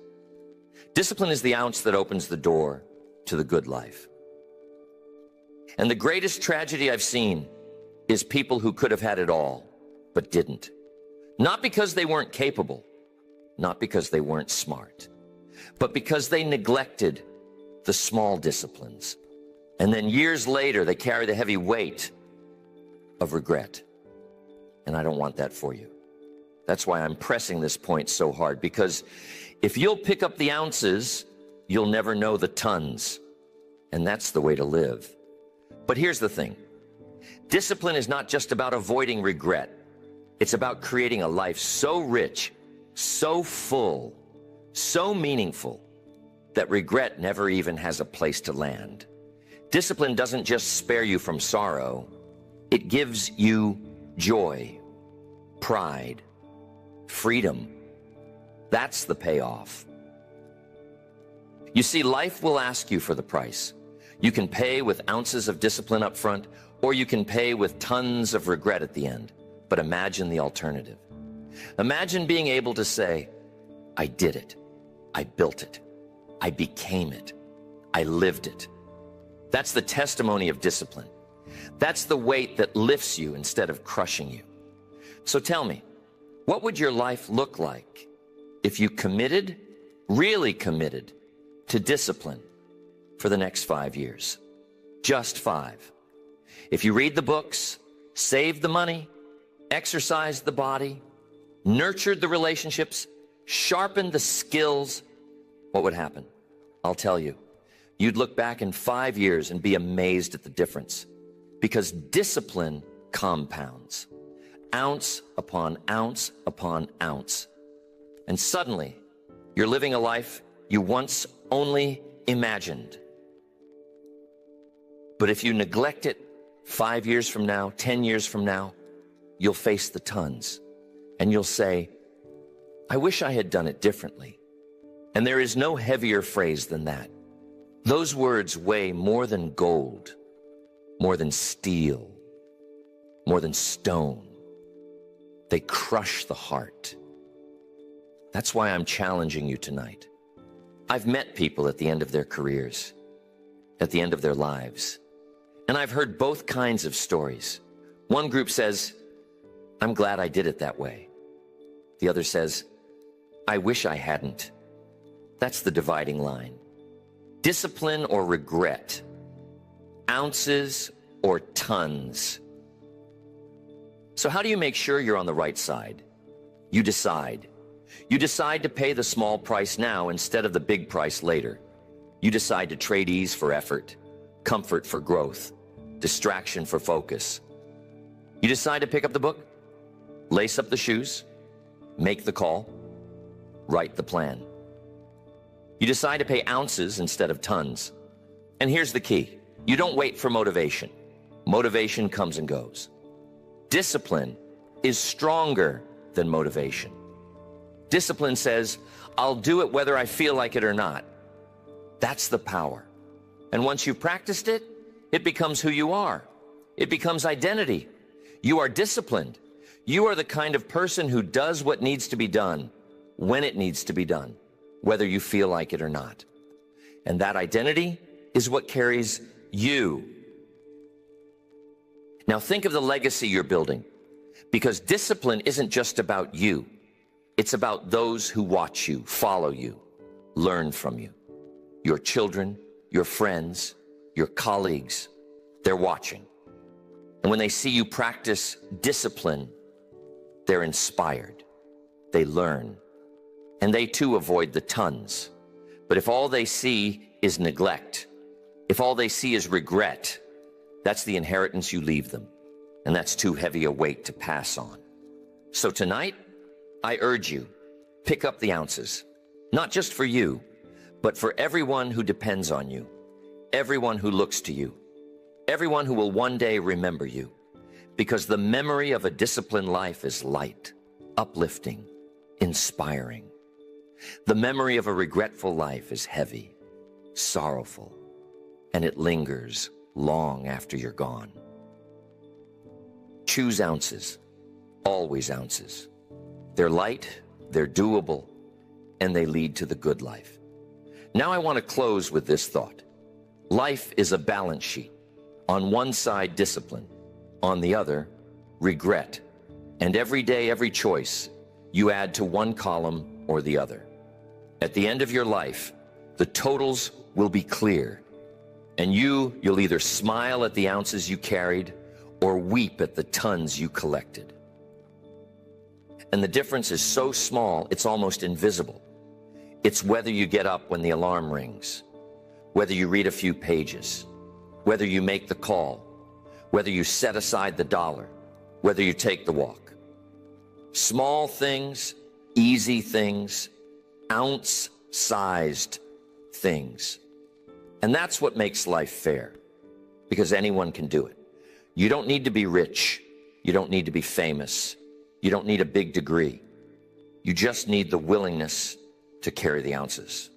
Discipline is the ounce that opens the door to the good life. And the greatest tragedy I've seen is people who could have had it all, but didn't. Not because they weren't capable, not because they weren't smart, but because they neglected the small disciplines. And then years later, they carry the heavy weight of regret. And I don't want that for you. That's why I'm pressing this point so hard, because if you'll pick up the ounces, you'll never know the tons. And that's the way to live. But here's the thing. Discipline is not just about avoiding regret. It's about creating a life so rich, so full, so meaningful, that regret never even has a place to land. Discipline doesn't just spare you from sorrow. It gives you joy, pride, freedom. That's the payoff. You see, life will ask you for the price. You can pay with ounces of discipline up front, or you can pay with tons of regret at the end. But imagine the alternative. Imagine being able to say, I did it. I built it. I became it. I lived it. That's the testimony of discipline. That's the weight that lifts you instead of crushing you. So tell me, what would your life look like if you committed, really committed, to discipline for the next 5 years? Just 5. If you read the books, saved the money, exercised the body, nurtured the relationships, sharpened the skills, what would happen? I'll tell you. You'd look back in 5 years and be amazed at the difference. Because discipline compounds. Ounce upon ounce upon ounce. And suddenly, you're living a life you once only imagined. But if you neglect it 5 years from now, 10 years from now, you'll face the tons. And you'll say, I wish I had done it differently. And there is no heavier phrase than that. Those words weigh more than gold, more than steel, more than stone. They crush the heart. That's why I'm challenging you tonight. I've met people at the end of their careers, at the end of their lives, and I've heard both kinds of stories. One group says, I'm glad I did it that way. The other says, I wish I hadn't. That's the dividing line. Discipline or regret, ounces or tons. So how do you make sure you're on the right side? You decide. You decide to pay the small price now instead of the big price later. You decide to trade ease for effort, comfort for growth, distraction for focus. You decide to pick up the book, lace up the shoes, make the call, write the plan. You decide to pay ounces instead of tons. And here's the key. You don't wait for motivation. Motivation comes and goes. Discipline is stronger than motivation. Discipline says, I'll do it whether I feel like it or not. That's the power. And once you've practiced it, it becomes who you are. It becomes identity. You are disciplined. You are the kind of person who does what needs to be done when it needs to be done, whether you feel like it or not. And that identity is what carries you. Now think of the legacy you're building, because discipline isn't just about you. It's about those who watch you, follow you, learn from you. Your children, your friends, your colleagues, they're watching. And when they see you practice discipline, they're inspired. They learn. And they too avoid the tons. But if all they see is neglect, if all they see is regret, that's the inheritance you leave them. And that's too heavy a weight to pass on. So tonight, I urge you, pick up the ounces, not just for you, but for everyone who depends on you, everyone who looks to you, everyone who will one day remember you, because the memory of a disciplined life is light, uplifting, inspiring. The memory of a regretful life is heavy, sorrowful, and it lingers long after you're gone. Choose ounces, always ounces. They're light, they're doable, and they lead to the good life. Now I want to close with this thought. Life is a balance sheet. On one side, discipline. On the other, regret. And every day, every choice, you add to one column or the other. At the end of your life, the totals will be clear. And you'll either smile at the ounces you carried or weep at the tons you collected. And the difference is so small, it's almost invisible. It's whether you get up when the alarm rings, whether you read a few pages, whether you make the call, whether you set aside the dollar, whether you take the walk. Small things, easy things, ounce-sized things. And that's what makes life fair, because anyone can do it. You don't need to be rich. You don't need to be famous. You don't need a big degree. You just need the willingness to carry the ounces.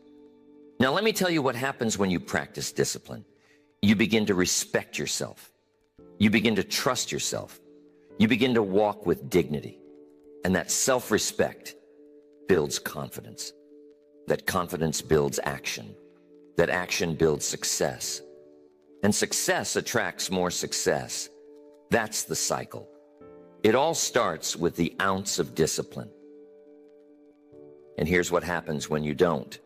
Now, let me tell you what happens when you practice discipline. You begin to respect yourself. You begin to trust yourself. You begin to walk with dignity. And that self-respect builds confidence. That confidence builds action. That action builds success. And success attracts more success. That's the cycle. It all starts with the ounce of discipline. And here's what happens when you don't.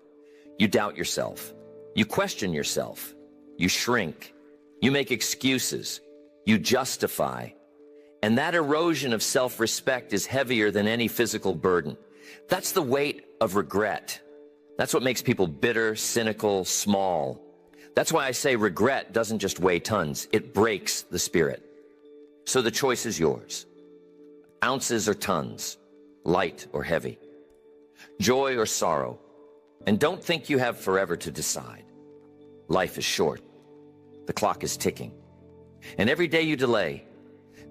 You doubt yourself. You question yourself. You shrink. You make excuses. You justify. And that erosion of self-respect is heavier than any physical burden. That's the weight of regret. That's what makes people bitter, cynical, small. That's why I say regret doesn't just weigh tons. It breaks the spirit. So the choice is yours. Ounces or tons, light or heavy, joy or sorrow. And don't think you have forever to decide. Life is short. The clock is ticking. And every day you delay,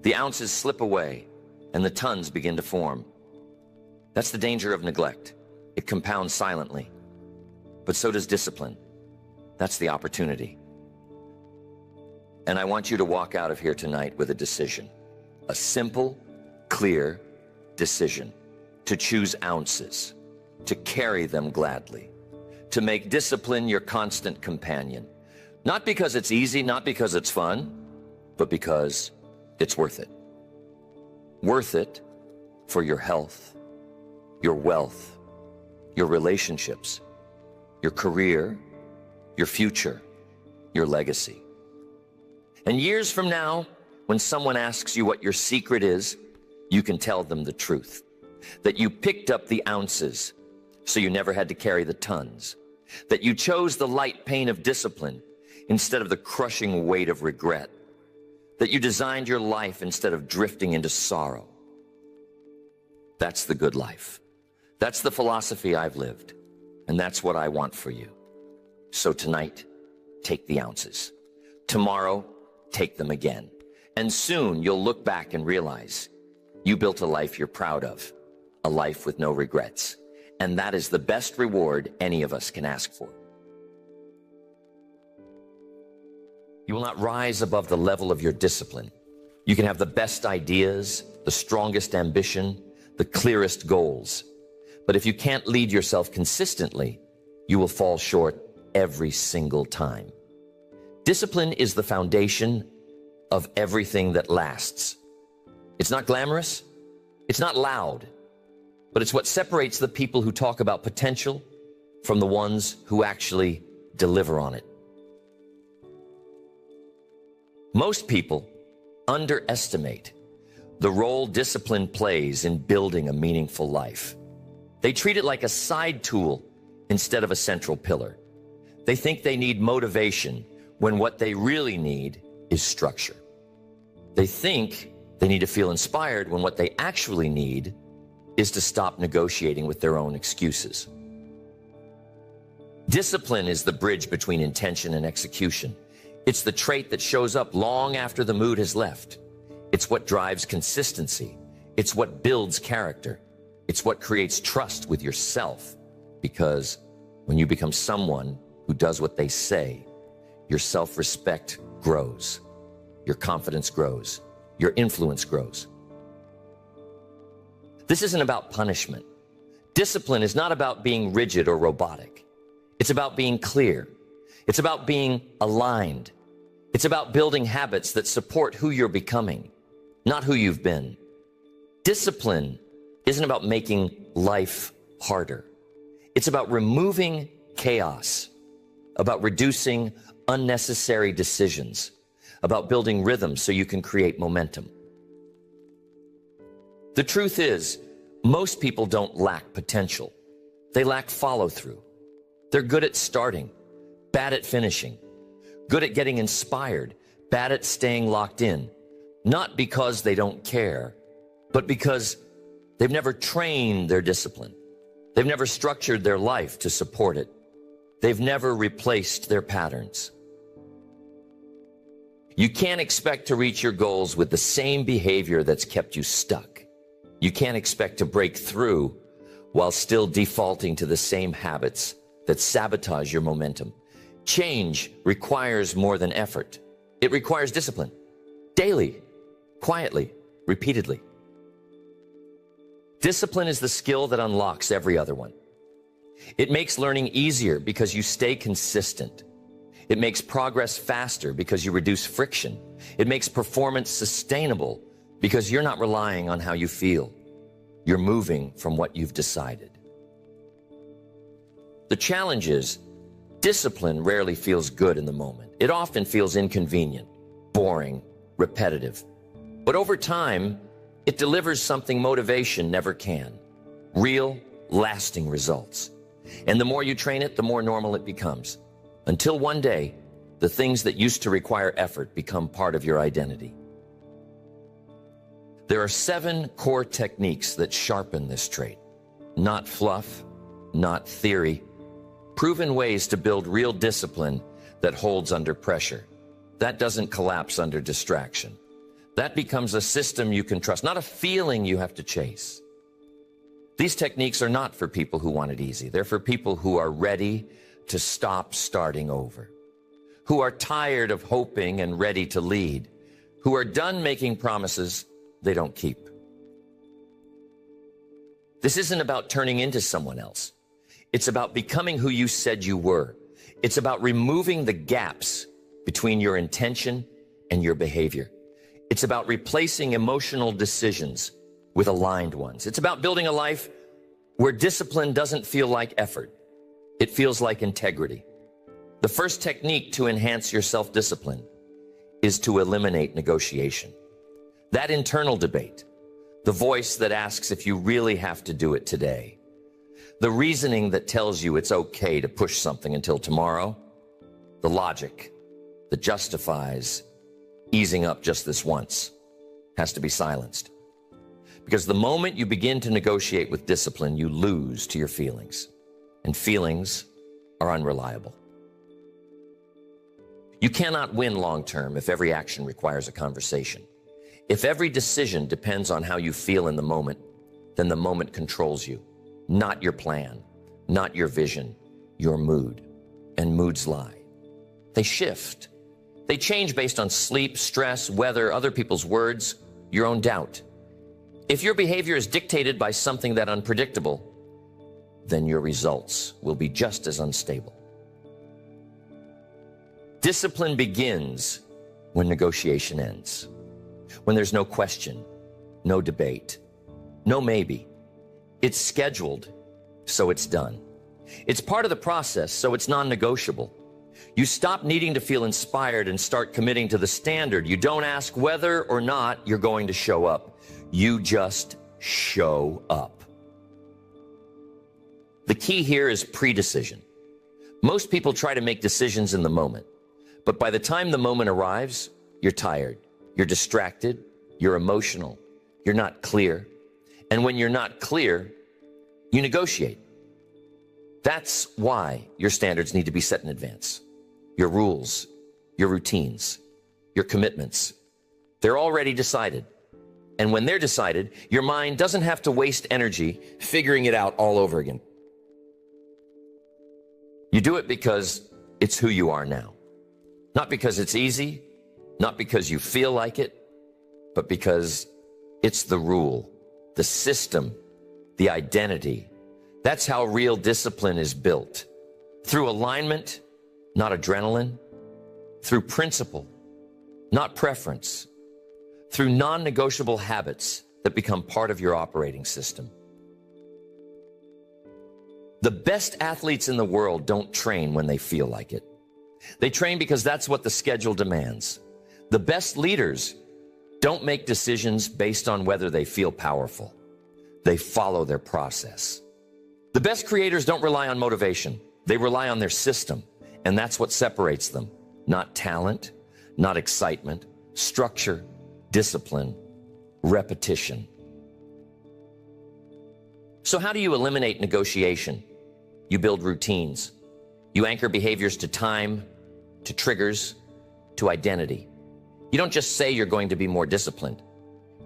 the ounces slip away and the tons begin to form. That's the danger of neglect. It compounds silently. But so does discipline. That's the opportunity. And I want you to walk out of here tonight with a decision. A simple, clear decision to choose ounces, to carry them gladly, to make discipline your constant companion. Not because it's easy, not because it's fun, but because it's worth it. Worth it for your health, your wealth, your relationships, your career, your future, your legacy. And years from now, when someone asks you what your secret is, you can tell them the truth. That you picked up the ounces, so you never had to carry the tons. That you chose the light pain of discipline instead of the crushing weight of regret. That you designed your life instead of drifting into sorrow. That's the good life. That's the philosophy I've lived. And that's what I want for you. So tonight, take the ounces. Tomorrow, take them again. And soon you'll look back and realize you built a life you're proud of, a life with no regrets. and that is the best reward any of us can ask for. You will not rise above the level of your discipline. You can have the best ideas, the strongest ambition, the clearest goals. But if you can't lead yourself consistently, you will fall short every single time. Discipline is the foundation of everything that lasts. It's not glamorous, it's not loud, but it's what separates the people who talk about potential from the ones who actually deliver on it. Most people underestimate the role discipline plays in building a meaningful life. They treat it like a side tool instead of a central pillar. They think they need motivation when what they really need is structure. They think they need to feel inspired when what they actually need is to stop negotiating with their own excuses. Discipline is the bridge between intention and execution. It's the trait that shows up long after the mood has left. It's what drives consistency. It's what builds character. It's what creates trust with yourself. Because when you become someone who does what they say, your self-respect grows, your confidence grows, your influence grows. This isn't about punishment. Discipline is not about being rigid or robotic. It's about being clear. It's about being aligned. It's about building habits that support who you're becoming, not who you've been. Discipline isn't about making life harder. It's about removing chaos, about reducing unnecessary decisions, about building rhythm so you can create momentum. The truth is, most people don't lack potential. They lack follow-through. They're good at starting, bad at finishing, good at getting inspired, bad at staying locked in, not because they don't care, but because they've never trained their discipline. They've never structured their life to support it. They've never replaced their patterns. You can't expect to reach your goals with the same behavior that's kept you stuck. You can't expect to break through while still defaulting to the same habits that sabotage your momentum. Change requires more than effort. It requires discipline. Daily, quietly, repeatedly. Discipline is the skill that unlocks every other one. It makes learning easier because you stay consistent. It makes progress faster because you reduce friction. It makes performance sustainable because you're not relying on how you feel. You're moving from what you've decided. The challenge is, discipline rarely feels good in the moment. It often feels inconvenient, boring, repetitive. But over time, it delivers something motivation never can. Real, lasting results. And the more you train it, the more normal it becomes. Until one day, the things that used to require effort become part of your identity. There are 7 core techniques that sharpen this trait. Not fluff, not theory. Proven ways to build real discipline that holds under pressure. That doesn't collapse under distraction. That becomes a system you can trust, not a feeling you have to chase. These techniques are not for people who want it easy. They're for people who are ready to stop starting over, who are tired of hoping and ready to lead, who are done making promises they don't keep. This isn't about turning into someone else. It's about becoming who you said you were. It's about removing the gaps between your intention and your behavior. It's about replacing emotional decisions with aligned ones. It's about building a life where discipline doesn't feel like effort. It feels like integrity. The first technique to enhance your self-discipline is to eliminate negotiation. That internal debate, the voice that asks if you really have to do it today, the reasoning that tells you it's okay to push something until tomorrow, the logic that justifies easing up just this once has to be silenced. Because the moment you begin to negotiate with discipline, you lose to your feelings. And feelings are unreliable. You cannot win long-term if every action requires a conversation. If every decision depends on how you feel in the moment, then the moment controls you, not your plan, not your vision, your mood. And moods lie. They shift. They change based on sleep, stress, weather, other people's words, your own doubt. If your behavior is dictated by something that unpredictable, then your results will be just as unstable. Discipline begins when negotiation ends, when there's no question, no debate, no maybe. It's scheduled, so it's done. It's part of the process, so it's non-negotiable. You stop needing to feel inspired and start committing to the standard. You don't ask whether or not you're going to show up. You just show up. The key here is pre-decision. Most people try to make decisions in the moment, but by the time the moment arrives, you're tired, you're distracted, you're emotional, you're not clear. And when you're not clear, you negotiate. That's why your standards need to be set in advance. Your rules, your routines, your commitments, they're already decided. And when they're decided, your mind doesn't have to waste energy figuring it out all over again. You do it because it's who you are now. Not because it's easy, not because you feel like it, but because it's the rule, the system, the identity. That's how real discipline is built. Through alignment, not adrenaline. Through principle, not preference. Through non-negotiable habits that become part of your operating system. The best athletes in the world don't train when they feel like it. They train because that's what the schedule demands. The best leaders don't make decisions based on whether they feel powerful. They follow their process. The best creators don't rely on motivation. They rely on their system, and that's what separates them. Not talent, not excitement, structure, discipline, repetition. So how do you eliminate negotiation? You build routines. You anchor behaviors to time, to triggers, to identity. You don't just say you're going to be more disciplined.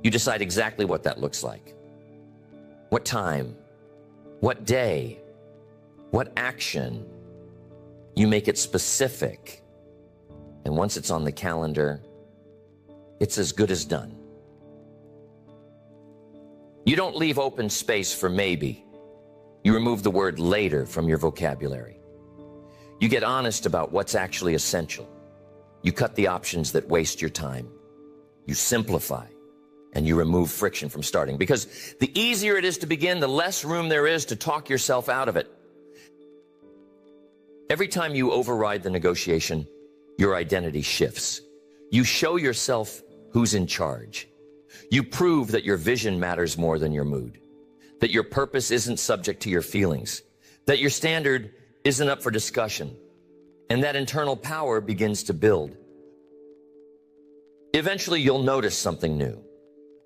You decide exactly what that looks like. What time? What day? What action? You make it specific. And once it's on the calendar, it's as good as done. You don't leave open space for maybe. You remove the word later from your vocabulary. You get honest about what's actually essential. You cut the options that waste your time. You simplify, and you remove friction from starting. Because the easier it is to begin, the less room there is to talk yourself out of it. Every time you override the negotiation, your identity shifts. You show yourself who's in charge. You prove that your vision matters more than your mood, that your purpose isn't subject to your feelings, that your standard isn't up for discussion, and that internal power begins to build. Eventually, you'll notice something new.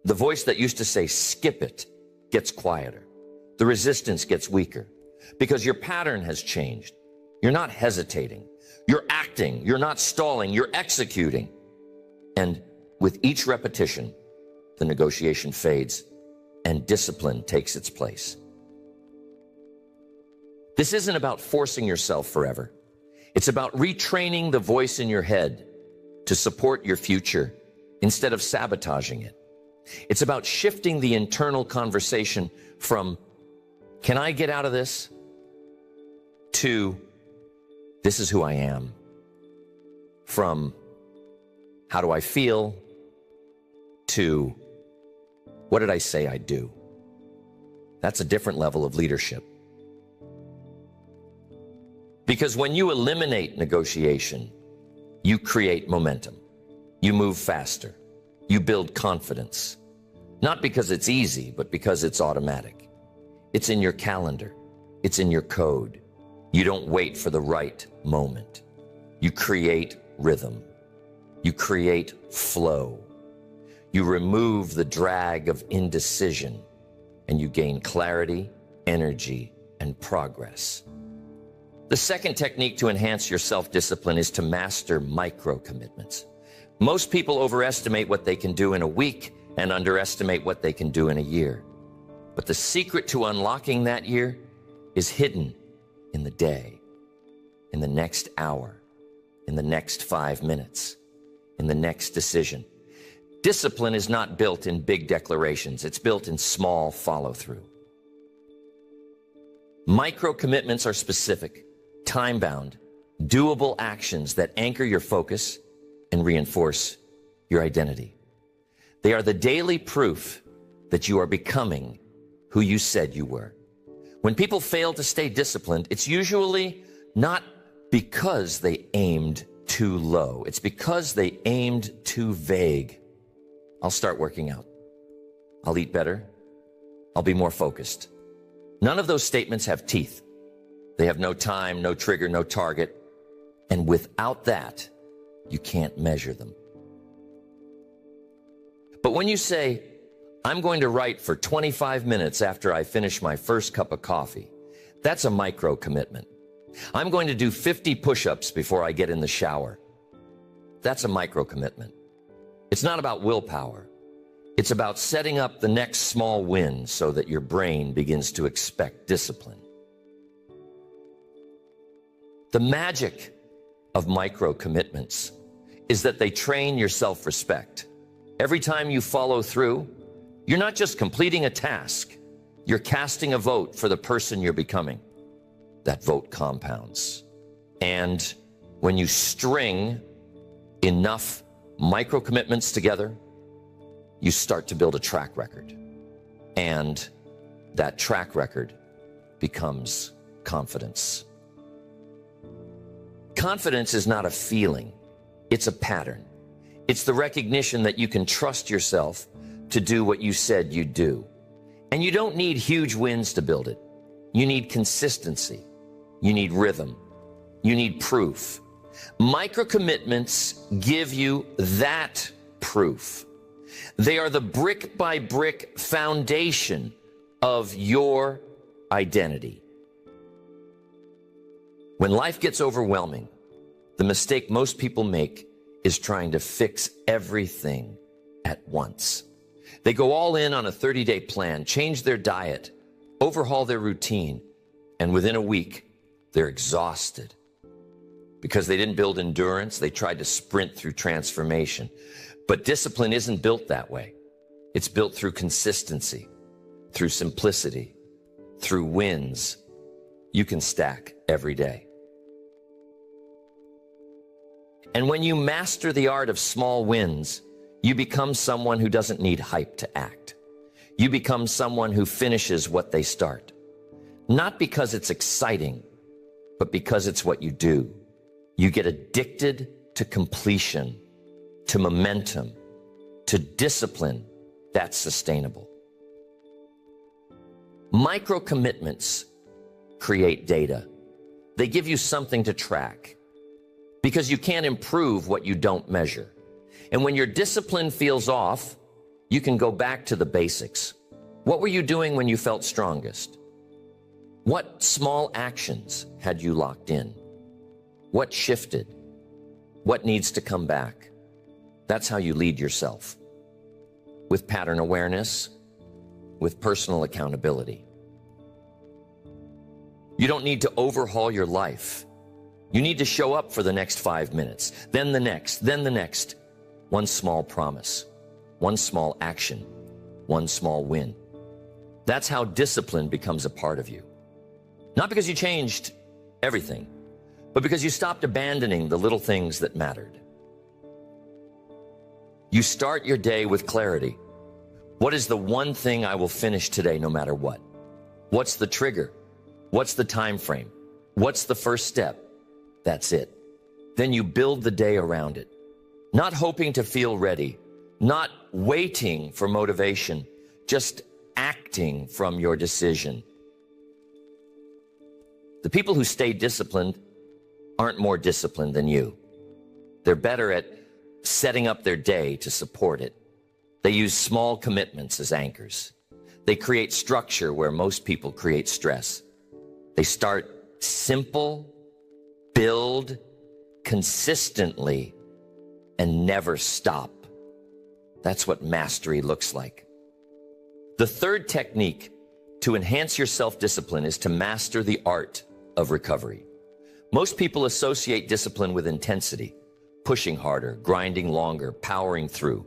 The voice that used to say, skip it, gets quieter. The resistance gets weaker because your pattern has changed. You're not hesitating. You're acting. You're not stalling. You're executing. And with each repetition, the negotiation fades and discipline takes its place. This isn't about forcing yourself forever. It's about retraining the voice in your head to support your future instead of sabotaging it. It's about shifting the internal conversation from, can I get out of this? To, this is who I am. From, how do I feel? To, what did I say I'd do? That's a different level of leadership. Because when you eliminate negotiation, you create momentum. You move faster. You build confidence. Not because it's easy, but because it's automatic. It's in your calendar. It's in your code. You don't wait for the right moment. You create rhythm. You create flow. You remove the drag of indecision, and you gain clarity, energy, and progress. The second technique to enhance your self-discipline is to master micro-commitments. Most people overestimate what they can do in a week and underestimate what they can do in a year. But the secret to unlocking that year is hidden in the day, in the next hour, in the next 5 minutes, in the next decision. Discipline is not built in big declarations. It's built in small follow-through. Micro commitments are specific, time-bound, doable actions that anchor your focus and reinforce your identity. They are the daily proof that you are becoming who you said you were. When people fail to stay disciplined, it's usually not because they aimed too low. It's because they aimed too vague. I'll start working out. I'll eat better. I'll be more focused. None of those statements have teeth. They have no time, no trigger, no target. And without that, you can't measure them. But when you say, I'm going to write for 25 minutes after I finish my first cup of coffee, that's a micro commitment. I'm going to do 50 push-ups before I get in the shower. That's a micro commitment. It's not about willpower. It's about setting up the next small win so that your brain begins to expect discipline. The magic of micro commitments is that they train your self-respect. Every time you follow through, you're not just completing a task, you're casting a vote for the person you're becoming. That vote compounds. And when you string enough micro commitments together, you start to build a track record. And that track record becomes confidence. Confidence is not a feeling, it's a pattern. It's the recognition that you can trust yourself to do what you said you'd do. And you don't need huge wins to build it. You need consistency. You need rhythm. You need proof. Micro commitments give you that proof. They are the brick by brick foundation of your identity. When life gets overwhelming, the mistake most people make is trying to fix everything at once. They go all in on a 30-day plan, change their diet, overhaul their routine, and within a week, they're exhausted. Because they didn't build endurance, they tried to sprint through transformation. But discipline isn't built that way. It's built through consistency, through simplicity, through wins you can stack every day. And when you master the art of small wins, you become someone who doesn't need hype to act. You become someone who finishes what they start. Not because it's exciting, but because it's what you do. You get addicted to completion, to momentum, to discipline that's sustainable. Micro commitments create data. They give you something to track because you can't improve what you don't measure. And when your discipline feels off, you can go back to the basics. What were you doing when you felt strongest? What small actions had you locked in? What shifted? What needs to come back? That's how you lead yourself. With pattern awareness, with personal accountability. You don't need to overhaul your life. You need to show up for the next 5 minutes, then the next, then the next. One small promise, one small action, one small win. That's how discipline becomes a part of you. Not because you changed everything, but because you stopped abandoning the little things that mattered. You start your day with clarity. What is the one thing I will finish today no matter what? What's the trigger? What's the time frame? What's the first step? That's it. Then you build the day around it. Not hoping to feel ready, not waiting for motivation, just acting from your decision. The people who stay disciplined aren't more disciplined than you. They're better at setting up their day to support it. They use small commitments as anchors. They create structure where most people create stress. They start simple, build consistently, and never stop. That's what mastery looks like. The third technique To enhance your self-discipline is to master the art of recovery. Most people associate discipline with intensity, pushing harder, grinding longer, powering through.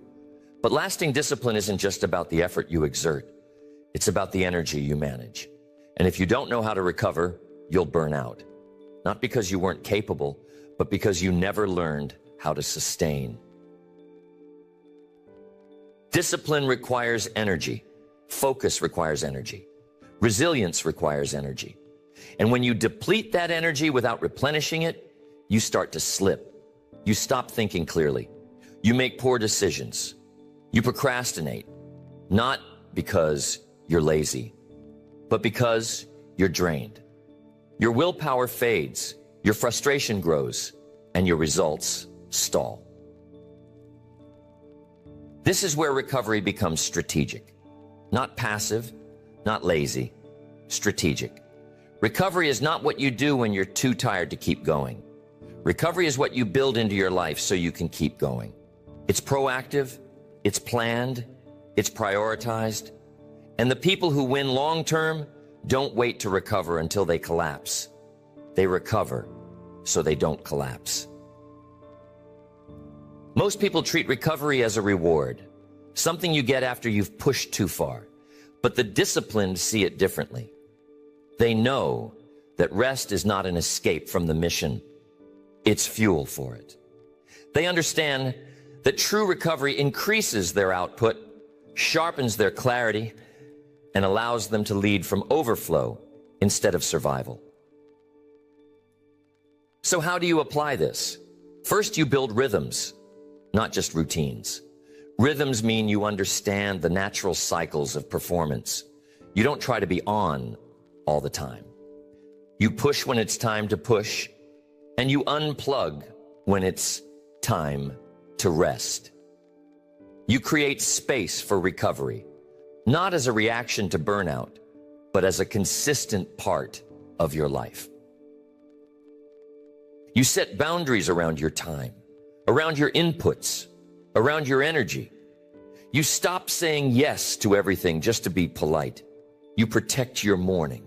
But lasting discipline isn't just about the effort you exert. It's about the energy you manage. And if you don't know how to recover, you'll burn out. Not because you weren't capable, but because you never learned how to sustain. Discipline requires energy. Focus requires energy. Resilience requires energy. And when you deplete that energy without replenishing it, you start to slip. You stop thinking clearly. You make poor decisions. You procrastinate, not because you're lazy, but because you're drained. Your willpower fades, your frustration grows, and your results stall. This is where recovery becomes strategic. Not passive, not lazy, strategic. Recovery is not what you do when you're too tired to keep going. Recovery is what you build into your life so you can keep going. It's proactive, it's planned, it's prioritized, and the people who win long-term don't wait to recover until they collapse. They recover so they don't collapse. Most people treat recovery as a reward, something you get after you've pushed too far. But the disciplined see it differently. They know that rest is not an escape from the mission. It's fuel for it. They understand that true recovery increases their output, sharpens their clarity, and allows them to lead from overflow instead of survival. So how do you apply this? First, you build rhythms, not just routines. Rhythms mean you understand the natural cycles of performance. You don't try to be on all the time. You push when it's time to push, and you unplug when it's time to rest. You create space for recovery, not as a reaction to burnout, but as a consistent part of your life. You set boundaries around your time, around your inputs, around your energy. You stop saying yes to everything just to be polite. You protect your morning.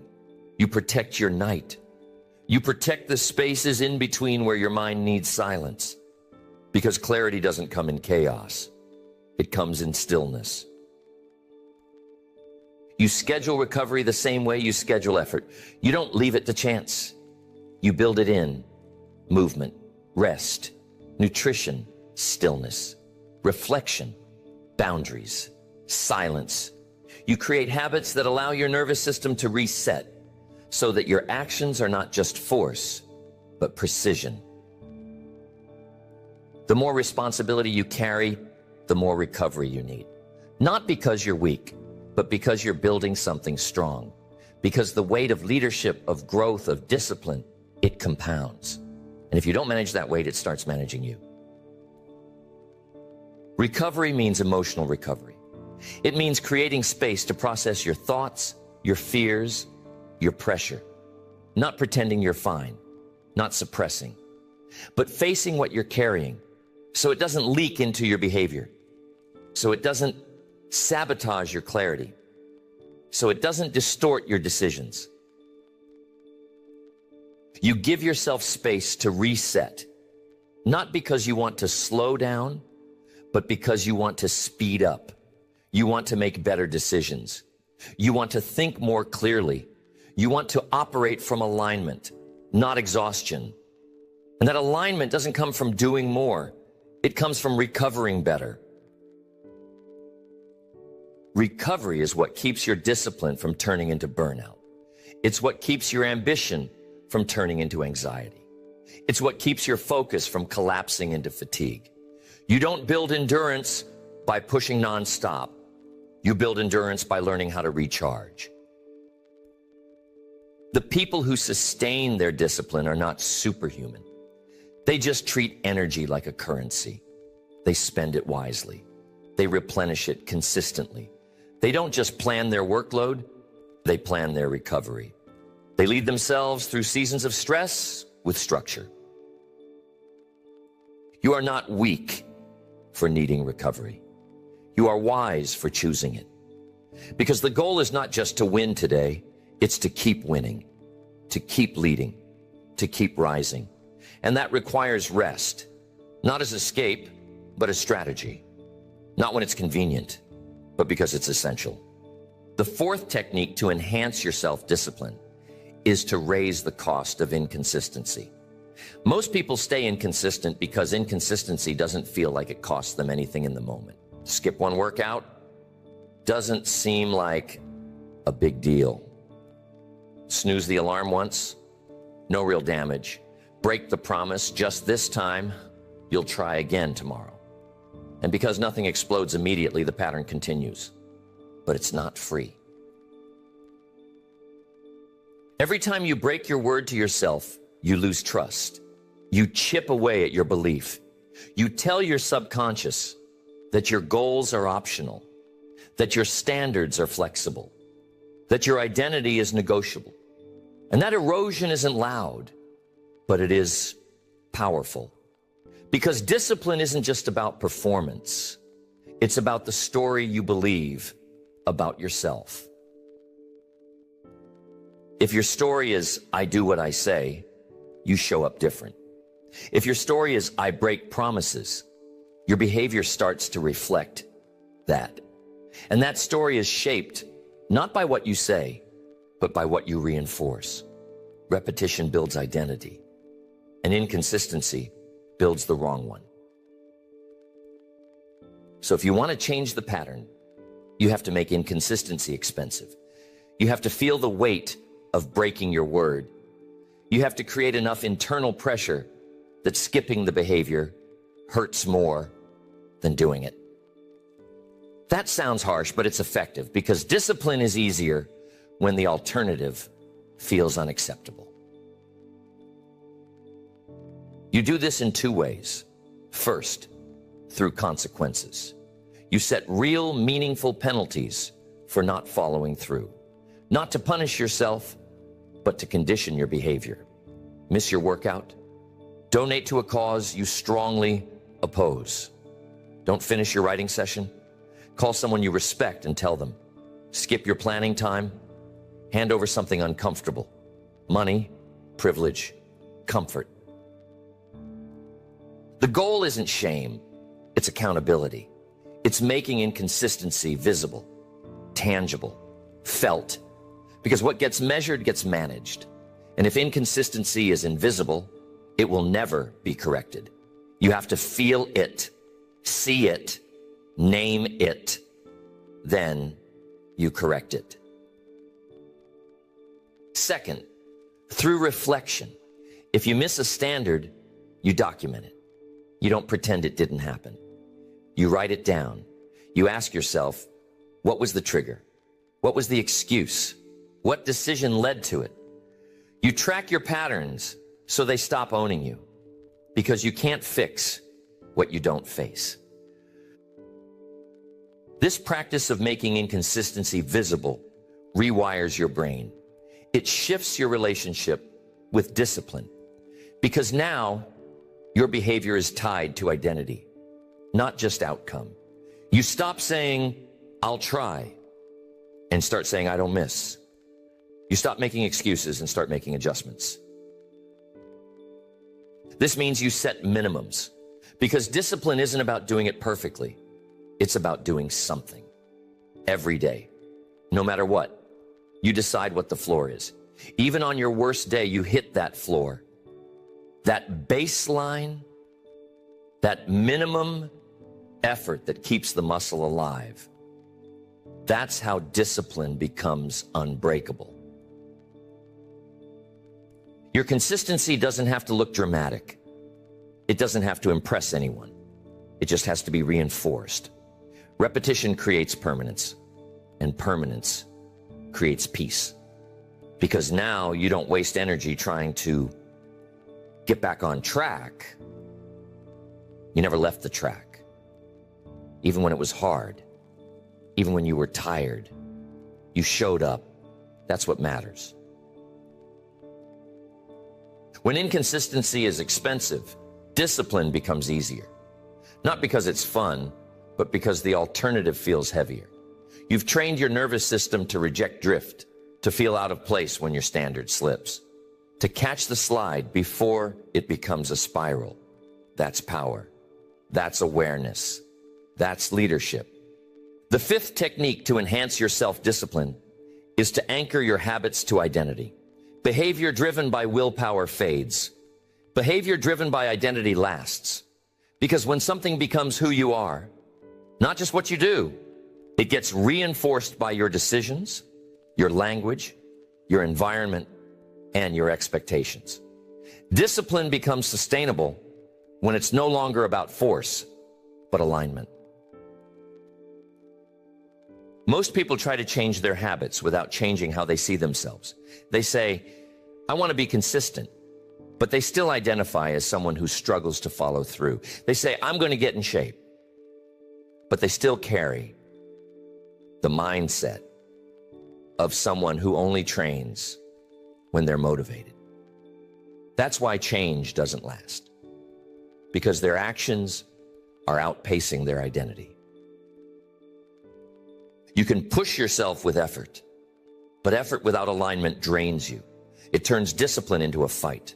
You protect your night. You protect the spaces in between where your mind needs silence. Because clarity doesn't come in chaos. It comes in stillness. You schedule recovery the same way you schedule effort. You don't leave it to chance. You build it in. Movement, rest, nutrition, stillness, reflection, boundaries, silence. You create habits that allow your nervous system to reset so that your actions are not just force, but precision. The more responsibility you carry, the more recovery you need. Not because you're weak, but because you're building something strong. Because the weight of leadership, of growth, of discipline, it compounds. And if you don't manage that weight, it starts managing you. Recovery means emotional recovery. It means creating space to process your thoughts, your fears, your pressure. Not pretending you're fine, not suppressing, but facing what you're carrying so it doesn't leak into your behavior, so it doesn't sabotage your clarity, so it doesn't distort your decisions. You give yourself space to reset, not because you want to slow down, but because you want to speed up. You want to make better decisions. You want to think more clearly. You want to operate from alignment, not exhaustion. And that alignment doesn't come from doing more. It comes from recovering better. Recovery is what keeps your discipline from turning into burnout. It's what keeps your ambition from turning into anxiety. It's what keeps your focus from collapsing into fatigue. You don't build endurance by pushing nonstop. You build endurance by learning how to recharge. The people who sustain their discipline are not superhuman. They just treat energy like a currency. They spend it wisely. They replenish it consistently. They don't just plan their workload, they plan their recovery. They lead themselves through seasons of stress with structure. You are not weak for needing recovery. You are wise for choosing it. Because the goal is not just to win today, it's to keep winning, to keep leading, to keep rising. And that requires rest, not as escape, but as strategy. Not when it's convenient, but because it's essential. The fourth technique to enhance your self-discipline is to raise the cost of inconsistency. Most people stay inconsistent because inconsistency doesn't feel like it costs them anything in the moment. Skip one workout doesn't seem like a big deal. Snooze the alarm once, no real damage. Break the promise, just this time, you'll try again tomorrow. And because nothing explodes immediately, the pattern continues. But it's not free. Every time you break your word to yourself, you lose trust. You chip away at your belief. You tell your subconscious that your goals are optional, that your standards are flexible, that your identity is negotiable. And that erosion isn't loud, but it is powerful. Because discipline isn't just about performance. It's about the story you believe about yourself. If your story is, I do what I say, you show up different. If your story is, I break promises, your behavior starts to reflect that. And that story is shaped not by what you say, but by what you reinforce. Repetition builds identity, and inconsistency builds the wrong one. So if you want to change the pattern, you have to make inconsistency expensive. You have to feel the weight of breaking your word. You have to create enough internal pressure that skipping the behavior hurts more than doing it. That sounds harsh, but it's effective because discipline is easier when the alternative feels unacceptable. You do this in two ways. First, through consequences. You set real, meaningful penalties for not following through. Not to punish yourself, but to condition your behavior. Miss your workout? Donate to a cause you strongly oppose. Don't finish your writing session? Call someone you respect and tell them. Skip your planning time? Hand over something uncomfortable. Money, privilege, comfort. The goal isn't shame, it's accountability. It's making inconsistency visible, tangible, felt. Because what gets measured gets managed. And if inconsistency is invisible, it will never be corrected. You have to feel it, see it, name it, then you correct it. Second, through reflection. If you miss a standard, you document it. You don't pretend it didn't happen. You write it down. You ask yourself, what was the trigger? What was the excuse? What decision led to it? You track your patterns so they stop owning you, because you can't fix what you don't face. This practice of making inconsistency visible rewires your brain. It shifts your relationship with discipline, because now your behavior is tied to identity, not just outcome. You stop saying, I'll try, and start saying, I don't miss. You stop making excuses and start making adjustments. This means you set minimums, because discipline isn't about doing it perfectly. It's about doing something every day, no matter what. You decide what the floor is. Even on your worst day, you hit that floor. That baseline, that minimum effort that keeps the muscle alive. That's how discipline becomes unbreakable. Your consistency doesn't have to look dramatic. It doesn't have to impress anyone. It just has to be reinforced. Repetition creates permanence, and permanence creates peace. Because now you don't waste energy trying to get back on track. You never left the track. Even when it was hard, even when you were tired, you showed up. That's what matters. When inconsistency is expensive, discipline becomes easier. Not because it's fun, but because the alternative feels heavier. You've trained your nervous system to reject drift, to feel out of place when your standard slips, to catch the slide before it becomes a spiral. That's power. That's awareness. That's leadership. The fifth technique to enhance your self-discipline is to anchor your habits to identity. Behavior driven by willpower fades. Behavior driven by identity lasts. Because when something becomes who you are, not just what you do, it gets reinforced by your decisions, your language, your environment, and your expectations. Discipline becomes sustainable when it's no longer about force, but alignment. Most people try to change their habits without changing how they see themselves. They say, I want to be consistent, but they still identify as someone who struggles to follow through. They say, I'm going to get in shape, but they still carry the mindset of someone who only trains when they're motivated. That's why change doesn't last, because their actions are outpacing their identity. You can push yourself with effort, but effort without alignment drains you. It turns discipline into a fight.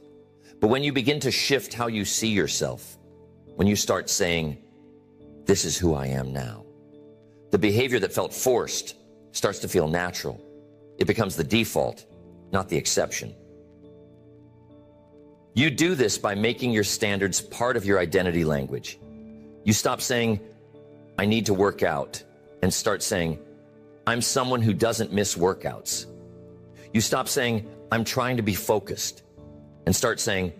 But when you begin to shift how you see yourself, when you start saying, this is who I am now, the behavior that felt forced starts to feel natural. It becomes the default, not the exception. You do this by making your standards part of your identity language. You stop saying, I need to work out, and start saying, I'm someone who doesn't miss workouts. You stop saying, I'm trying to be focused, and start saying,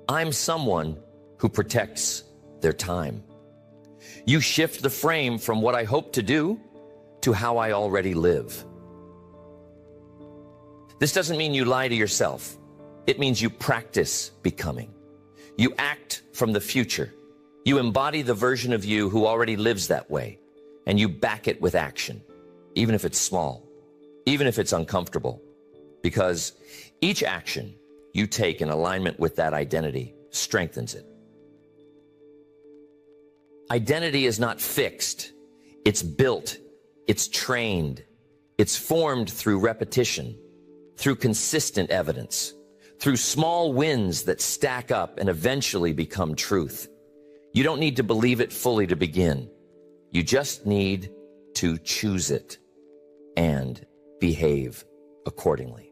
I'm someone who protects their time. You shift the frame from what I hope to do to how I already live. This doesn't mean you lie to yourself. It means you practice becoming. You act from the future. You embody the version of you who already lives that way, and you back it with action, even if it's small, even if it's uncomfortable, because each action you take in alignment with that identity strengthens it. Identity is not fixed. It's built. It's trained. It's formed through repetition, through consistent evidence, through small wins that stack up and eventually become truth. You don't need to believe it fully to begin. You just need to choose it and behave accordingly.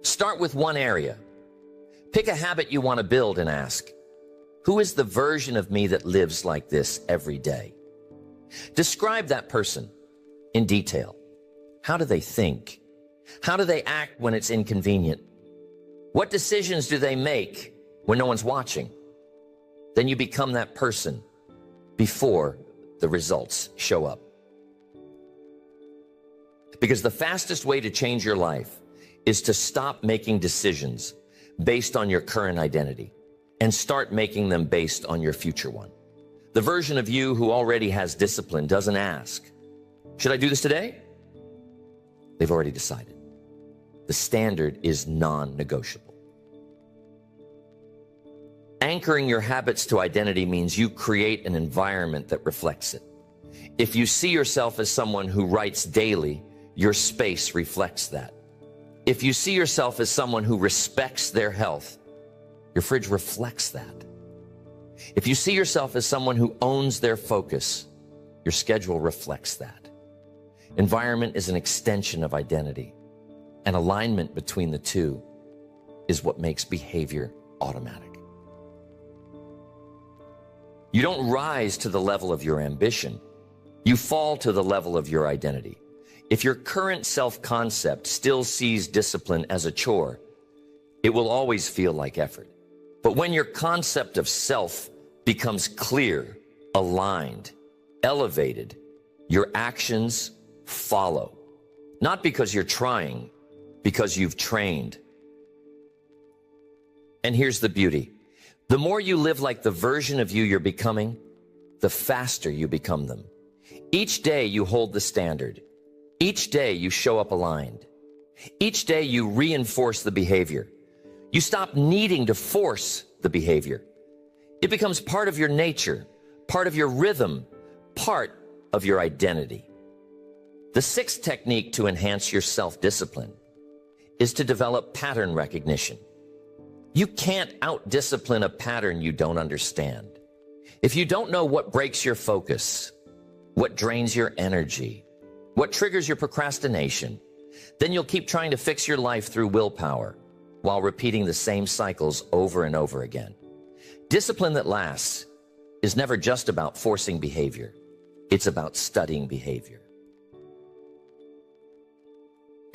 Start with one area. Pick a habit you want to build and ask, who is the version of me that lives like this every day? Describe that person in detail. How do they think? How do they act when it's inconvenient? What decisions do they make when no one's watching? Then you become that person before the results show up. Because the fastest way to change your life is to stop making decisions based on your current identity and start making them based on your future one. The version of you who already has discipline doesn't ask, should I do this today? They've already decided. The standard is non-negotiable. Anchoring your habits to identity means you create an environment that reflects it. If you see yourself as someone who writes daily, your space reflects that. If you see yourself as someone who respects their health, your fridge reflects that. If you see yourself as someone who owns their focus, your schedule reflects that. Environment is an extension of identity, and alignment between the two is what makes behavior automatic. You don't rise to the level of your ambition. You fall to the level of your identity. If your current self-concept still sees discipline as a chore, it will always feel like effort. But when your concept of self becomes clear, aligned, elevated, your actions follow. Not because you're trying, because you've trained. And here's the beauty. The more you live like the version of you you're becoming, the faster you become them. Each day you hold the standard. Each day you show up aligned. Each day you reinforce the behavior. You stop needing to force the behavior. It becomes part of your nature, part of your rhythm, part of your identity. The sixth technique to enhance your self-discipline is to develop pattern recognition. You can't out-discipline a pattern you don't understand. If you don't know what breaks your focus, what drains your energy, what triggers your procrastination, then you'll keep trying to fix your life through willpower while repeating the same cycles over and over again. Discipline that lasts is never just about forcing behavior. It's about studying behavior.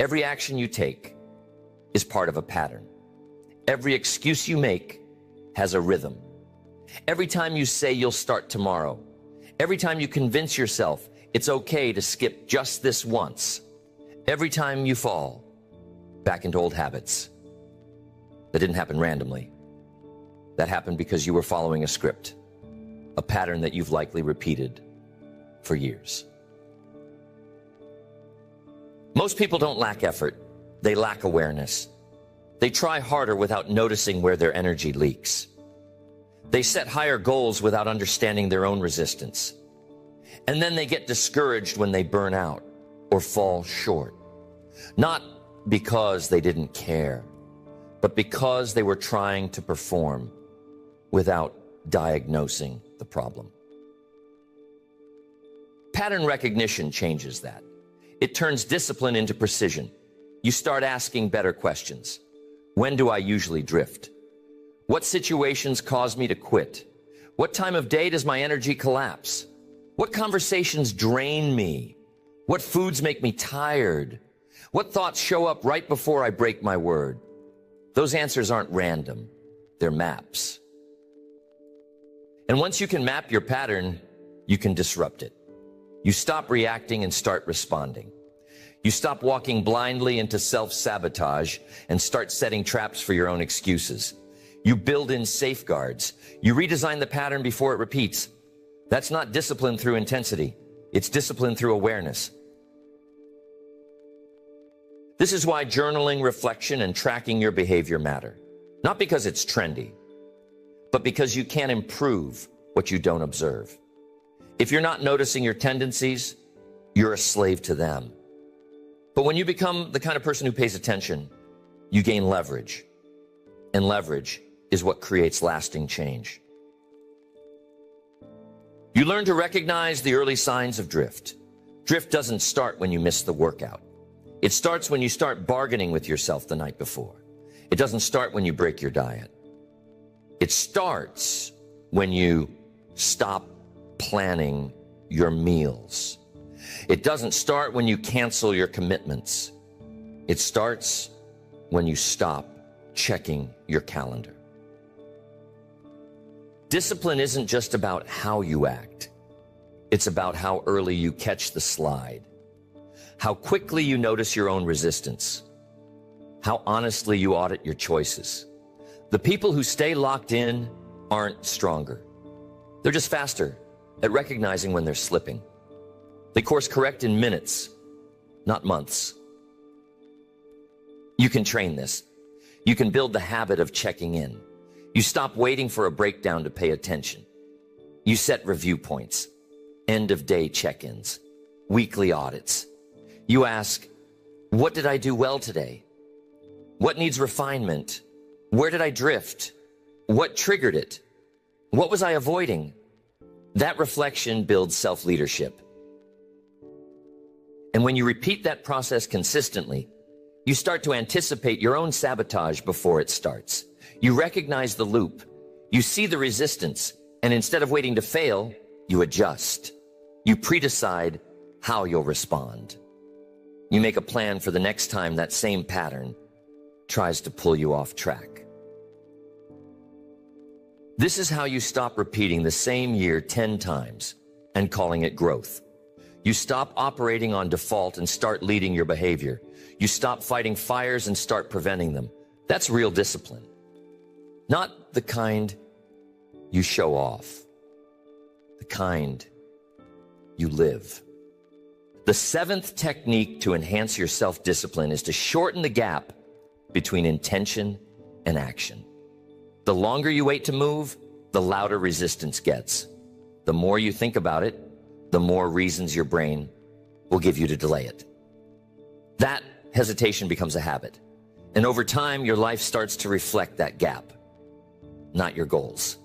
Every action you take is part of a pattern. Every excuse you make has a rhythm. Every time you say you'll start tomorrow, every time you convince yourself it's okay to skip just this once, every time you fall back into old habits. That didn't happen randomly. That happened because you were following a script, a pattern that you've likely repeated for years. Most people don't lack effort. They lack awareness. They try harder without noticing where their energy leaks. They set higher goals without understanding their own resistance. And then they get discouraged when they burn out or fall short. Not because they didn't care, but because they were trying to perform without diagnosing the problem. Pattern recognition changes that. It turns discipline into precision. You start asking better questions. When do I usually drift? What situations cause me to quit? What time of day does my energy collapse? What conversations drain me? What foods make me tired? What thoughts show up right before I break my word? Those answers aren't random. They're maps. And once you can map your pattern, you can disrupt it. You stop reacting and start responding. You stop walking blindly into self-sabotage and start setting traps for your own excuses. You build in safeguards. You redesign the pattern before it repeats. That's not discipline through intensity. It's discipline through awareness. This is why journaling, reflection, and tracking your behavior matter. Not because it's trendy, but because you can't improve what you don't observe. If you're not noticing your tendencies, you're a slave to them. But when you become the kind of person who pays attention, you gain leverage. And leverage is what creates lasting change. You learn to recognize the early signs of drift. Drift doesn't start when you miss the workout. It starts when you start bargaining with yourself the night before. It doesn't start when you break your diet. It starts when you stop planning your meals. It doesn't start when you cancel your commitments. It starts when you stop checking your calendar. Discipline isn't just about how you act. It's about how early you catch the slide, how quickly you notice your own resistance, how honestly you audit your choices. The people who stay locked in aren't stronger. They're just faster at recognizing when they're slipping. They course correct in minutes, not months. You can train this. You can build the habit of checking in. You stop waiting for a breakdown to pay attention. You set review points, end-of-day check-ins, weekly audits. You ask, what did I do well today? What needs refinement? Where did I drift? What triggered it? What was I avoiding? That reflection builds self-leadership. And when you repeat that process consistently, you start to anticipate your own sabotage before it starts. You recognize the loop. You see the resistance. And instead of waiting to fail, you adjust. You pre-decide how you'll respond. You make a plan for the next time that same pattern tries to pull you off track. This is how you stop repeating the same year 10 times and calling it growth. You stop operating on default and start leading your behavior. You stop fighting fires and start preventing them. That's real discipline. Not the kind you show off, the kind you live. The seventh technique to enhance your self-discipline is to shorten the gap between intention and action. The longer you wait to move, the louder resistance gets. The more you think about it, the more reasons your brain will give you to delay it. That hesitation becomes a habit. And over time, your life starts to reflect that gap, not your goals.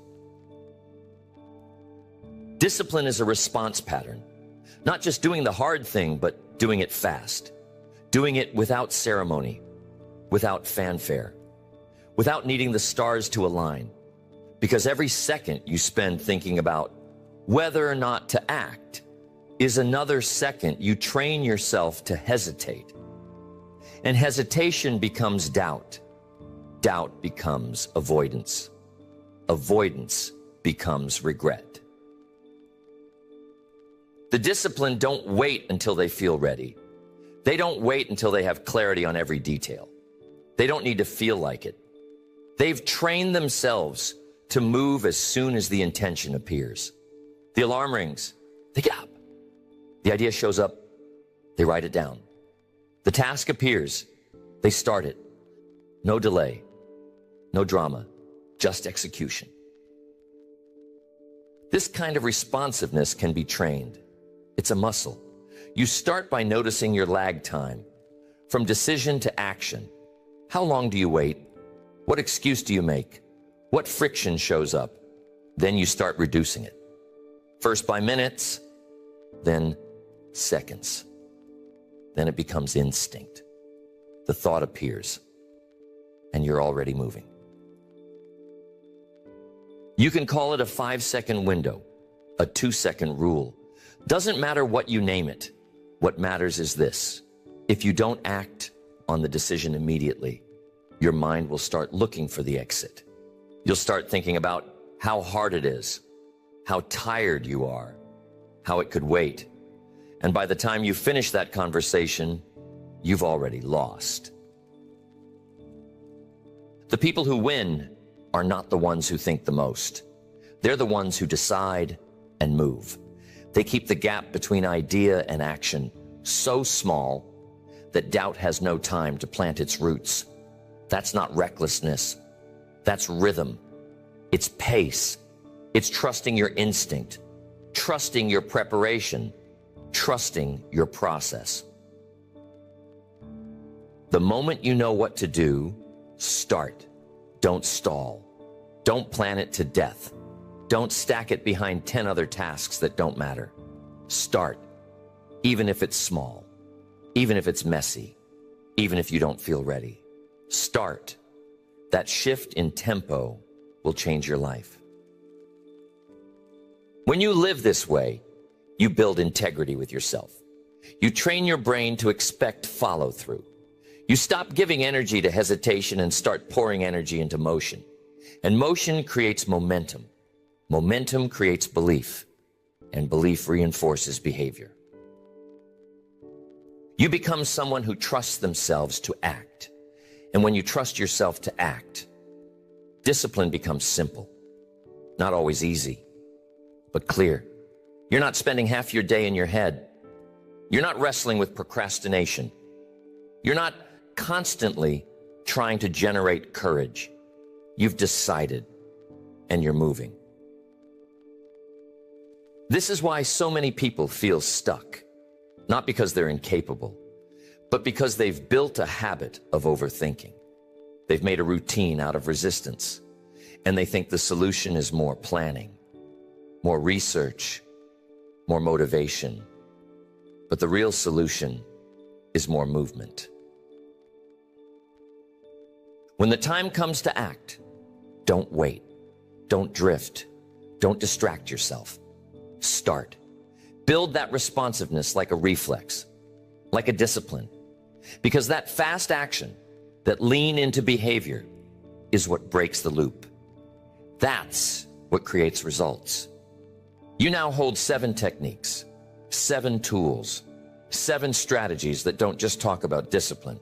Discipline is a response pattern, not just doing the hard thing, but doing it fast, doing it without ceremony, without fanfare, without needing the stars to align. Because every second you spend thinking about whether or not to act is another second you train yourself to hesitate. And hesitation becomes doubt. Doubt becomes avoidance. Avoidance becomes regret. The disciplined don't wait until they feel ready. They don't wait until they have clarity on every detail. They don't need to feel like it. They've trained themselves to move as soon as the intention appears. The alarm rings, they get up. The idea shows up, they write it down. The task appears, they start it. No delay, no drama, just execution. This kind of responsiveness can be trained. It's a muscle. You start by noticing your lag time. From decision to action. How long do you wait? What excuse do you make? What friction shows up? Then you start reducing it. First by minutes, then seconds. Then it becomes instinct. The thought appears, and you're already moving. You can call it a 5-second window, a 2-second rule. Doesn't matter what you name it. What matters is this. If you don't act on the decision immediately, your mind will start looking for the exit. You'll start thinking about how hard it is, how tired you are, how it could wait. And by the time you finish that conversation, you've already lost. The people who win are not the ones who think the most. They're the ones who decide and move. They keep the gap between idea and action so small that doubt has no time to plant its roots. That's not recklessness. That's rhythm. It's pace. It's trusting your instinct, trusting your preparation, trusting your process. The moment you know what to do, start. Don't stall. Don't plan it to death. Don't stack it behind 10 other tasks that don't matter. Start, even if it's small, even if it's messy, even if you don't feel ready. Start. That shift in tempo will change your life. When you live this way, you build integrity with yourself. You train your brain to expect follow-through. You stop giving energy to hesitation and start pouring energy into motion. And motion creates momentum. Momentum creates belief, and belief reinforces behavior. You become someone who trusts themselves to act. And when you trust yourself to act, discipline becomes simple. Not always easy, but clear. You're not spending half your day in your head. You're not wrestling with procrastination. You're not constantly trying to generate courage. You've decided, and you're moving. This is why so many people feel stuck, not because they're incapable, but because they've built a habit of overthinking. They've made a routine out of resistance, and they think the solution is more planning, more research, more motivation. But the real solution is more movement. When the time comes to act, don't wait, don't drift, don't distract yourself. Start. Build that responsiveness like a reflex, like a discipline. Because that fast action, that lean into behavior, is what breaks the loop. That's what creates results. You now hold 7 techniques, 7 tools, 7 strategies that don't just talk about discipline,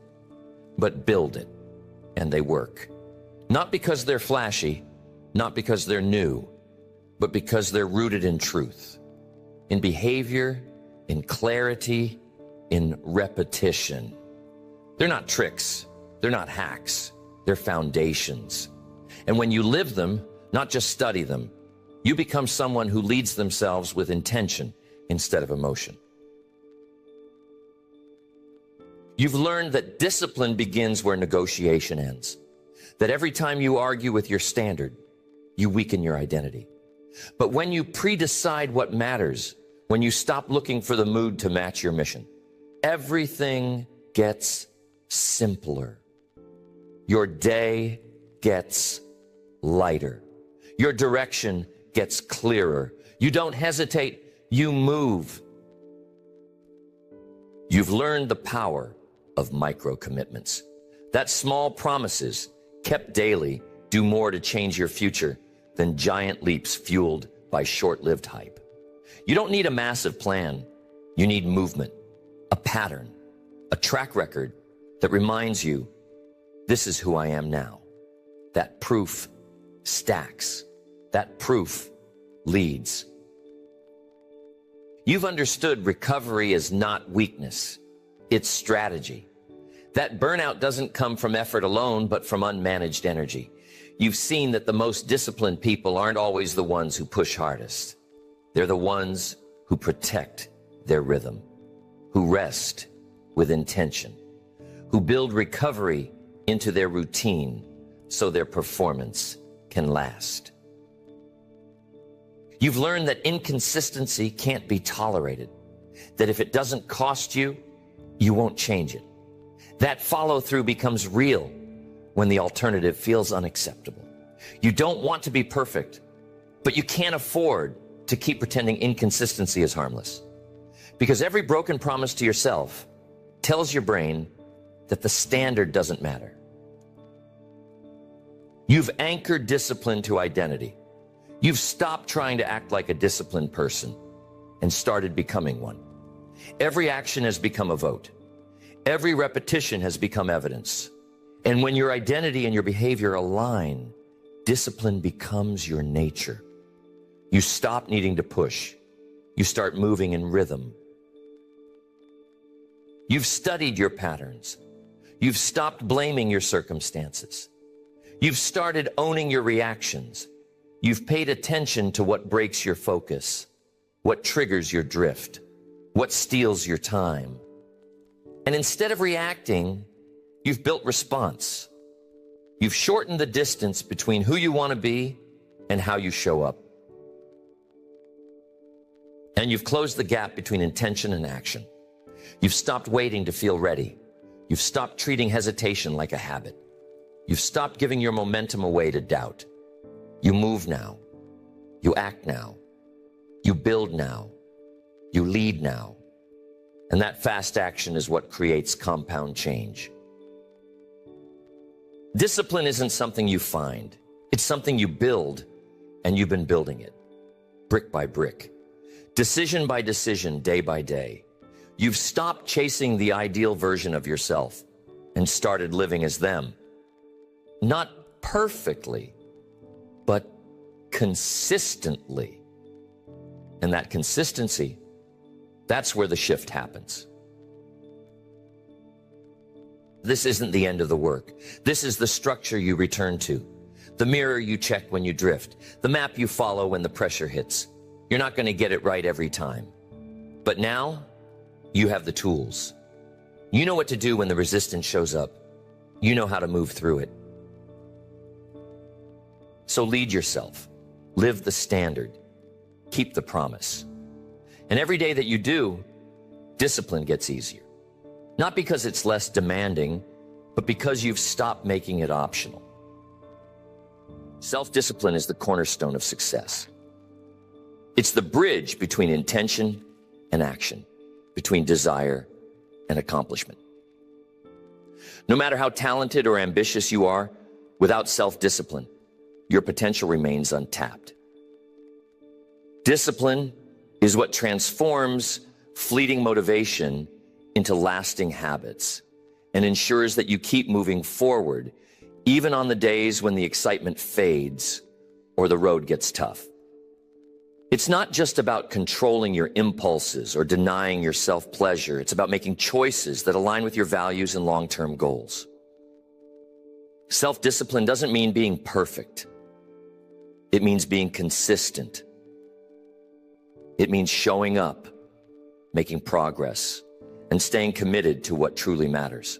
but build it, and they work. Not because they're flashy, not because they're new, but because they're rooted in truth, in behavior, in clarity, in repetition. They're not tricks, they're not hacks, they're foundations. And when you live them, not just study them, you become someone who leads themselves with intention, instead of emotion. You've learned that discipline begins where negotiation ends. That every time you argue with your standard, you weaken your identity. But when you pre-decide what matters, when you stop looking for the mood to match your mission, everything gets simpler. Your day gets lighter. Your direction gets clearer. You don't hesitate, you move. You've learned the power of micro commitments. That small promises, kept daily, do more to change your future than giant leaps fueled by short-lived hype. You don't need a massive plan. You need movement, a pattern, a track record that reminds you, this is who I am now. That proof stacks. That proof leads. You've understood recovery is not weakness. It's strategy. That burnout doesn't come from effort alone, but from unmanaged energy. You've seen that the most disciplined people aren't always the ones who push hardest. They're the ones who protect their rhythm, who rest with intention, who build recovery into their routine so their performance can last. You've learned that inconsistency can't be tolerated, that if it doesn't cost you, you won't change it. That follow-through becomes real when the alternative feels unacceptable. You don't want to be perfect, but you can't afford to keep pretending inconsistency is harmless. Because every broken promise to yourself tells your brain that the standard doesn't matter. You've anchored discipline to identity. You've stopped trying to act like a disciplined person and started becoming one. Every action has become a vote. Every repetition has become evidence. And when your identity and your behavior align, discipline becomes your nature. You stop needing to push. You start moving in rhythm. You've studied your patterns. You've stopped blaming your circumstances. You've started owning your reactions. You've paid attention to what breaks your focus, what triggers your drift, what steals your time. And instead of reacting, you've built response. You've shortened the distance between who you want to be and how you show up. And you've closed the gap between intention and action. You've stopped waiting to feel ready. You've stopped treating hesitation like a habit. You've stopped giving your momentum away to doubt. You move now. You act now. You build now. You lead now. And that fast action is what creates compound change. Discipline isn't something you find. It's something you build, and you've been building it, brick by brick, decision by decision, day by day. You've stopped chasing the ideal version of yourself and started living as them. Not perfectly, but consistently. And that consistency, that's where the shift happens. This isn't the end of the work. This is the structure you return to, the mirror you check when you drift, the map you follow when the pressure hits. You're not going to get it right every time. But now, you have the tools. You know what to do when the resistance shows up. You know how to move through it. So lead yourself. Live the standard. Keep the promise. And every day that you do, discipline gets easier. Not because it's less demanding, but because you've stopped making it optional. Self-discipline is the cornerstone of success. It's the bridge between intention and action, between desire and accomplishment. No matter how talented or ambitious you are, without self-discipline, your potential remains untapped. Discipline is what transforms fleeting motivation into lasting habits and ensures that you keep moving forward, even on the days when the excitement fades or the road gets tough. It's not just about controlling your impulses or denying yourself pleasure. It's about making choices that align with your values and long-term goals. Self-discipline doesn't mean being perfect. It means being consistent. It means showing up making progress, and staying committed to what truly matters.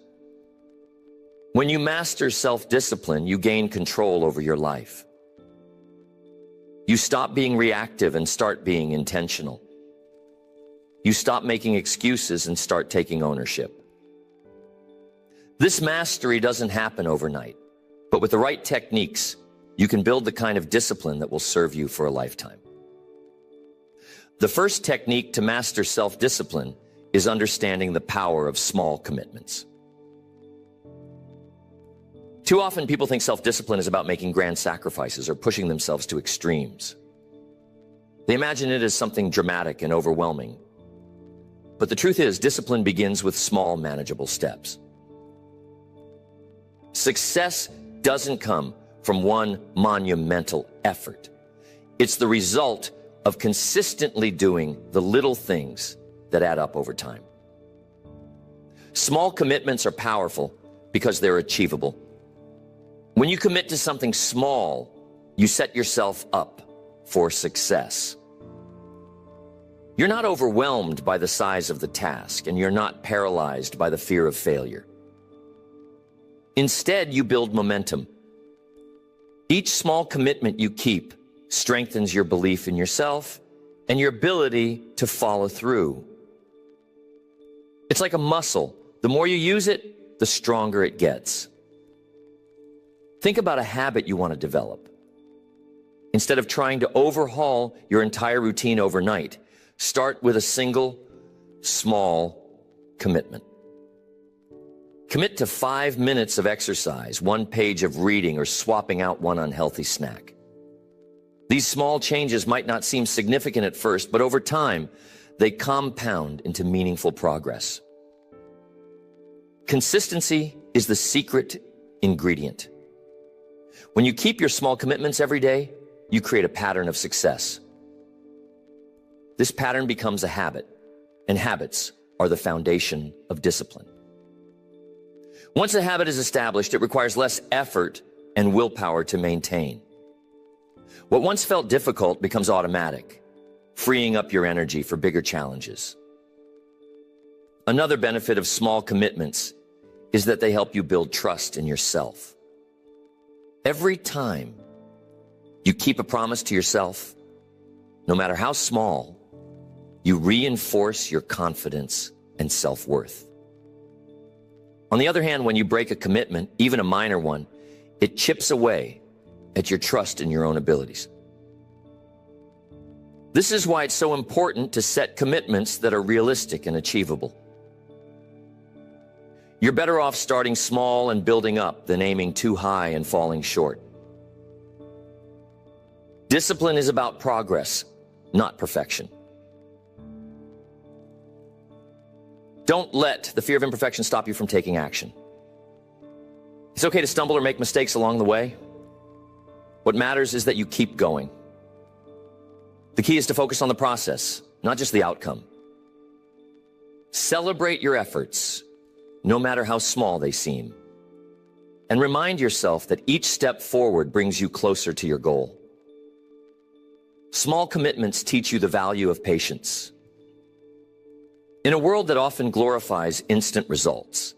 When you master self-discipline, you gain control over your life. You stop being reactive and start being intentional. You stop making excuses and start taking ownership. This mastery doesn't happen overnight, but with the right techniques, you can build the kind of discipline that will serve you for a lifetime. The first technique to master self-discipline is understanding the power of small commitments. Too often people think self-discipline is about making grand sacrifices or pushing themselves to extremes. They imagine it as something dramatic and overwhelming. But the truth is, discipline begins with small, manageable steps. Success doesn't come from one monumental effort. It's the result of consistently doing the little things that add up over time. Small commitments are powerful because they're achievable. When you commit to something small, you set yourself up for success. You're not overwhelmed by the size of the task, and you're not paralyzed by the fear of failure. Instead, you build momentum. Each small commitment you keep strengthens your belief in yourself and your ability to follow through. It's like a muscle. The more you use it, the stronger it gets. Think about a habit you want to develop. Instead of trying to overhaul your entire routine overnight, start with a single, small commitment. Commit to 5 minutes of exercise, 1 page of reading, or swapping out one unhealthy snack. These small changes might not seem significant at first, but over time, they compound into meaningful progress. Consistency is the secret ingredient. When you keep your small commitments every day, you create a pattern of success. This pattern becomes a habit, and habits are the foundation of discipline. Once a habit is established, it requires less effort and willpower to maintain. What once felt difficult becomes automatic, freeing up your energy for bigger challenges. Another benefit of small commitments is that they help you build trust in yourself. Every time you keep a promise to yourself, no matter how small, you reinforce your confidence and self-worth. On the other hand, when you break a commitment, even a minor one, it chips away at your trust in your own abilities. This is why it's so important to set commitments that are realistic and achievable. You're better off starting small and building up than aiming too high and falling short. Discipline is about progress, not perfection. Don't let the fear of imperfection stop you from taking action. It's okay to stumble or make mistakes along the way. What matters is that you keep going. The key is to focus on the process, not just the outcome. Celebrate your efforts, no matter how small they seem. And remind yourself that each step forward brings you closer to your goal. Small commitments teach you the value of patience. In a world that often glorifies instant results,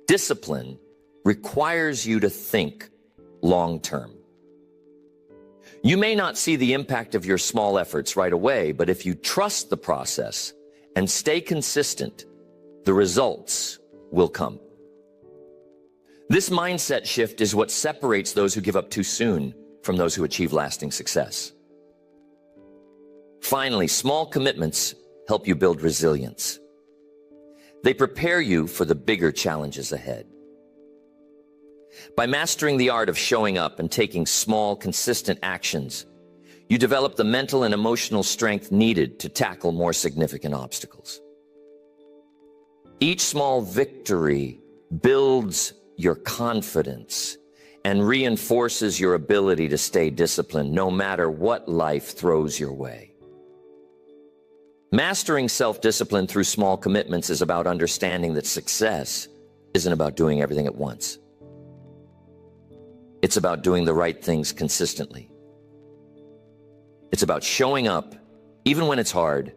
discipline requires you to think long-term. You may not see the impact of your small efforts right away, but if you trust the process and stay consistent, the results will come. This mindset shift is what separates those who give up too soon from those who achieve lasting success. Finally, small commitments help you build resilience. They prepare you for the bigger challenges ahead. By mastering the art of showing up and taking small, consistent actions, you develop the mental and emotional strength needed to tackle more significant obstacles. Each small victory builds your confidence and reinforces your ability to stay disciplined no matter what life throws your way. Mastering self-discipline through small commitments is about understanding that success isn't about doing everything at once. It's about doing the right things consistently. It's about showing up, even when it's hard,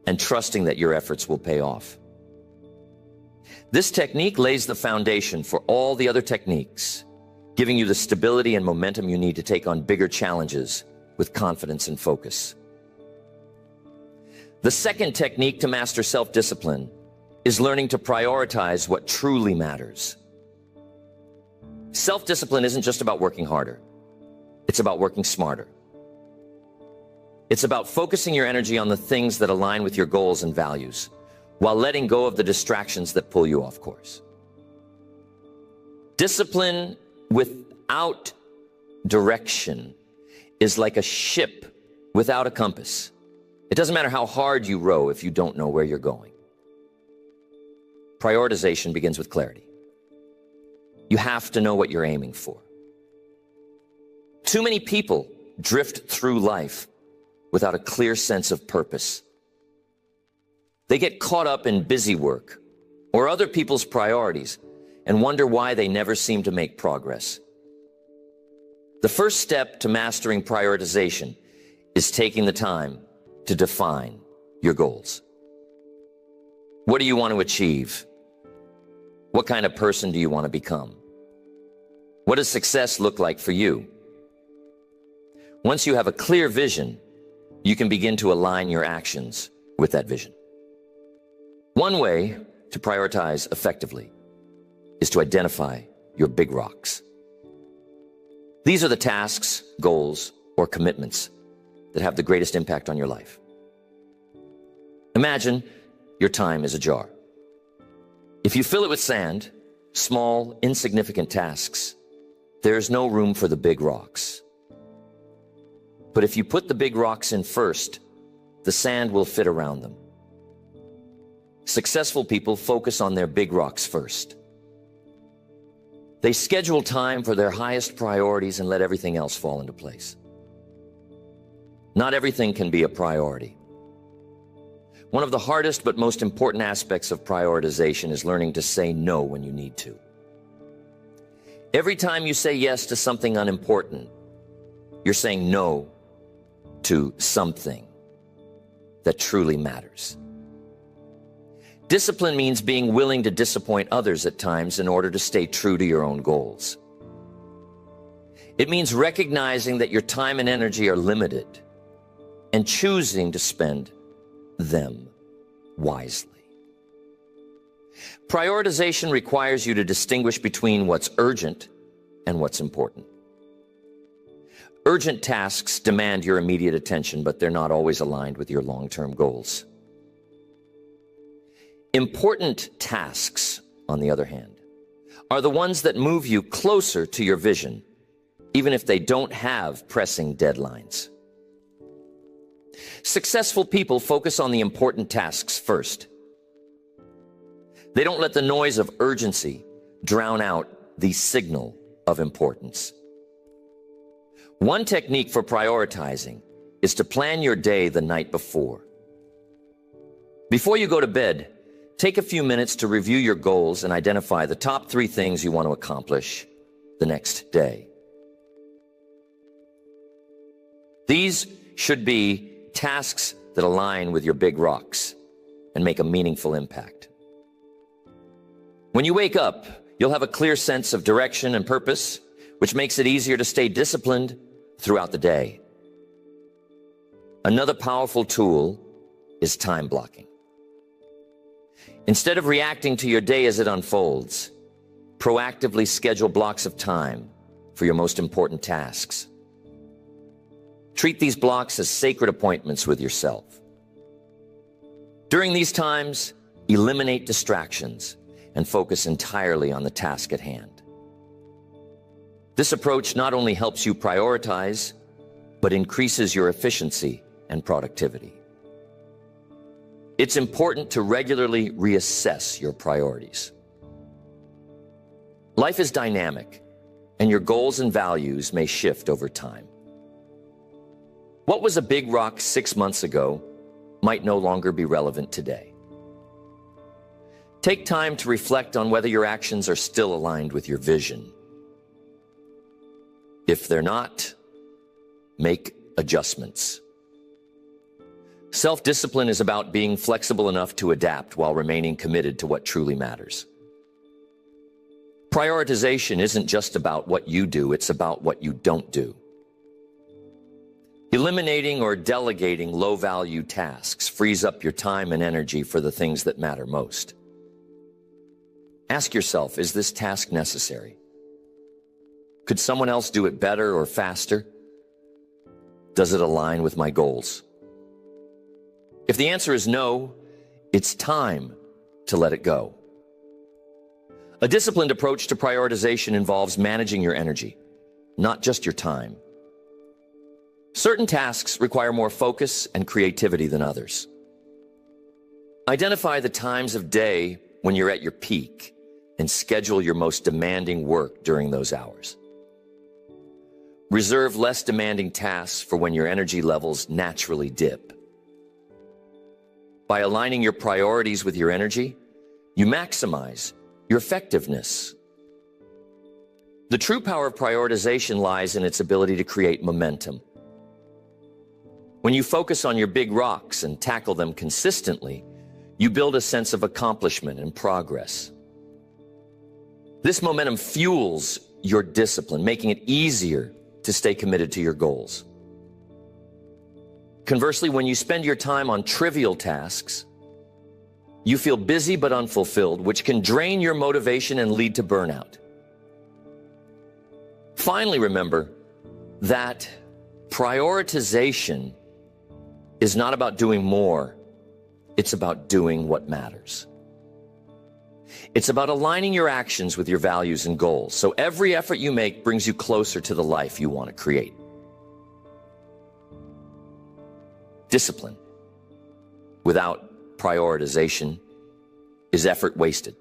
and trusting that your efforts will pay off. This technique lays the foundation for all the other techniques, giving you the stability and momentum you need to take on bigger challenges with confidence and focus. The second technique to master self-discipline is learning to prioritize what truly matters. Self-discipline isn't just about working harder. It's about working smarter. It's about focusing your energy on the things that align with your goals and values, while letting go of the distractions that pull you off course. Discipline without direction is like a ship without a compass. It doesn't matter how hard you row if you don't know where you're going. Prioritization begins with clarity. You have to know what you're aiming for. Too many people drift through life without a clear sense of purpose. They get caught up in busy work or other people's priorities and wonder why they never seem to make progress. The first step to mastering prioritization is taking the time to define your goals. What do you want to achieve? What kind of person do you want to become? What does success look like for you? Once you have a clear vision, you can begin to align your actions with that vision. One way to prioritize effectively is to identify your big rocks. These are the tasks, goals, or commitments that have the greatest impact on your life. Imagine your time is a jar. If you fill it with sand, small, insignificant tasks, there's no room for the big rocks. But if you put the big rocks in first, the sand will fit around them. Successful people focus on their big rocks first. They schedule time for their highest priorities and let everything else fall into place. Not everything can be a priority. One of the hardest but most important aspects of prioritization is learning to say no when you need to. Every time you say yes to something unimportant, you're saying no to something that truly matters. Discipline means being willing to disappoint others at times in order to stay true to your own goals. It means recognizing that your time and energy are limited and choosing to spend them wisely. Prioritization requires you to distinguish between what's urgent and what's important. Urgent tasks demand your immediate attention, but they're not always aligned with your long-term goals. Important tasks, on the other hand, are the ones that move you closer to your vision, even if they don't have pressing deadlines. Successful people focus on the important tasks first. They don't let the noise of urgency drown out the signal of importance. One technique for prioritizing is to plan your day the night before. Before you go to bed, take a few minutes to review your goals and identify the top 3 things you want to accomplish the next day. These should be tasks that align with your big rocks and make a meaningful impact. When you wake up, you'll have a clear sense of direction and purpose, which makes it easier to stay disciplined throughout the day. Another powerful tool is time blocking. Instead of reacting to your day as it unfolds, proactively schedule blocks of time for your most important tasks. Treat these blocks as sacred appointments with yourself. During these times, eliminate distractions and focus entirely on the task at hand. This approach not only helps you prioritize, but increases your efficiency and productivity. It's important to regularly reassess your priorities. Life is dynamic, and your goals and values may shift over time. What was a big rock 6 months ago might no longer be relevant today. Take time to reflect on whether your actions are still aligned with your vision. If they're not, make adjustments. Self-discipline is about being flexible enough to adapt while remaining committed to what truly matters. Prioritization isn't just about what you do, it's about what you don't do. Eliminating or delegating low-value tasks frees up your time and energy for the things that matter most. Ask yourself, is this task necessary? Could someone else do it better or faster? Does it align with my goals? If the answer is no, it's time to let it go. A disciplined approach to prioritization involves managing your energy, not just your time. Certain tasks require more focus and creativity than others. Identify the times of day when you're at your peak and schedule your most demanding work during those hours. Reserve less demanding tasks for when your energy levels naturally dip. By aligning your priorities with your energy, you maximize your effectiveness. The true power of prioritization lies in its ability to create momentum. When you focus on your big rocks and tackle them consistently, you build a sense of accomplishment and progress. This momentum fuels your discipline, making it easier to stay committed to your goals. Conversely, when you spend your time on trivial tasks, you feel busy but unfulfilled, which can drain your motivation and lead to burnout. Finally, remember that prioritization is not about doing more. It's about doing what matters. It's about aligning your actions with your values and goals, so every effort you make brings you closer to the life you want to create. Discipline without prioritization is effort wasted.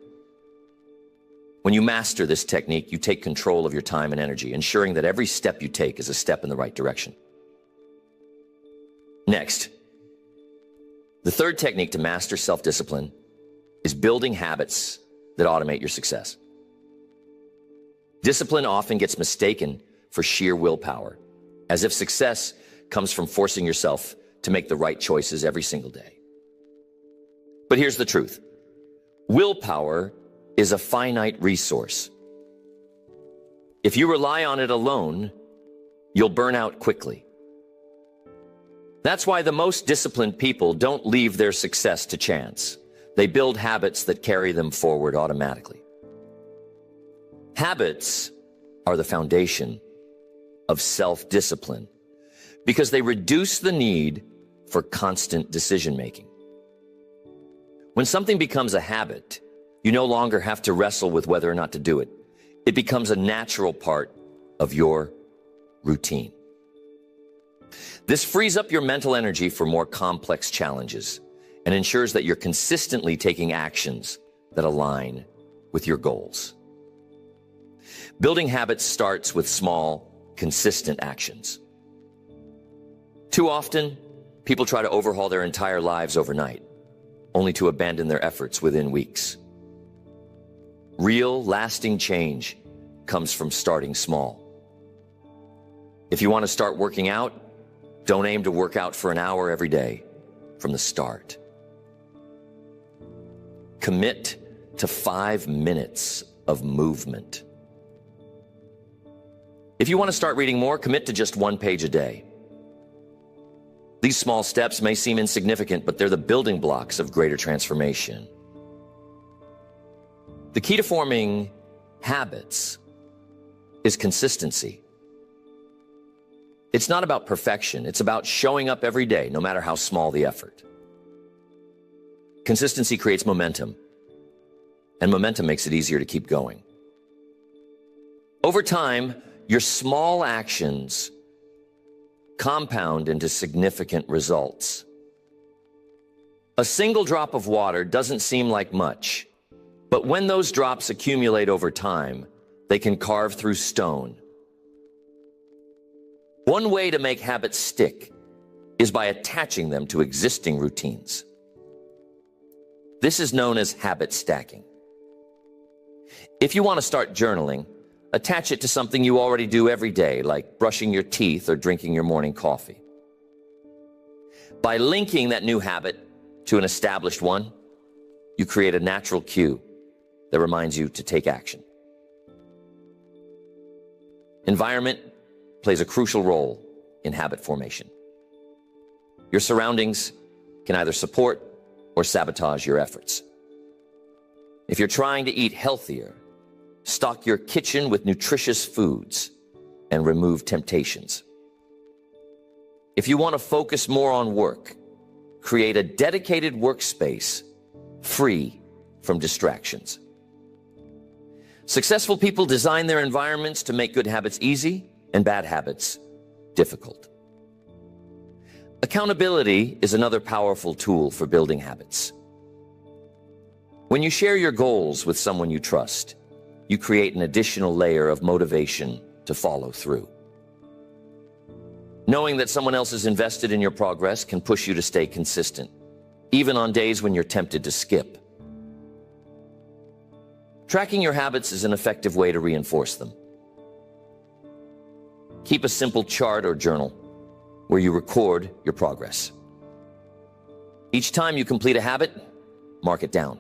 When you master this technique, you take control of your time and energy, ensuring that every step you take is a step in the right direction. Next, the third technique to master self-discipline is building habits that automate your success. Discipline often gets mistaken for sheer willpower, as if success comes from forcing yourself to make the right choices every single day. But here's the truth. Willpower is a finite resource. If you rely on it alone, you'll burn out quickly. That's why the most disciplined people don't leave their success to chance. They build habits that carry them forward automatically. Habits are the foundation of self-discipline because they reduce the need for constant decision-making. When something becomes a habit, you no longer have to wrestle with whether or not to do it. It becomes a natural part of your routine. This frees up your mental energy for more complex challenges and ensures that you're consistently taking actions that align with your goals. Building habits starts with small, consistent actions. Too often, people try to overhaul their entire lives overnight, only to abandon their efforts within weeks. Real, lasting change comes from starting small. If you want to start working out, don't aim to work out for an hour every day from the start. Commit to 5 minutes of movement. If you want to start reading more, commit to just 1 page a day. These small steps may seem insignificant, but they're the building blocks of greater transformation. The key to forming habits is consistency. It's not about perfection. It's about showing up every day, no matter how small the effort. Consistency creates momentum, and momentum makes it easier to keep going. Over time, your small actions compound into significant results. A single drop of water doesn't seem like much, but when those drops accumulate over time, they can carve through stone. One way to make habits stick is by attaching them to existing routines. This is known as habit stacking. If you want to start journaling, attach it to something you already do every day, like brushing your teeth or drinking your morning coffee. By linking that new habit to an established one, you create a natural cue that reminds you to take action. Environment plays a crucial role in habit formation. Your surroundings can either support or sabotage your efforts. If you're trying to eat healthier, stock your kitchen with nutritious foods and remove temptations. If you want to focus more on work, create a dedicated workspace free from distractions. Successful people design their environments to make good habits easy and bad habits difficult. Accountability is another powerful tool for building habits. When you share your goals with someone you trust, you create an additional layer of motivation to follow through. Knowing that someone else is invested in your progress can push you to stay consistent, even on days when you're tempted to skip. Tracking your habits is an effective way to reinforce them. Keep a simple chart or journal where you record your progress. Each time you complete a habit, mark it down.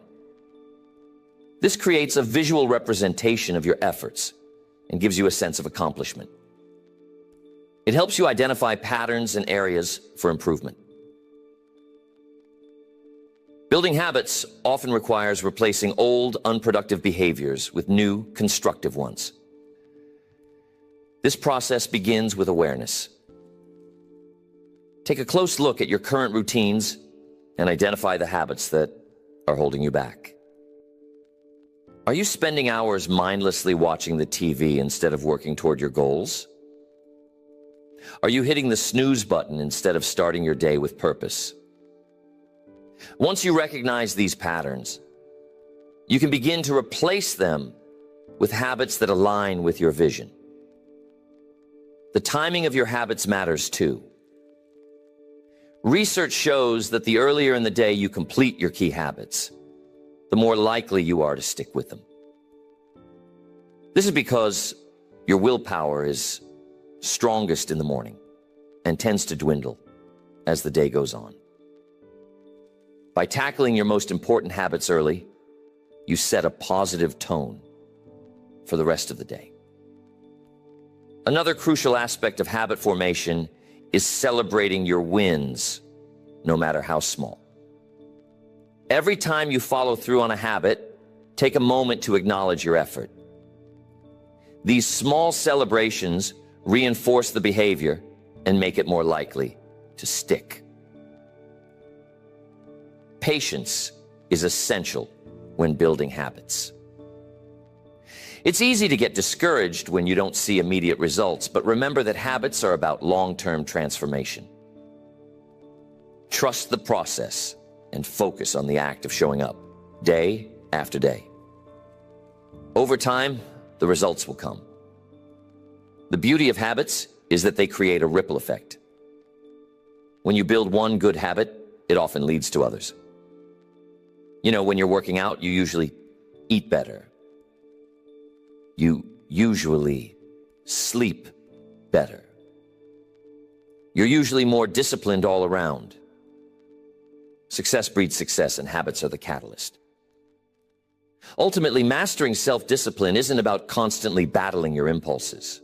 This creates a visual representation of your efforts and gives you a sense of accomplishment. It helps you identify patterns and areas for improvement. Building habits often requires replacing old, unproductive behaviors with new, constructive ones. This process begins with awareness. Take a close look at your current routines and identify the habits that are holding you back. Are you spending hours mindlessly watching the TV instead of working toward your goals? Are you hitting the snooze button instead of starting your day with purpose? Once you recognize these patterns, you can begin to replace them with habits that align with your vision. The timing of your habits matters too. Research shows that the earlier in the day you complete your key habits, the more likely you are to stick with them. This is because your willpower is strongest in the morning and tends to dwindle as the day goes on. By tackling your most important habits early, you set a positive tone for the rest of the day. Another crucial aspect of habit formation is celebrating your wins, no matter how small. Every time you follow through on a habit, take a moment to acknowledge your effort. These small celebrations reinforce the behavior and make it more likely to stick. Patience is essential when building habits. It's easy to get discouraged when you don't see immediate results, but remember that habits are about long-term transformation. Trust the process and focus on the act of showing up, day after day. Over time, the results will come. The beauty of habits is that they create a ripple effect. When you build one good habit, it often leads to others. You know, when you're working out, you usually eat better. You usually sleep better. You're usually more disciplined all around. Success breeds success, and habits are the catalyst. Ultimately, mastering self-discipline isn't about constantly battling your impulses.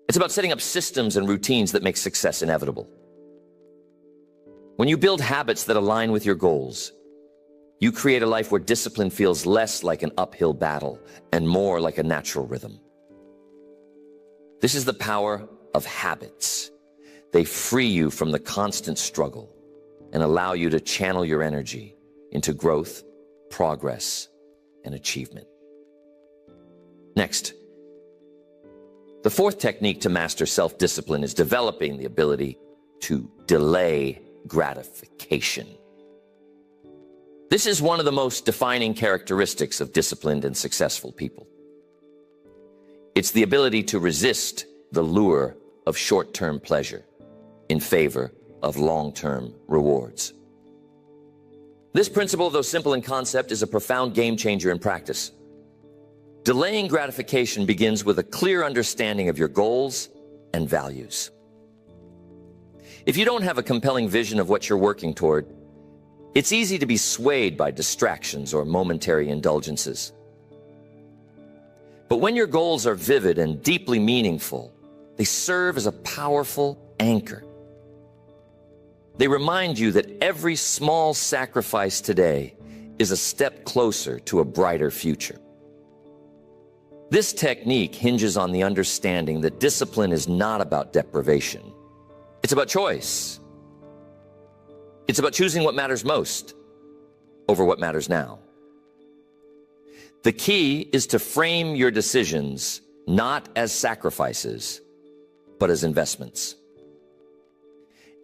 It's about setting up systems and routines that make success inevitable. When you build habits that align with your goals, you create a life where discipline feels less like an uphill battle and more like a natural rhythm. This is the power of habits. They free you from the constant struggle and allow you to channel your energy into growth, progress, and achievement. Next, the fourth technique to master self-discipline is developing the ability to delay gratification. This is one of the most defining characteristics of disciplined and successful people. It's the ability to resist the lure of short-term pleasure in favor of long-term rewards. This principle, though simple in concept, is a profound game changer in practice. Delaying gratification begins with a clear understanding of your goals and values. If you don't have a compelling vision of what you're working toward, it's easy to be swayed by distractions or momentary indulgences. But when your goals are vivid and deeply meaningful, they serve as a powerful anchor. They remind you that every small sacrifice today is a step closer to a brighter future. This technique hinges on the understanding that discipline is not about deprivation. It's about choice. It's about choosing what matters most over what matters now. The key is to frame your decisions not as sacrifices, but as investments.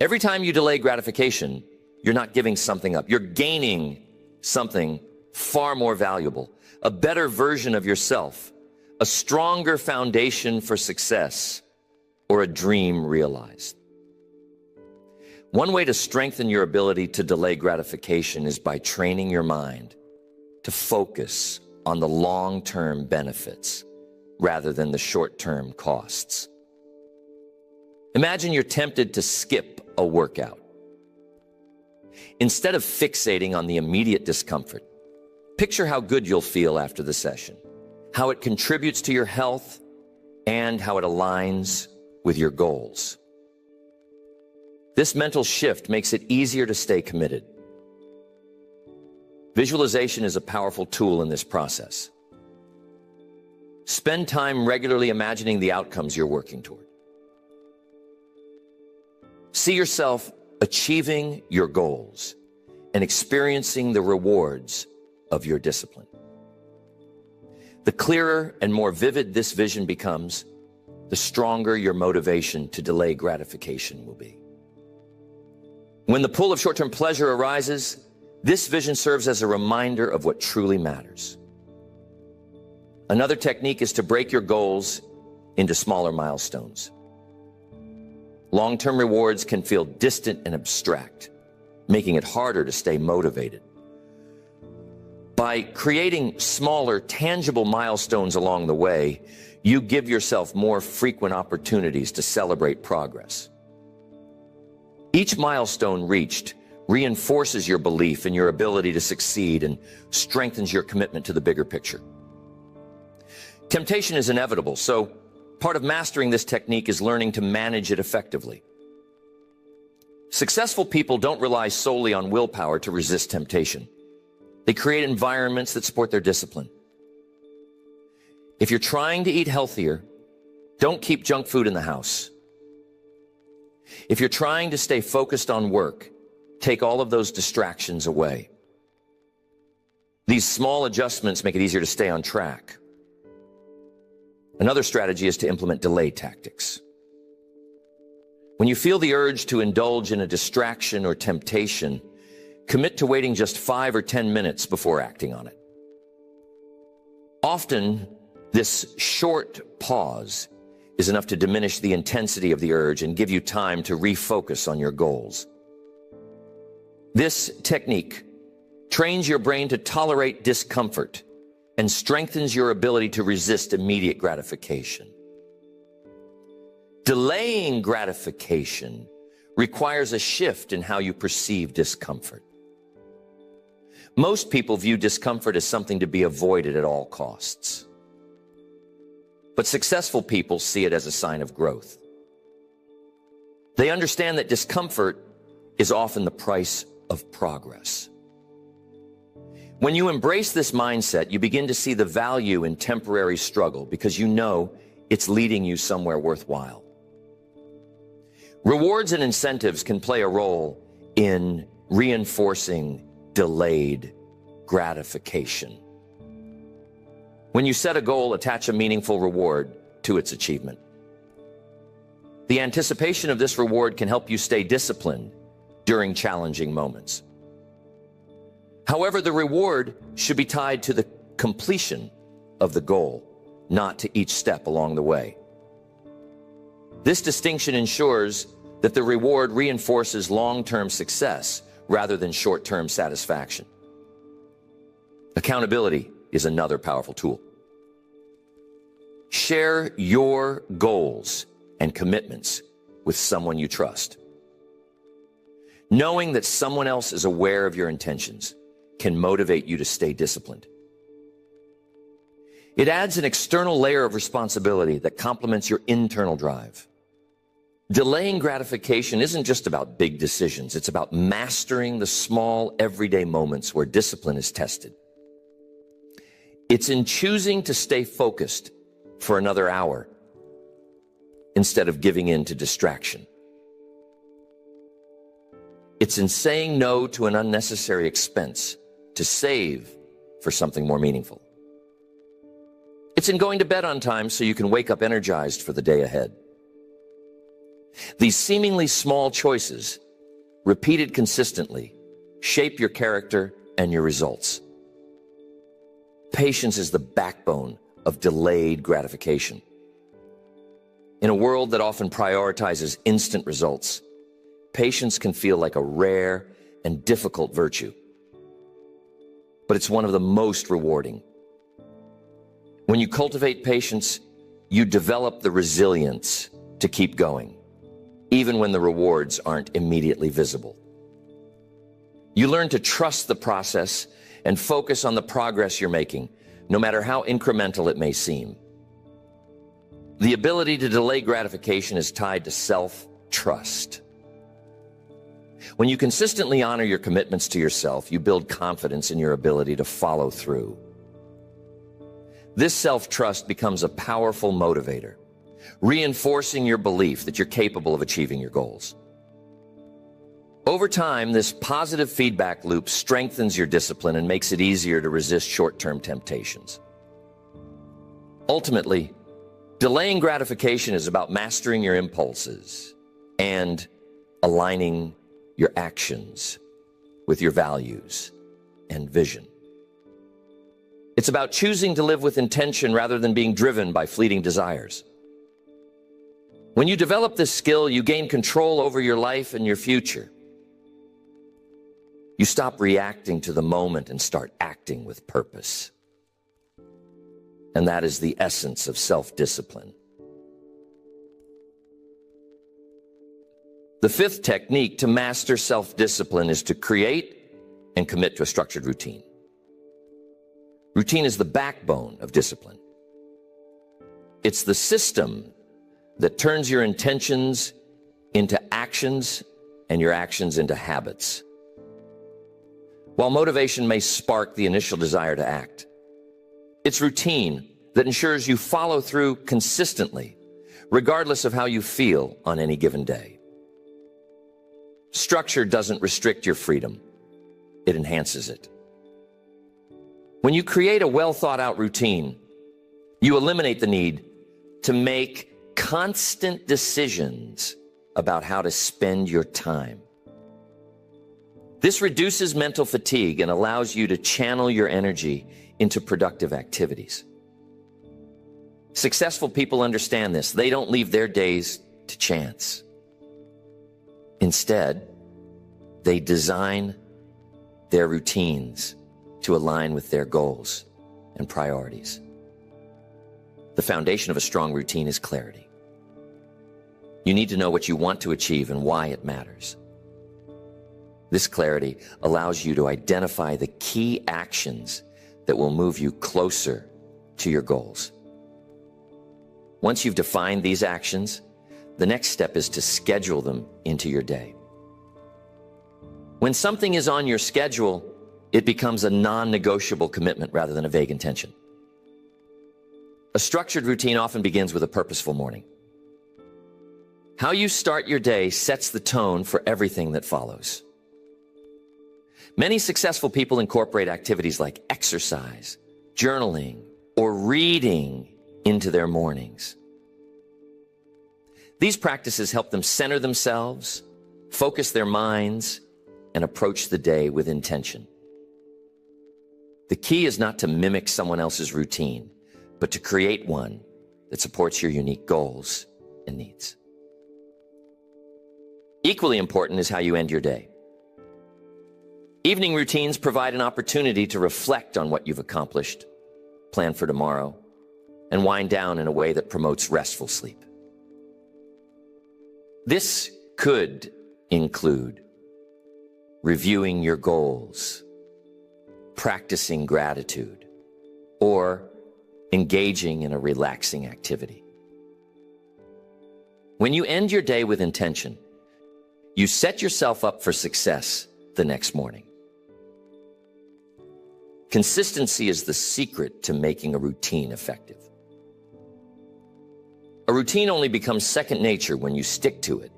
Every time you delay gratification, you're not giving something up. You're gaining something far more valuable, a better version of yourself, a stronger foundation for success, or a dream realized. One way to strengthen your ability to delay gratification is by training your mind to focus on the long-term benefits rather than the short-term costs. Imagine you're tempted to skip a workout. Instead of fixating on the immediate discomfort, picture how good you'll feel after the session, how it contributes to your health, and how it aligns with your goals. This mental shift makes it easier to stay committed. Visualization is a powerful tool in this process. Spend time regularly imagining the outcomes you're working toward. See yourself achieving your goals and experiencing the rewards of your discipline. The clearer and more vivid this vision becomes, the stronger your motivation to delay gratification will be. When the pull of short-term pleasure arises, this vision serves as a reminder of what truly matters. Another technique is to break your goals into smaller milestones. Long-term rewards can feel distant and abstract, making it harder to stay motivated. By creating smaller, tangible milestones along the way, you give yourself more frequent opportunities to celebrate progress. Each milestone reached reinforces your belief in your ability to succeed and strengthens your commitment to the bigger picture. Temptation is inevitable, so part of mastering this technique is learning to manage it effectively. Successful people don't rely solely on willpower to resist temptation. They create environments that support their discipline. If you're trying to eat healthier, don't keep junk food in the house. If you're trying to stay focused on work, take all of those distractions away. These small adjustments make it easier to stay on track. Another strategy is to implement delay tactics. When you feel the urge to indulge in a distraction or temptation, commit to waiting just 5 or 10 minutes before acting on it. Often, this short pause is enough to diminish the intensity of the urge and give you time to refocus on your goals. This technique trains your brain to tolerate discomfort and strengthens your ability to resist immediate gratification. Delaying gratification requires a shift in how you perceive discomfort. Most people view discomfort as something to be avoided at all costs. But successful people see it as a sign of growth. They understand that discomfort is often the price of progress. When you embrace this mindset, you begin to see the value in temporary struggle because you know it's leading you somewhere worthwhile. Rewards and incentives can play a role in reinforcing delayed gratification. When you set a goal, attach a meaningful reward to its achievement. The anticipation of this reward can help you stay disciplined during challenging moments. However, the reward should be tied to the completion of the goal, not to each step along the way. This distinction ensures that the reward reinforces long-term success rather than short-term satisfaction. Accountability is another powerful tool. Share your goals and commitments with someone you trust. Knowing that someone else is aware of your intentions can motivate you to stay disciplined. It adds an external layer of responsibility that complements your internal drive. Delaying gratification isn't just about big decisions. It's about mastering the small, everyday moments where discipline is tested. It's in choosing to stay focused for another hour instead of giving in to distraction. It's in saying no to an unnecessary expense to save for something more meaningful. It's in going to bed on time so you can wake up energized for the day ahead. These seemingly small choices, repeated consistently, shape your character and your results. Patience is the backbone of delayed gratification. In a world that often prioritizes instant results, patience can feel like a rare and difficult virtue. But it's one of the most rewarding. When you cultivate patience, you develop the resilience to keep going, even when the rewards aren't immediately visible. You learn to trust the process and focus on the progress you're making, no matter how incremental it may seem. The ability to delay gratification is tied to self-trust. When you consistently honor your commitments to yourself, you build confidence in your ability to follow through. This self-trust becomes a powerful motivator, reinforcing your belief that you're capable of achieving your goals. Over time, this positive feedback loop strengthens your discipline and makes it easier to resist short-term temptations. Ultimately, delaying gratification is about mastering your impulses and aligning your actions with your values and vision. It's about choosing to live with intention rather than being driven by fleeting desires. When you develop this skill, you gain control over your life and your future. You stop reacting to the moment and start acting with purpose. And that is the essence of self-discipline. The fifth technique to master self-discipline is to create and commit to a structured routine. Routine is the backbone of discipline. It's the system that turns your intentions into actions and your actions into habits. While motivation may spark the initial desire to act, it's routine that ensures you follow through consistently, regardless of how you feel on any given day. Structure doesn't restrict your freedom, it enhances it. When you create a well-thought-out routine, you eliminate the need to make constant decisions about how to spend your time. This reduces mental fatigue and allows you to channel your energy into productive activities. Successful people understand this. They don't leave their days to chance. Instead, they design their routines to align with their goals and priorities. The foundation of a strong routine is clarity. You need to know what you want to achieve and why it matters. This clarity allows you to identify the key actions that will move you closer to your goals. Once you've defined these actions, the next step is to schedule them into your day. When something is on your schedule, it becomes a non-negotiable commitment rather than a vague intention. A structured routine often begins with a purposeful morning. How you start your day sets the tone for everything that follows. Many successful people incorporate activities like exercise, journaling, or reading into their mornings. These practices help them center themselves, focus their minds, and approach the day with intention. The key is not to mimic someone else's routine, but to create one that supports your unique goals and needs. Equally important is how you end your day. Evening routines provide an opportunity to reflect on what you've accomplished, plan for tomorrow, and wind down in a way that promotes restful sleep. This could include reviewing your goals, practicing gratitude, or engaging in a relaxing activity. When you end your day with intention, you set yourself up for success the next morning. Consistency is the secret to making a routine effective. A routine only becomes second nature when you stick to it,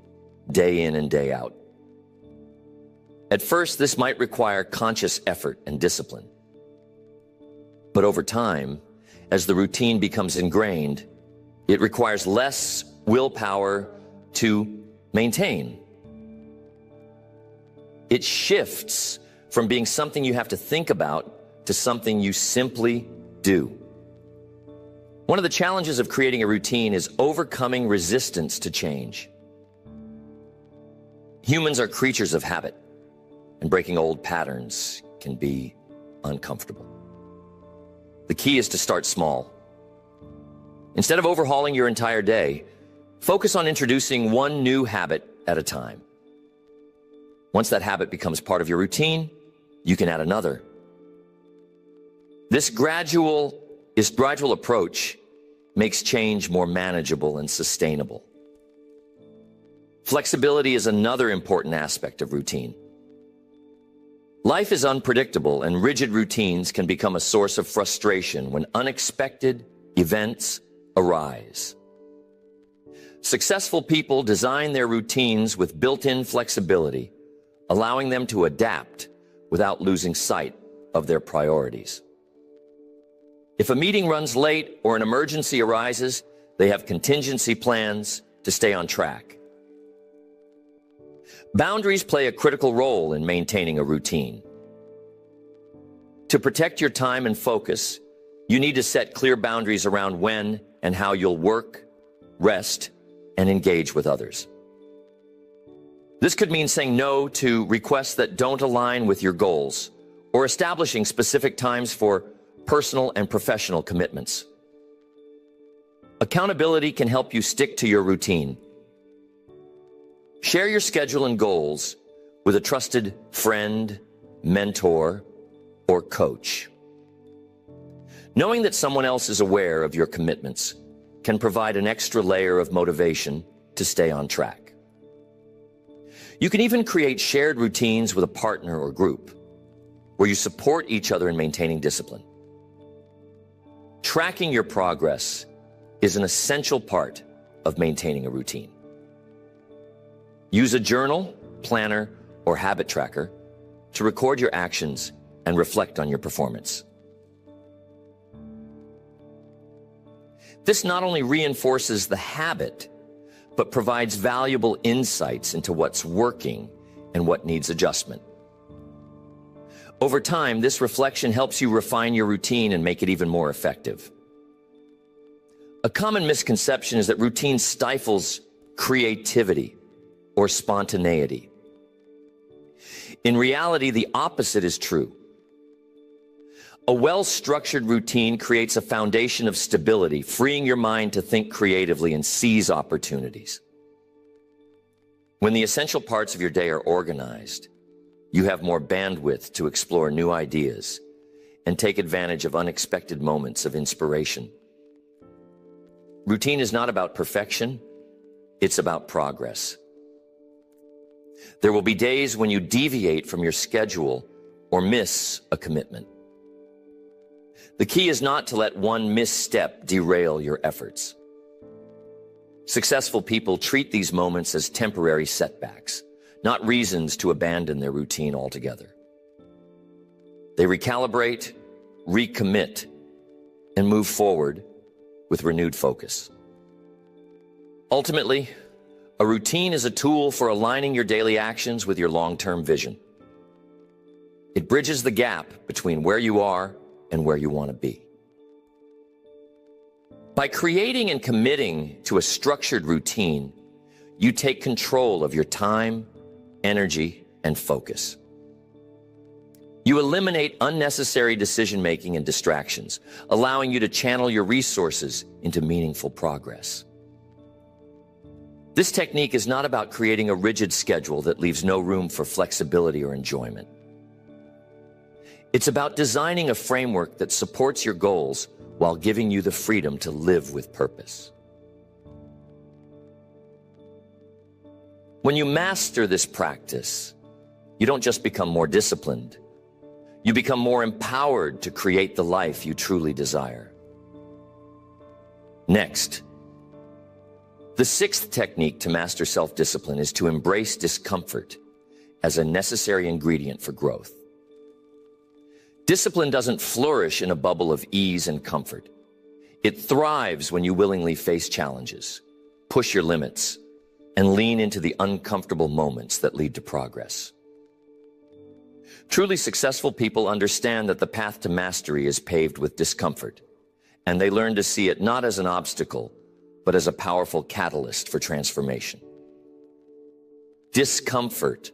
day in and day out. At first, this might require conscious effort and discipline. But over time, as the routine becomes ingrained, it requires less willpower to maintain. It shifts from being something you have to think about to something you simply do. One of the challenges of creating a routine is overcoming resistance to change. Humans are creatures of habit, and breaking old patterns can be uncomfortable. The key is to start small. Instead of overhauling your entire day, focus on introducing one new habit at a time. Once that habit becomes part of your routine, you can add another. This gradual approach makes change more manageable and sustainable. Flexibility is another important aspect of routine. Life is unpredictable, and rigid routines can become a source of frustration when unexpected events arise. Successful people design their routines with built-in flexibility, allowing them to adapt without losing sight of their priorities. If a meeting runs late or an emergency arises, they have contingency plans to stay on track. Boundaries play a critical role in maintaining a routine. To protect your time and focus, you need to set clear boundaries around when and how you'll work, rest, and engage with others. This could mean saying no to requests that don't align with your goals, or establishing specific times for personal and professional commitments. Accountability can help you stick to your routine. Share your schedule and goals with a trusted friend, mentor, or coach. Knowing that someone else is aware of your commitments can provide an extra layer of motivation to stay on track. You can even create shared routines with a partner or group where you support each other in maintaining discipline. Tracking your progress is an essential part of maintaining a routine. Use a journal, planner, or habit tracker to record your actions and reflect on your performance. This not only reinforces the habit, but provides valuable insights into what's working and what needs adjustment. Over time, this reflection helps you refine your routine and make it even more effective. A common misconception is that routine stifles creativity or spontaneity. In reality, the opposite is true. A well-structured routine creates a foundation of stability, freeing your mind to think creatively and seize opportunities. When the essential parts of your day are organized, you have more bandwidth to explore new ideas and take advantage of unexpected moments of inspiration. Routine is not about perfection, it's about progress. There will be days when you deviate from your schedule or miss a commitment. The key is not to let one misstep derail your efforts. Successful people treat these moments as temporary setbacks, not reasons to abandon their routine altogether. They recalibrate, recommit, and move forward with renewed focus. Ultimately, a routine is a tool for aligning your daily actions with your long-term vision. It bridges the gap between where you are and where you want to be. By creating and committing to a structured routine, you take control of your time, energy, and focus. You eliminate unnecessary decision-making and distractions, allowing you to channel your resources into meaningful progress. This technique is not about creating a rigid schedule that leaves no room for flexibility or enjoyment. It's about designing a framework that supports your goals while giving you the freedom to live with purpose. When you master this practice, you don't just become more disciplined. You become more empowered to create the life you truly desire. Next, the sixth technique to master self-discipline is to embrace discomfort as a necessary ingredient for growth. Discipline doesn't flourish in a bubble of ease and comfort. It thrives when you willingly face challenges, push your limits, and lean into the uncomfortable moments that lead to progress. Truly successful people understand that the path to mastery is paved with discomfort, and they learn to see it not as an obstacle, but as a powerful catalyst for transformation. Discomfort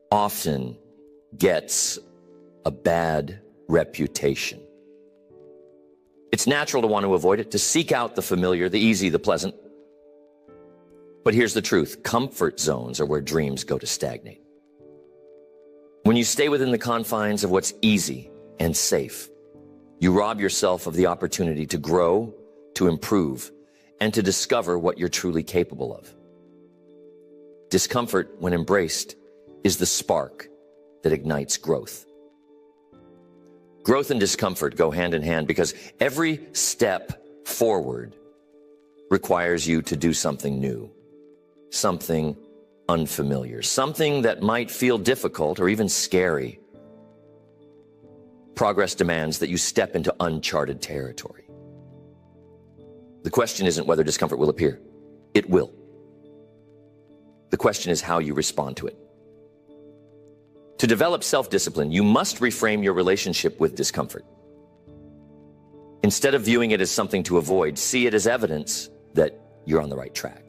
often gets a bad reputation. It's natural to want to avoid it, to seek out the familiar, the easy, the pleasant. But here's the truth. Comfort zones are where dreams go to stagnate. When you stay within the confines of what's easy and safe, you rob yourself of the opportunity to grow, to improve, and to discover what you're truly capable of. Discomfort, when embraced, is the spark that ignites growth. Growth and discomfort go hand in hand because every step forward requires you to do something new, something unfamiliar, something that might feel difficult or even scary. Progress demands that you step into uncharted territory. The question isn't whether discomfort will appear. It will. The question is how you respond to it. To develop self-discipline, you must reframe your relationship with discomfort. Instead of viewing it as something to avoid, see it as evidence that you're on the right track.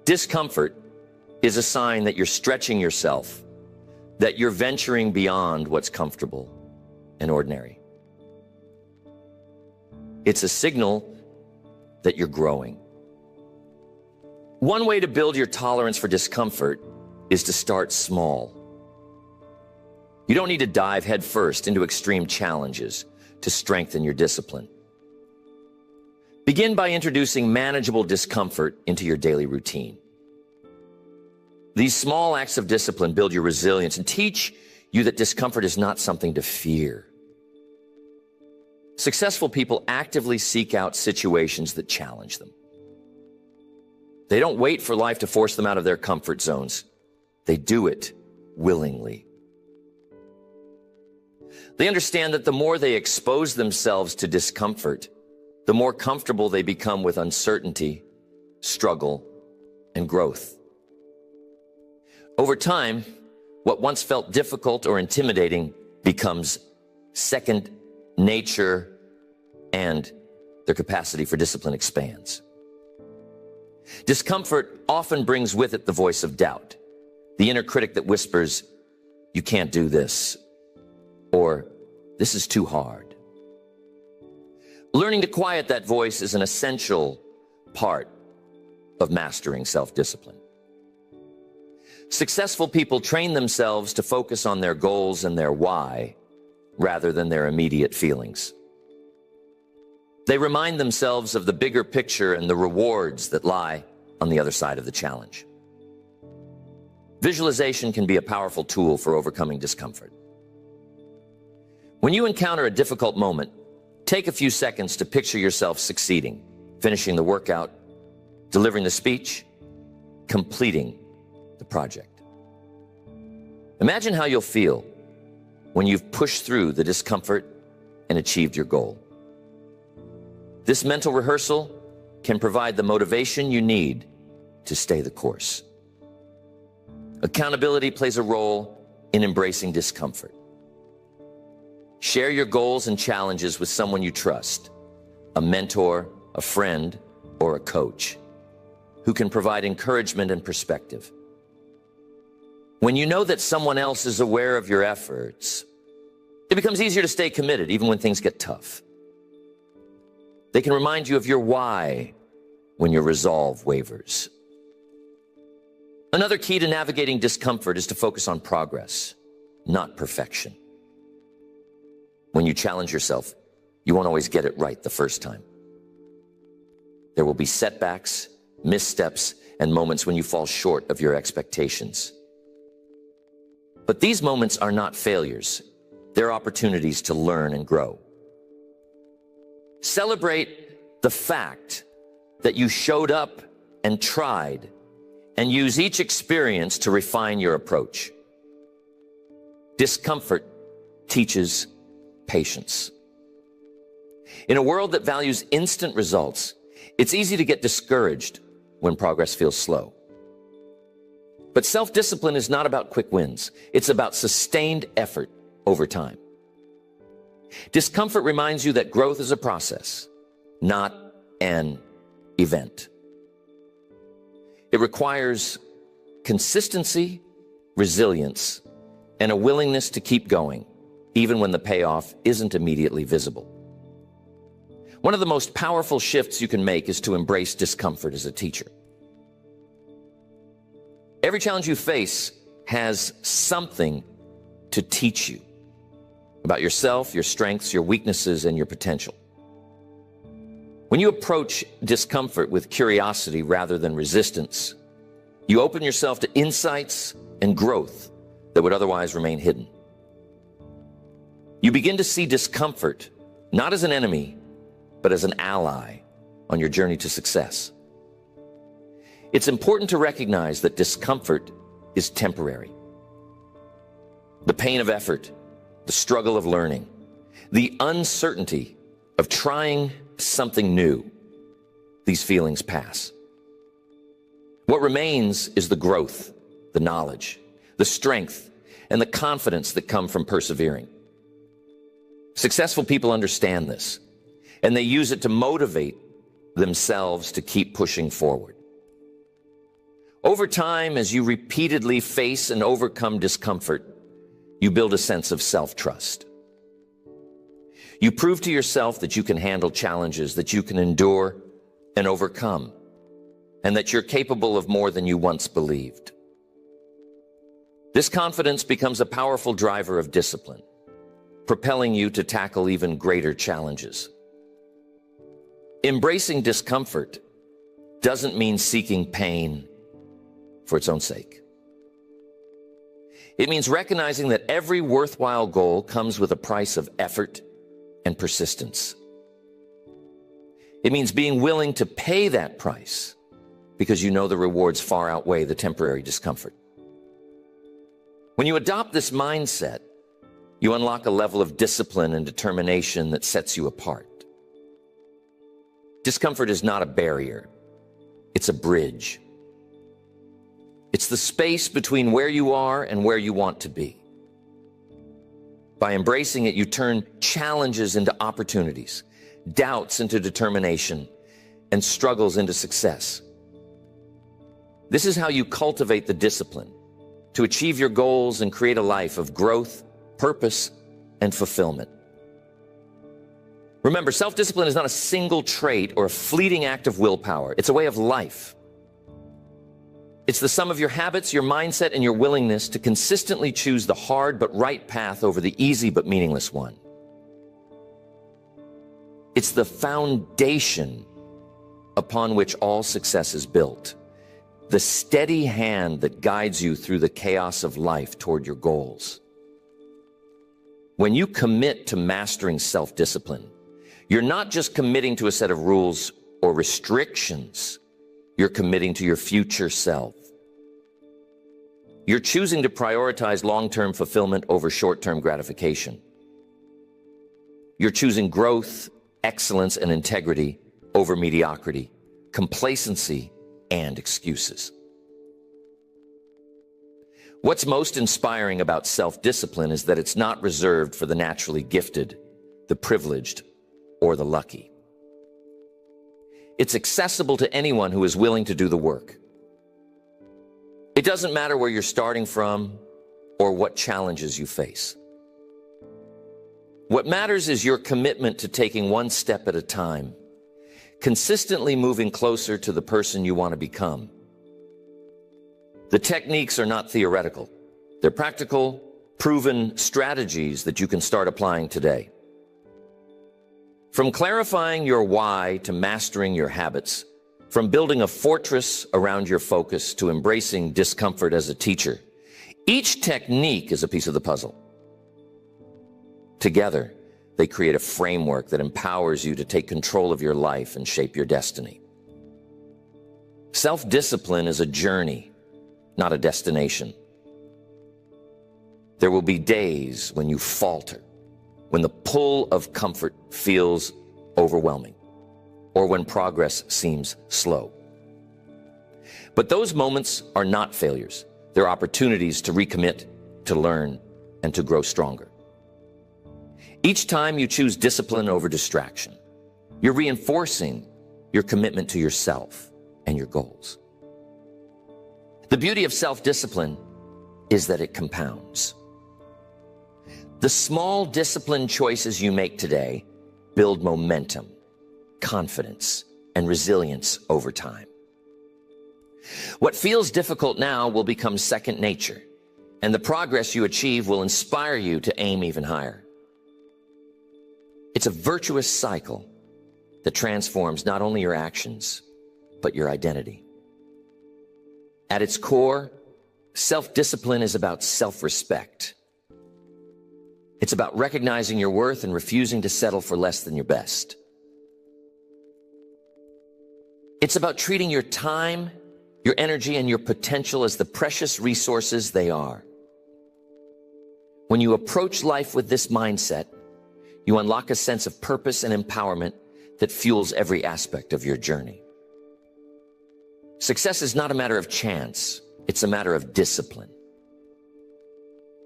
Discomfort is a sign that you're stretching yourself, that you're venturing beyond what's comfortable and ordinary. It's a signal that you're growing. One way to build your tolerance for discomfort is to start small. You don't need to dive headfirst into extreme challenges to strengthen your discipline. Begin by introducing manageable discomfort into your daily routine. These small acts of discipline build your resilience and teach you that discomfort is not something to fear. Successful people actively seek out situations that challenge them. They don't wait for life to force them out of their comfort zones. They do it willingly. They understand that the more they expose themselves to discomfort, the more comfortable they become with uncertainty, struggle, and growth. Over time, what once felt difficult or intimidating becomes second nature, and their capacity for discipline expands. Discomfort often brings with it the voice of doubt, the inner critic that whispers, "You can't do this," or "This is too hard." Learning to quiet that voice is an essential part of mastering self-discipline. Successful people train themselves to focus on their goals and their why rather than their immediate feelings. They remind themselves of the bigger picture and the rewards that lie on the other side of the challenge. Visualization can be a powerful tool for overcoming discomfort. When you encounter a difficult moment, take a few seconds to picture yourself succeeding, finishing the workout, delivering the speech, completing the project. Imagine how you'll feel when you've pushed through the discomfort and achieved your goal. This mental rehearsal can provide the motivation you need to stay the course. Accountability plays a role in embracing discomfort. Share your goals and challenges with someone you trust, a mentor, a friend, or a coach, who can provide encouragement and perspective. When you know that someone else is aware of your efforts, it becomes easier to stay committed even when things get tough. They can remind you of your why when your resolve wavers. Another key to navigating discomfort is to focus on progress, not perfection. When you challenge yourself, you won't always get it right the first time. There will be setbacks, missteps, and moments when you fall short of your expectations. But these moments are not failures. They're opportunities to learn and grow. Celebrate the fact that you showed up and tried, and use each experience to refine your approach. Discomfort teaches patience. In a world that values instant results, it's easy to get discouraged when progress feels slow. But self-discipline is not about quick wins. It's about sustained effort over time. Discomfort reminds you that growth is a process, not an event. It requires consistency, resilience, and a willingness to keep going, even when the payoff isn't immediately visible. One of the most powerful shifts you can make is to embrace discomfort as a teacher. Every challenge you face has something to teach you about yourself, your strengths, your weaknesses, and your potential. When you approach discomfort with curiosity rather than resistance, you open yourself to insights and growth that would otherwise remain hidden. You begin to see discomfort not as an enemy, but as an ally on your journey to success. It's important to recognize that discomfort is temporary. The pain of effort, the struggle of learning, the uncertainty of trying something new, these feelings pass. What remains is the growth, the knowledge, the strength, and the confidence that come from persevering. Successful people understand this, and they use it to motivate themselves to keep pushing forward. Over time, as you repeatedly face and overcome discomfort, you build a sense of self-trust. You prove to yourself that you can handle challenges, that you can endure and overcome, and that you're capable of more than you once believed. This confidence becomes a powerful driver of discipline, propelling you to tackle even greater challenges. Embracing discomfort doesn't mean seeking pain for its own sake. It means recognizing that every worthwhile goal comes with a price of effort and persistence. It means being willing to pay that price because you know the rewards far outweigh the temporary discomfort. When you adopt this mindset, you unlock a level of discipline and determination that sets you apart. Discomfort is not a barrier. It's a bridge. It's the space between where you are and where you want to be. By embracing it, you turn challenges into opportunities, doubts into determination, and struggles into success. This is how you cultivate the discipline to achieve your goals and create a life of growth, purpose, and fulfillment. Remember, self-discipline is not a single trait or a fleeting act of willpower. It's a way of life. It's the sum of your habits, your mindset, and your willingness to consistently choose the hard but right path over the easy but meaningless one. It's the foundation upon which all success is built, the steady hand that guides you through the chaos of life toward your goals. When you commit to mastering self-discipline, you're not just committing to a set of rules or restrictions, you're committing to your future self. You're choosing to prioritize long-term fulfillment over short-term gratification. You're choosing growth, excellence, and integrity over mediocrity, complacency, and excuses. What's most inspiring about self-discipline is that it's not reserved for the naturally gifted, the privileged, or the lucky. It's accessible to anyone who is willing to do the work. It doesn't matter where you're starting from or what challenges you face. What matters is your commitment to taking one step at a time, consistently moving closer to the person you want to become. The techniques are not theoretical. They're practical, proven strategies that you can start applying today. From clarifying your why to mastering your habits, from building a fortress around your focus to embracing discomfort as a teacher, each technique is a piece of the puzzle. Together, they create a framework that empowers you to take control of your life and shape your destiny. Self-discipline is a journey, not a destination. There will be days when you falter, when the pull of comfort feels overwhelming, or when progress seems slow. But those moments are not failures. They're opportunities to recommit, to learn, and to grow stronger. Each time you choose discipline over distraction, you're reinforcing your commitment to yourself and your goals. The beauty of self-discipline is that it compounds. The small discipline choices you make today build momentum, confidence, and resilience over time. What feels difficult now will become second nature, and the progress you achieve will inspire you to aim even higher. It's a virtuous cycle that transforms not only your actions, but your identity. At its core, self-discipline is about self-respect. It's about recognizing your worth and refusing to settle for less than your best. It's about treating your time, your energy, and your potential as the precious resources they are. When you approach life with this mindset, you unlock a sense of purpose and empowerment that fuels every aspect of your journey. Success is not a matter of chance. It's a matter of discipline.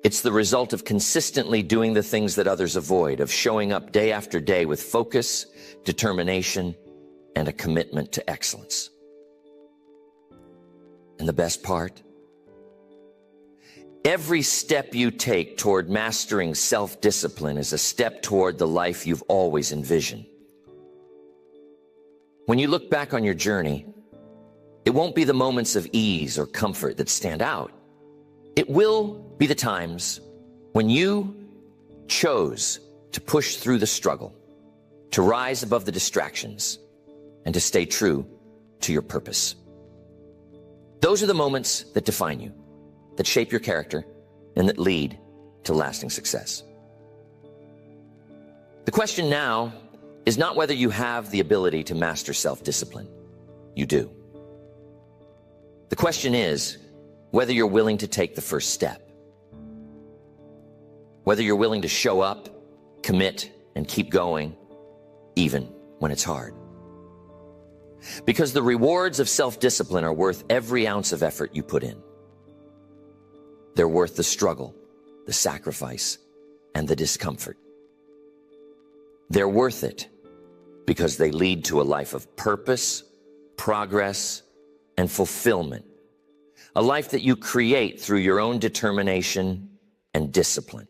It's the result of consistently doing the things that others avoid, of showing up day after day with focus, determination, and a commitment to excellence. And the best part? Every step you take toward mastering self-discipline is a step toward the life you've always envisioned. When you look back on your journey, it won't be the moments of ease or comfort that stand out. It will be the times when you chose to push through the struggle, to rise above the distractions, and to stay true to your purpose. Those are the moments that define you, that shape your character, and that lead to lasting success. The question now is not whether you have the ability to master self-discipline. You do. The question is whether you're willing to take the first step. Whether you're willing to show up, commit, and keep going, even when it's hard. Because the rewards of self-discipline are worth every ounce of effort you put in. They're worth the struggle, the sacrifice, and the discomfort. They're worth it because they lead to a life of purpose, progress, and fulfillment. A life that you create through your own determination and discipline.